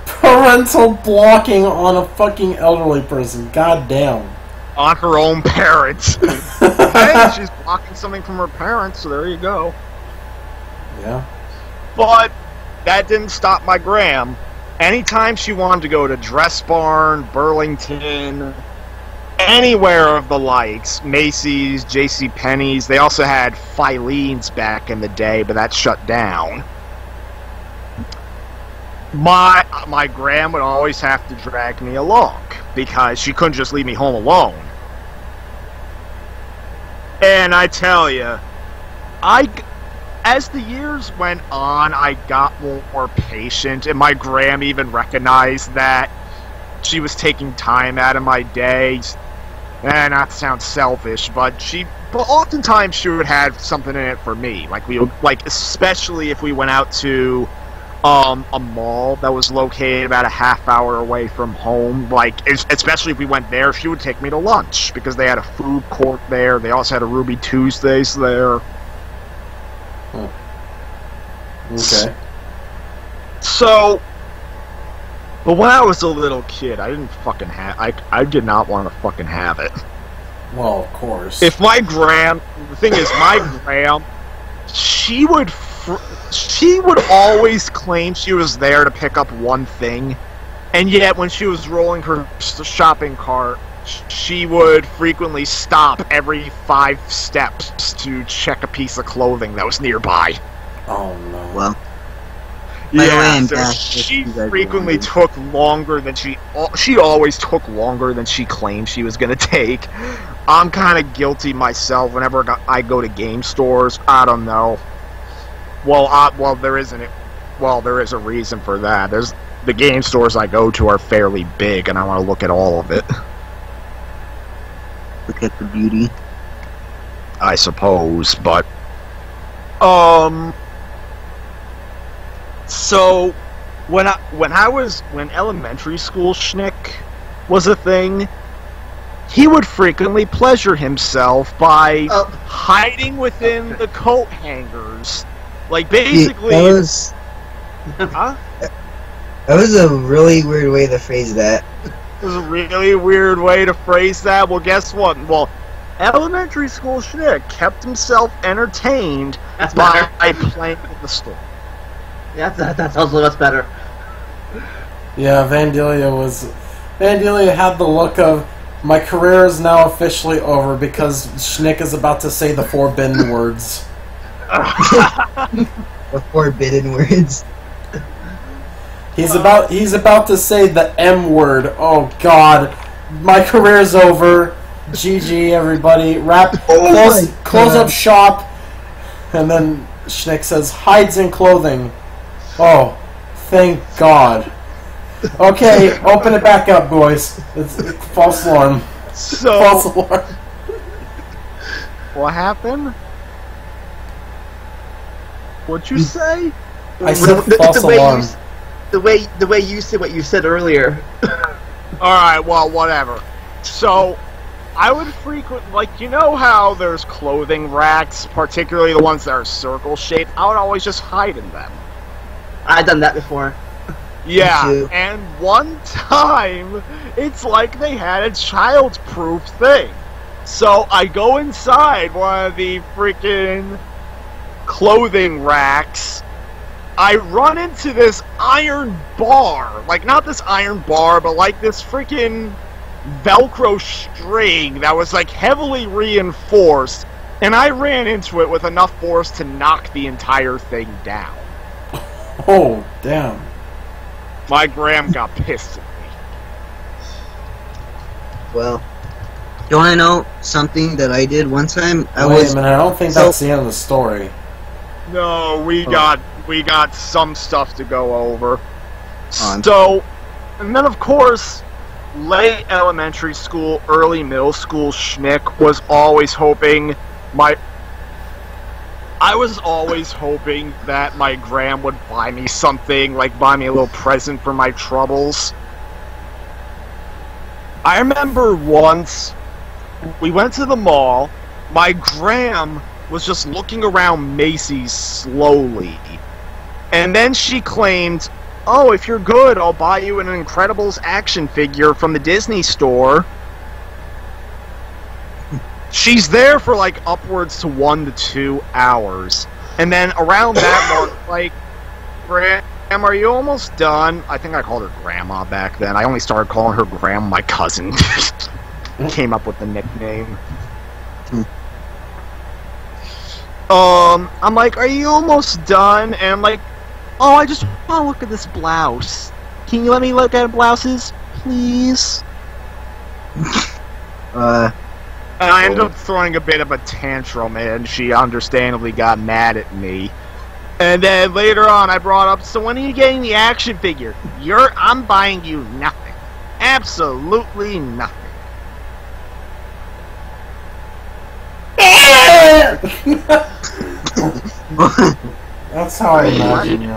Parental blocking on a fucking elderly person. God damn. On her own parents. Hey, she's blocking something from her parents, so there you go. Yeah. But that didn't stop my gram. Anytime she wanted to go to Dress Barn, Burlington, anywhere of the likes, Macy's, JCPenney's, they also had Filene's back in the day, but that shut down. My gram would always have to drag me along, because she couldn't just leave me home alone. And I tell you, as the years went on, I got more patient, and my gram even recognized that she was taking time out of my day. Not to sound selfish, but oftentimes she would have something in it for me. Especially if we went out to a mall that was located about a half hour away from home. Especially if we went there, she would take me to lunch because they had a food court there. They also had a Ruby Tuesdays there. Okay. So, but when I was a little kid, I didn't fucking have. I did not want to fucking have it. Well, of course. If my gram, the thing is, my gram, she would always claim she was there to pick up one thing, and yet when she was rolling her shopping cart, she would frequently stop every 5 steps to check a piece of clothing that was nearby. Oh no. Well, yeah, so she frequently took longer than she always took longer than she claimed she was going to take. I'm kind of guilty myself whenever I go to game stores. I don't know. Well, there is a reason for that. There's the game stores I go to are fairly big, and I want to look at all of it. Look at the beauty. I suppose, but so when elementary school schnick was a thing, he would frequently pleasure himself by hiding within the coat hangers. Like, basically... That was a really weird way to phrase that. It was a really weird way to phrase that. Well, guess what? Well, elementary school schnick kept himself entertained by playing with the store. Yeah, that's also much better. Yeah, Vandalia had the look of, my career is now officially over because Schnick is about to say the forbidden words. The forbidden words. He's about to say the M word. Oh God, my career's over. GG, everybody. Close up shop. And then Schnick says, hides in clothing. Oh, thank God. Okay, open it back up, boys. It's false alarm. False alarm. What happened? What'd you say? I said false alarm. The way you said what you said earlier. Alright, well, whatever. So, I would you know how there's clothing racks, particularly the ones that are circle-shaped? I would always just hide in them. I've done that before. Yeah, and one time, it's like they had a child-proof thing. So, I go inside one of the freaking clothing racks. I run into this iron bar. Like, not this iron bar, but like this freaking Velcro string that was like heavily reinforced. And I ran into it with enough force to knock the entire thing down. Oh, damn. My gram got pissed at me. Well, you want to know something that I did one time? Wait a minute, I don't think that's the end of the story. No, we got some stuff to go over. So, and then of course, late elementary school, early middle school schnick was always hoping I was always hoping that my gram would buy me something, like buy me a little present for my troubles. I remember once, we went to the mall, my gram was just looking around Macy's slowly. And then she claimed, oh, if you're good, I'll buy you an Incredibles action figure from the Disney store. She's there for like upwards to 1 to 2 hours. And then around that mark, like, Graham, are you almost done? I think I called her Grandma back then. I only started calling her Graham, my cousin. Came up with the nickname. I'm like, are you almost done? And I'm like, oh, I just want to look at this blouse. Can you let me look at blouses, please? And I ended up throwing a bit of a tantrum, and she understandably got mad at me. And then later on, I brought up, so when are you getting the action figure? I'm buying you nothing. Absolutely nothing. That's how I imagine you.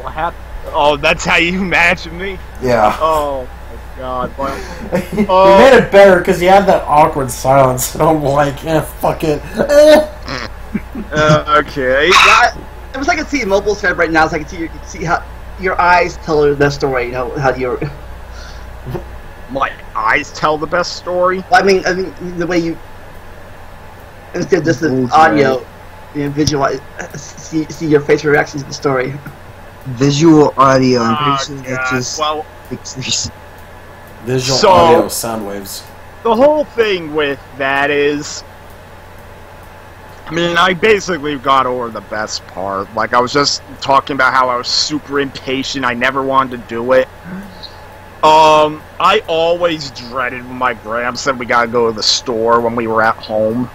What happened? Oh, that's how you imagine me? Yeah. Oh, my God. Well, you made it better because you had that awkward silence. And I'm like, fuck it. okay. It was like I can see mobile Skype right now, so I can see how your eyes tell the story. You know how your My eyes tell the best story. Well, I mean the way you instead of just the audio, you know, visualize, see your facial reactions to the story. Visual audio. I'm pretty sure that just visual audio sound waves. The whole thing with that is, I mean, I basically got over the best part. Like, I was just talking about how I was super impatient. I never wanted to do it. I always dreaded when my gram said we gotta go to the store when we were at home.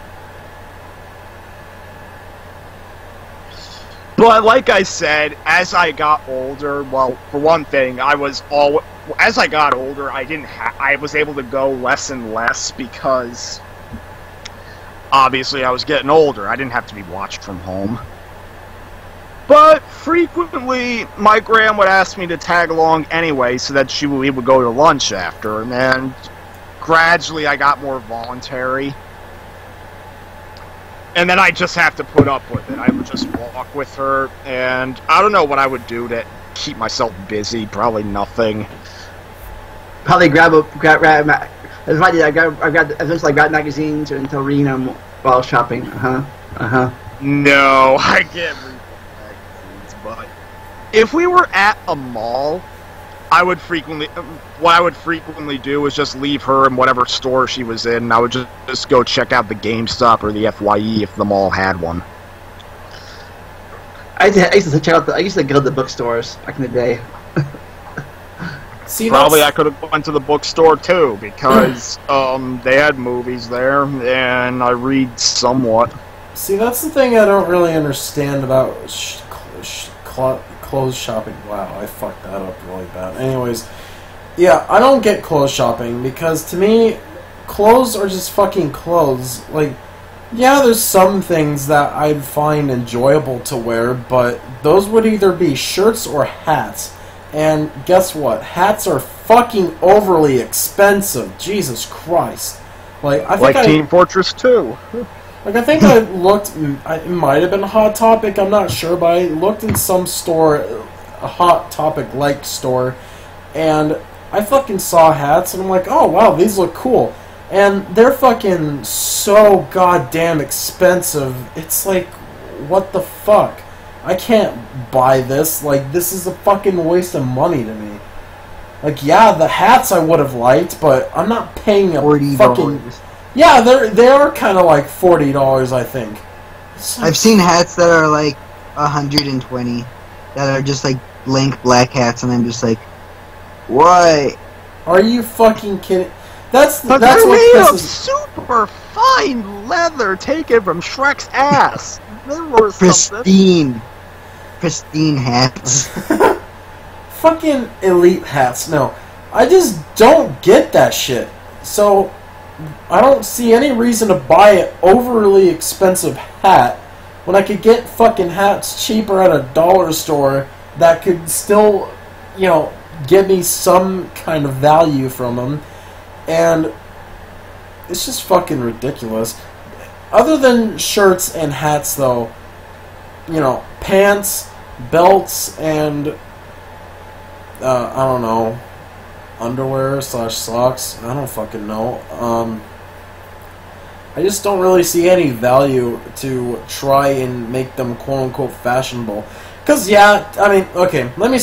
But like I said, as I got older, well, for one thing, as I got older, I was able to go less and less because obviously I was getting older. I didn't have to be watched from home. But frequently, my gram would ask me to tag along anyway so that we would go to lunch after, and gradually I got more voluntary. And then I just have to put up with it. I would just walk with her, and I don't know what I would do to keep myself busy. Probably nothing. Probably eventually I grabbed magazines until reading them while shopping. No, I can't read magazines, but if we were at a mall, what I would frequently do is just leave her in whatever store she was in, and I would just go check out the GameStop or the FYE if the mall had one. I used to go to the bookstores back in the day. See, probably I could have went to the bookstore too, because they had movies there, and I read somewhat. See, that's the thing I don't really understand about clothes shopping. Wow, I fucked that up really bad. Anyways, yeah, I don't get clothes shopping, because to me, clothes are just fucking clothes. Like, yeah, there's some things that I'd find enjoyable to wear, but those would either be shirts or hats. And guess what? Hats are fucking overly expensive. Jesus Christ. Like, Team Fortress 2. Like, I think I looked, it might have been Hot Topic, I'm not sure, but I looked in some store, a Hot Topic-like store, and I fucking saw hats, and I'm like, oh wow, these look cool. And they're fucking so goddamn expensive, it's like, what the fuck? I can't buy this. Like, this is a fucking waste of money to me. Like, yeah, the hats I would have liked, but I'm not paying a $40. Fucking... Yeah, they are kind of like $40, I think. I've seen hats that are like $120, that are just like blank black hats, and I'm just like, what? Are you fucking kidding? That's what made of super fine leather taken from Shrek's ass. Pristine hats. Fucking elite hats. No, I just don't get that shit. So I don't see any reason to buy an overly expensive hat when I could get fucking hats cheaper at a dollar store that could still, you know, give me some kind of value from them. And it's just fucking ridiculous. Other than shirts and hats, though, you know, pants, belts, and I don't know, underwear / socks. I don't fucking know. I just don't really see any value to try and make them quote-unquote fashionable. Because, yeah, I mean, okay, let me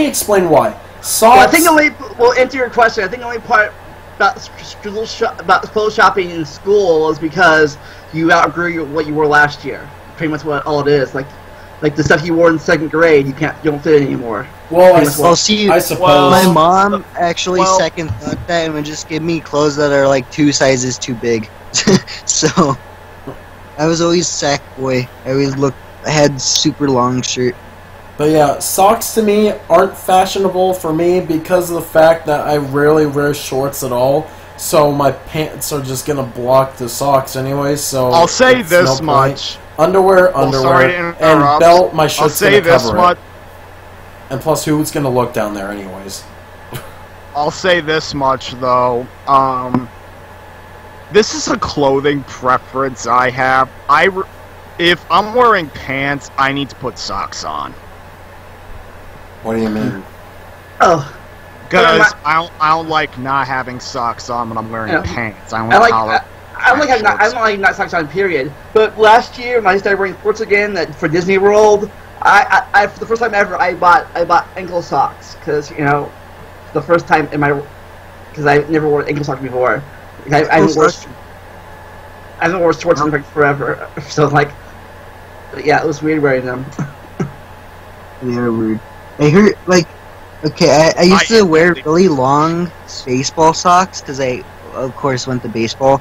explain why. Socks... Well, I think well, answer your question, I think the only part about clothes shopping in school is because you outgrew what you wore last year. Pretty much what all it is. Like the stuff you wore in 2nd grade, you don't fit anymore. Well, I suppose. My mom actually second thought that and would just give me clothes that are like 2 sizes too big. So I was always sack boy. I always had super long shirt. But yeah, socks to me aren't fashionable for me because of the fact that I rarely wear shorts at all. So my pants are just gonna block the socks anyway. So I'll say this much: underwear, and belt. My shirt's gonna cover it. And plus, who's gonna look down there anyways? I'll say this much though. This is a clothing preference I have. If I'm wearing pants, I need to put socks on. What do you mean? Oh. Because I don't like not having socks on when I'm wearing pants. I don't I like like not socks on, period. But last year, when I started wearing shorts again for Disney World, I for the first time ever, I bought ankle socks because the first time in my because I never wore ankle socks before. I haven't worn shorts in forever, so yeah, it was weird wearing them. They're weird. I heard okay, I used to wear really long baseball socks because I, of course, went to baseball.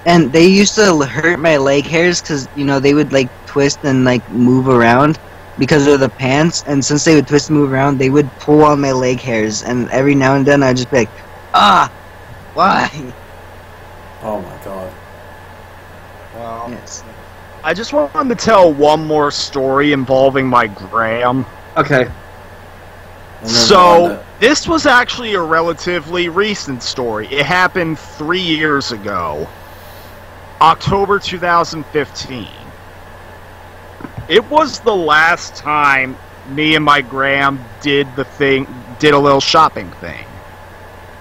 And they used to hurt my leg hairs because, they would, twist and, move around because of the pants. And since they would twist and move around, they would pull on my leg hairs. And every now and then I'd just be like, why? Oh, my God. Well, yes. I just wanted to tell one more story involving my gram. Okay. So, this was actually a relatively recent story. It happened 3 years ago. October 2015. It was the last time me and my gram did a little shopping thing.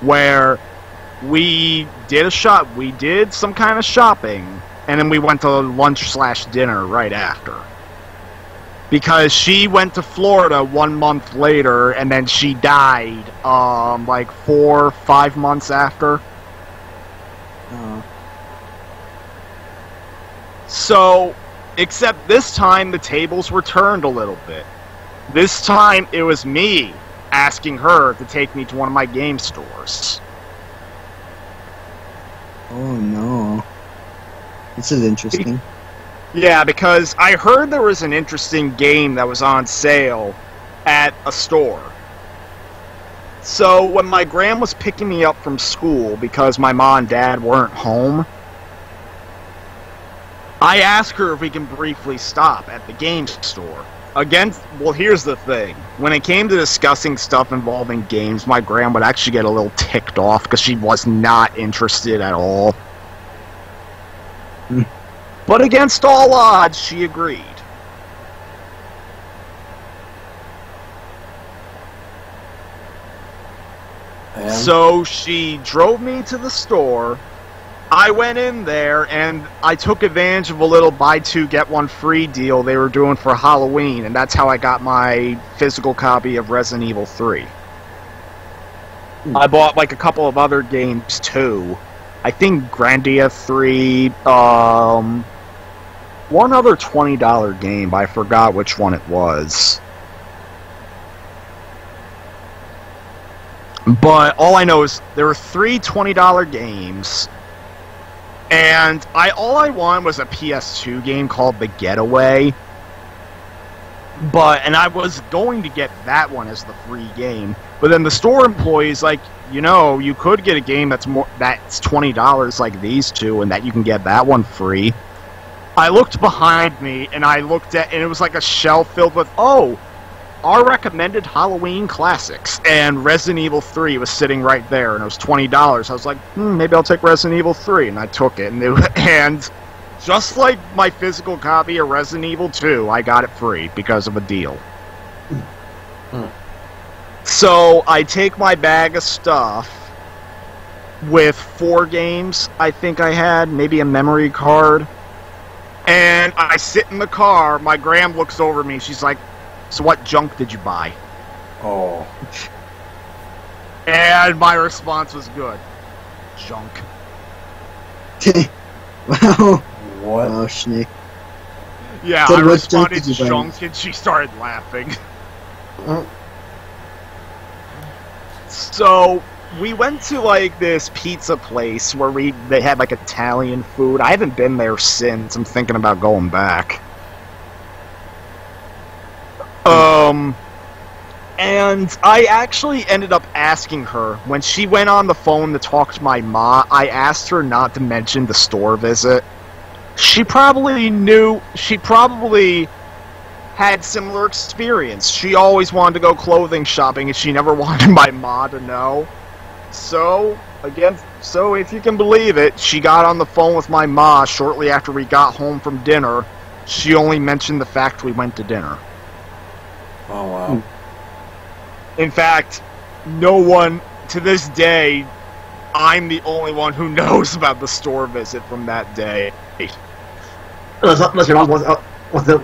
Where we did some kind of shopping, and then we went to lunch/dinner right after. Because she went to Florida 1 month later, and then she died, 4 or 5 months after. So, except this time the tables were turned a little bit. This time it was me asking her to take me to one of my game stores. Oh no. This is interesting. Yeah, because I heard there was an interesting game that was on sale at a store. So when my gram was picking me up from school because my mom and dad weren't home, I asked her if we can briefly stop at the game store. Well, here's the thing. When it came to discussing stuff involving games, my gram would actually get a little ticked off because she was not interested at all. But against all odds, she agreed. And? So she drove me to the store. I went in there, and I took advantage of a little buy two, get one free deal they were doing for Halloween, and that's how I got my physical copy of Resident Evil 3. I bought, a couple of other games, too. I think Grandia 3, one other $20 game, but I forgot which one it was. But all I know is there were 3 $20 games, and all I wanted was a PS2 game called The Getaway. And I was going to get that one as the free game, but then the store employee's like, you could get a game that's $20 like these two, and that you can get that one free. I looked behind me, and and it was like a shelf filled with, our recommended Halloween classics, and Resident Evil 3 was sitting right there, and it was $20. I was like, maybe I'll take Resident Evil 3, and I took it, and just like my physical copy of Resident Evil 2, I got it free because of a deal. So I take my bag of stuff with 4 games I think I had, maybe a memory card, and I sit in the car. My gram looks over at me, she's like, so what junk did you buy? Oh. And my response was good. Junk. Wow. What? Oh, Schnick. Yeah, So I what responded junk did you buy? junk, and she started laughing. So, we went to, this pizza place where they had, Italian food. I haven't been there since. I'm thinking about going back. And I actually ended up asking her, when she went on the phone to talk to my ma, I asked her not to mention the store visit. She probably had similar experience. She always wanted to go clothing shopping, and she never wanted my ma to know. So if you can believe it, she got on the phone with my ma shortly after we got home from dinner, She only mentioned the fact we went to dinner. Oh, wow. In fact, no one, to this day, I'm the only one who knows about the store visit from that day. Unless your mom wants the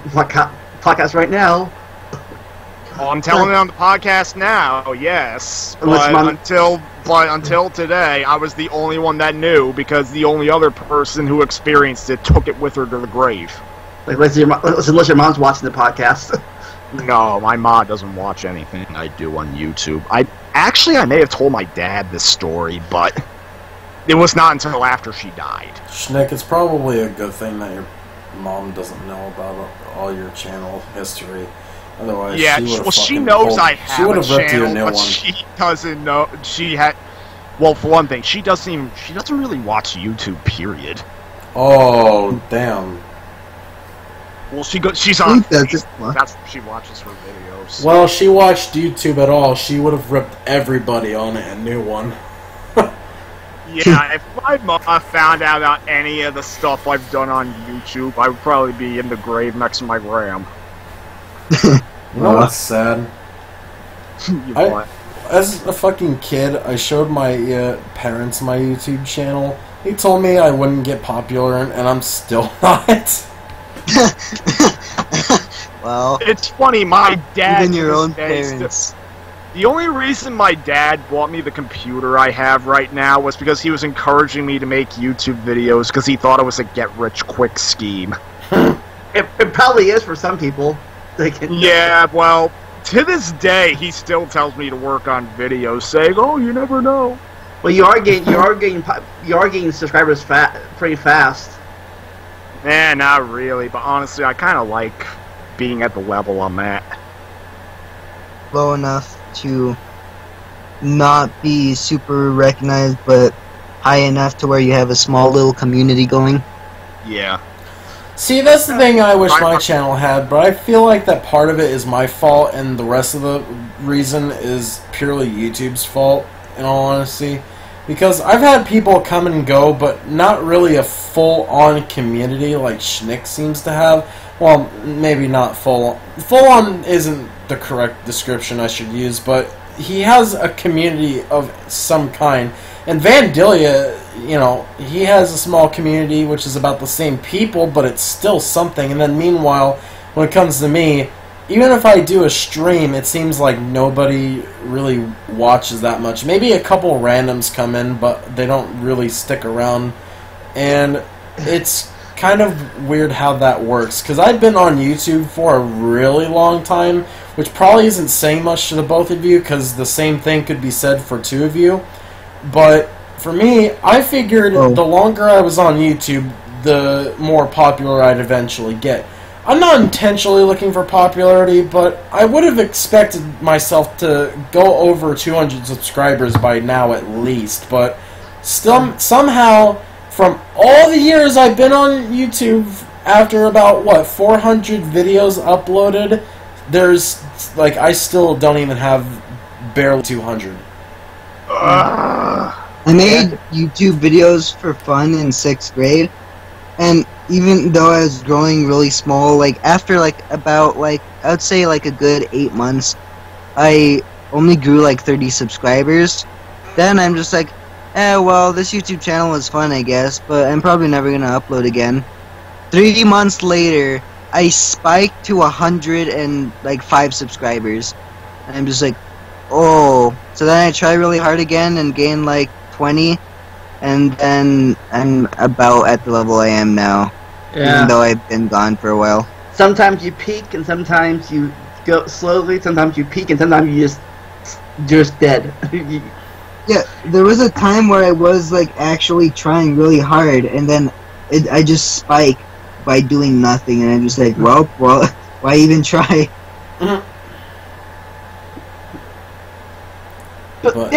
podcast right now. Oh, I'm telling it on the podcast now, yes. Unless But until today, I was the only one that knew, because the only other person who experienced it took it with her to the grave. Like, unless your mom's watching the podcast. No, my mom doesn't watch anything I do on YouTube. I may have told my dad this story, but it was not until after she died. Schnick, it's probably a good thing that your mom doesn't know about all your channel history. Otherwise, yeah, she knows I have a channel, but one. she doesn't know. Well, for one thing, she doesn't really watch YouTube. Period. Oh, damn. Well, she's on. That's where she watches her videos. Well, she watched YouTube at all. She would have ripped everybody on it and knew one. Yeah, if my mom found out about any of the stuff I've done on YouTube, I would probably be in the grave next to my gram. Well, that's sad. What? As a fucking kid, I showed my parents my YouTube channel. They told me I wouldn't get popular, and I'm still not. Well, it's funny, my dad... Even your own parents. The only reason my dad bought me the computer I have right now was because he was encouraging me to make YouTube videos because he thought it was a get-rich-quick scheme. It probably is for some people. Yeah, well, to this day, he still tells me to work on videos, saying, "Oh, you never know." Well, you are gaining subscribers pretty fast. Not really, but honestly, I kind of like being at the level I'm at. Low enough to not be super recognized, but high enough to where you have a small little community going. Yeah. See, that's the thing I wish my channel had, but I feel like that part of it is my fault, and the rest of the reason is purely YouTube's fault, in all honesty. Because I've had people come and go, but not really a full-on community like Schnick seems to have. Well, maybe not full-on. Full-on isn't the correct description I should use, but he has a community of some kind. And Vandalia, you know, he has a small community which is about the same people, but it's still something. And then meanwhile, when it comes to me, even if I do a stream, it seems like nobody really watches that much. Maybe a couple randoms come in, but they don't really stick around. And it's kind of weird how that works, because I've been on YouTube for a really long time, which probably isn't saying much to the both of you, because the same thing could be said for two of you. But for me, I figured the longer I was on YouTube, the more popular I'd eventually get. I'm not intentionally looking for popularity, but I would have expected myself to go over 200 subscribers by now at least. But still, somehow, from all the years I've been on YouTube, after about, 400 videos uploaded, there's, I still don't even have barely 200. I made YouTube videos for fun in 6th grade, and even though I was growing really small, after about I would say a good 8 months, I only grew 30 subscribers. Then I'm just well, this YouTube channel was fun, I guess, but I'm probably never gonna upload again. 3 months later, I spiked to 105 subscribers, and I'm just oh. So then I try really hard again and gain 20, and then I'm about at the level I am now. Yeah. Even though I've been gone for a while. Sometimes you peak, and sometimes you go slowly. Sometimes you peak, and sometimes you just dead. Yeah, there was a time where I was actually trying really hard, and then I just spike by doing nothing, and I'm just well, why even try? But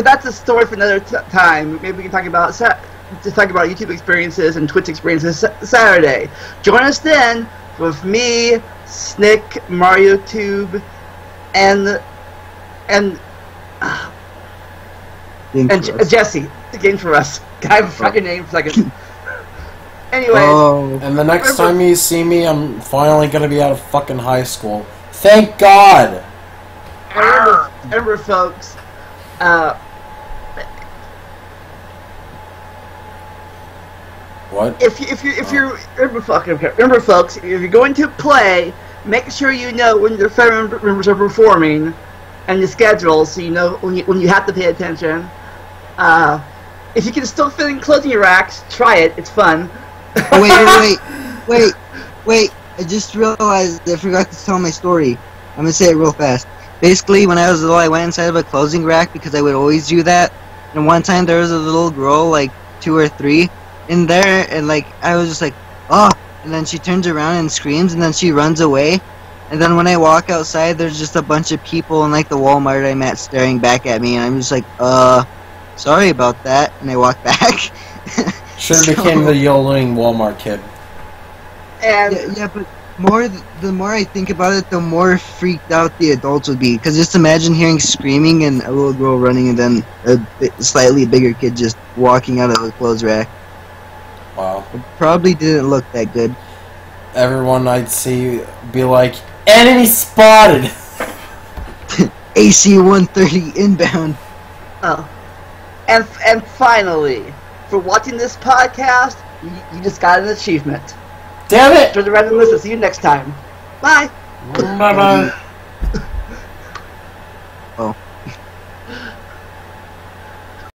that's a story for another time. Maybe we can talk about YouTube experiences and Twitch experiences Saturday. Join us then with me, Snick, MarioTube, and Jesse. The Game for Us. I forgot your name for a second. Anyways, And the next time you see me, I'm finally gonna be out of fucking high school. Thank God! remember folks, What? remember folks, if you're going to play, make sure you know when your family members are performing and the schedule, so you know when you have to pay attention. If you can still fit in clothing racks, try it. It's fun. Wait! I just realized I forgot to tell my story. I'm gonna say it real fast. Basically, when I was little, I went inside of a clothing rack because I would always do that. And one time there was a little girl, like 2 or 3, in there, and like I was just like, oh! And then she turns around and screams, and then she runs away. And then when I walk outside, there's just a bunch of people in like the Walmart I'm at staring back at me, and I'm just like, sorry about that. And I walk back. Should have became the yodeling Walmart kid. And yeah, but the more I think about it, the more freaked out the adults would be. Because just imagine hearing screaming and a little girl running, and then a slightly bigger kid just walking out of a clothes rack. Wow. It probably didn't look that good. Everyone I'd see be like, enemy spotted! AC-130 inbound. Oh. And finally, for watching this podcast, you just got an achievement. Damn it! Turn around and listen. See you next time. Bye. Bye-bye.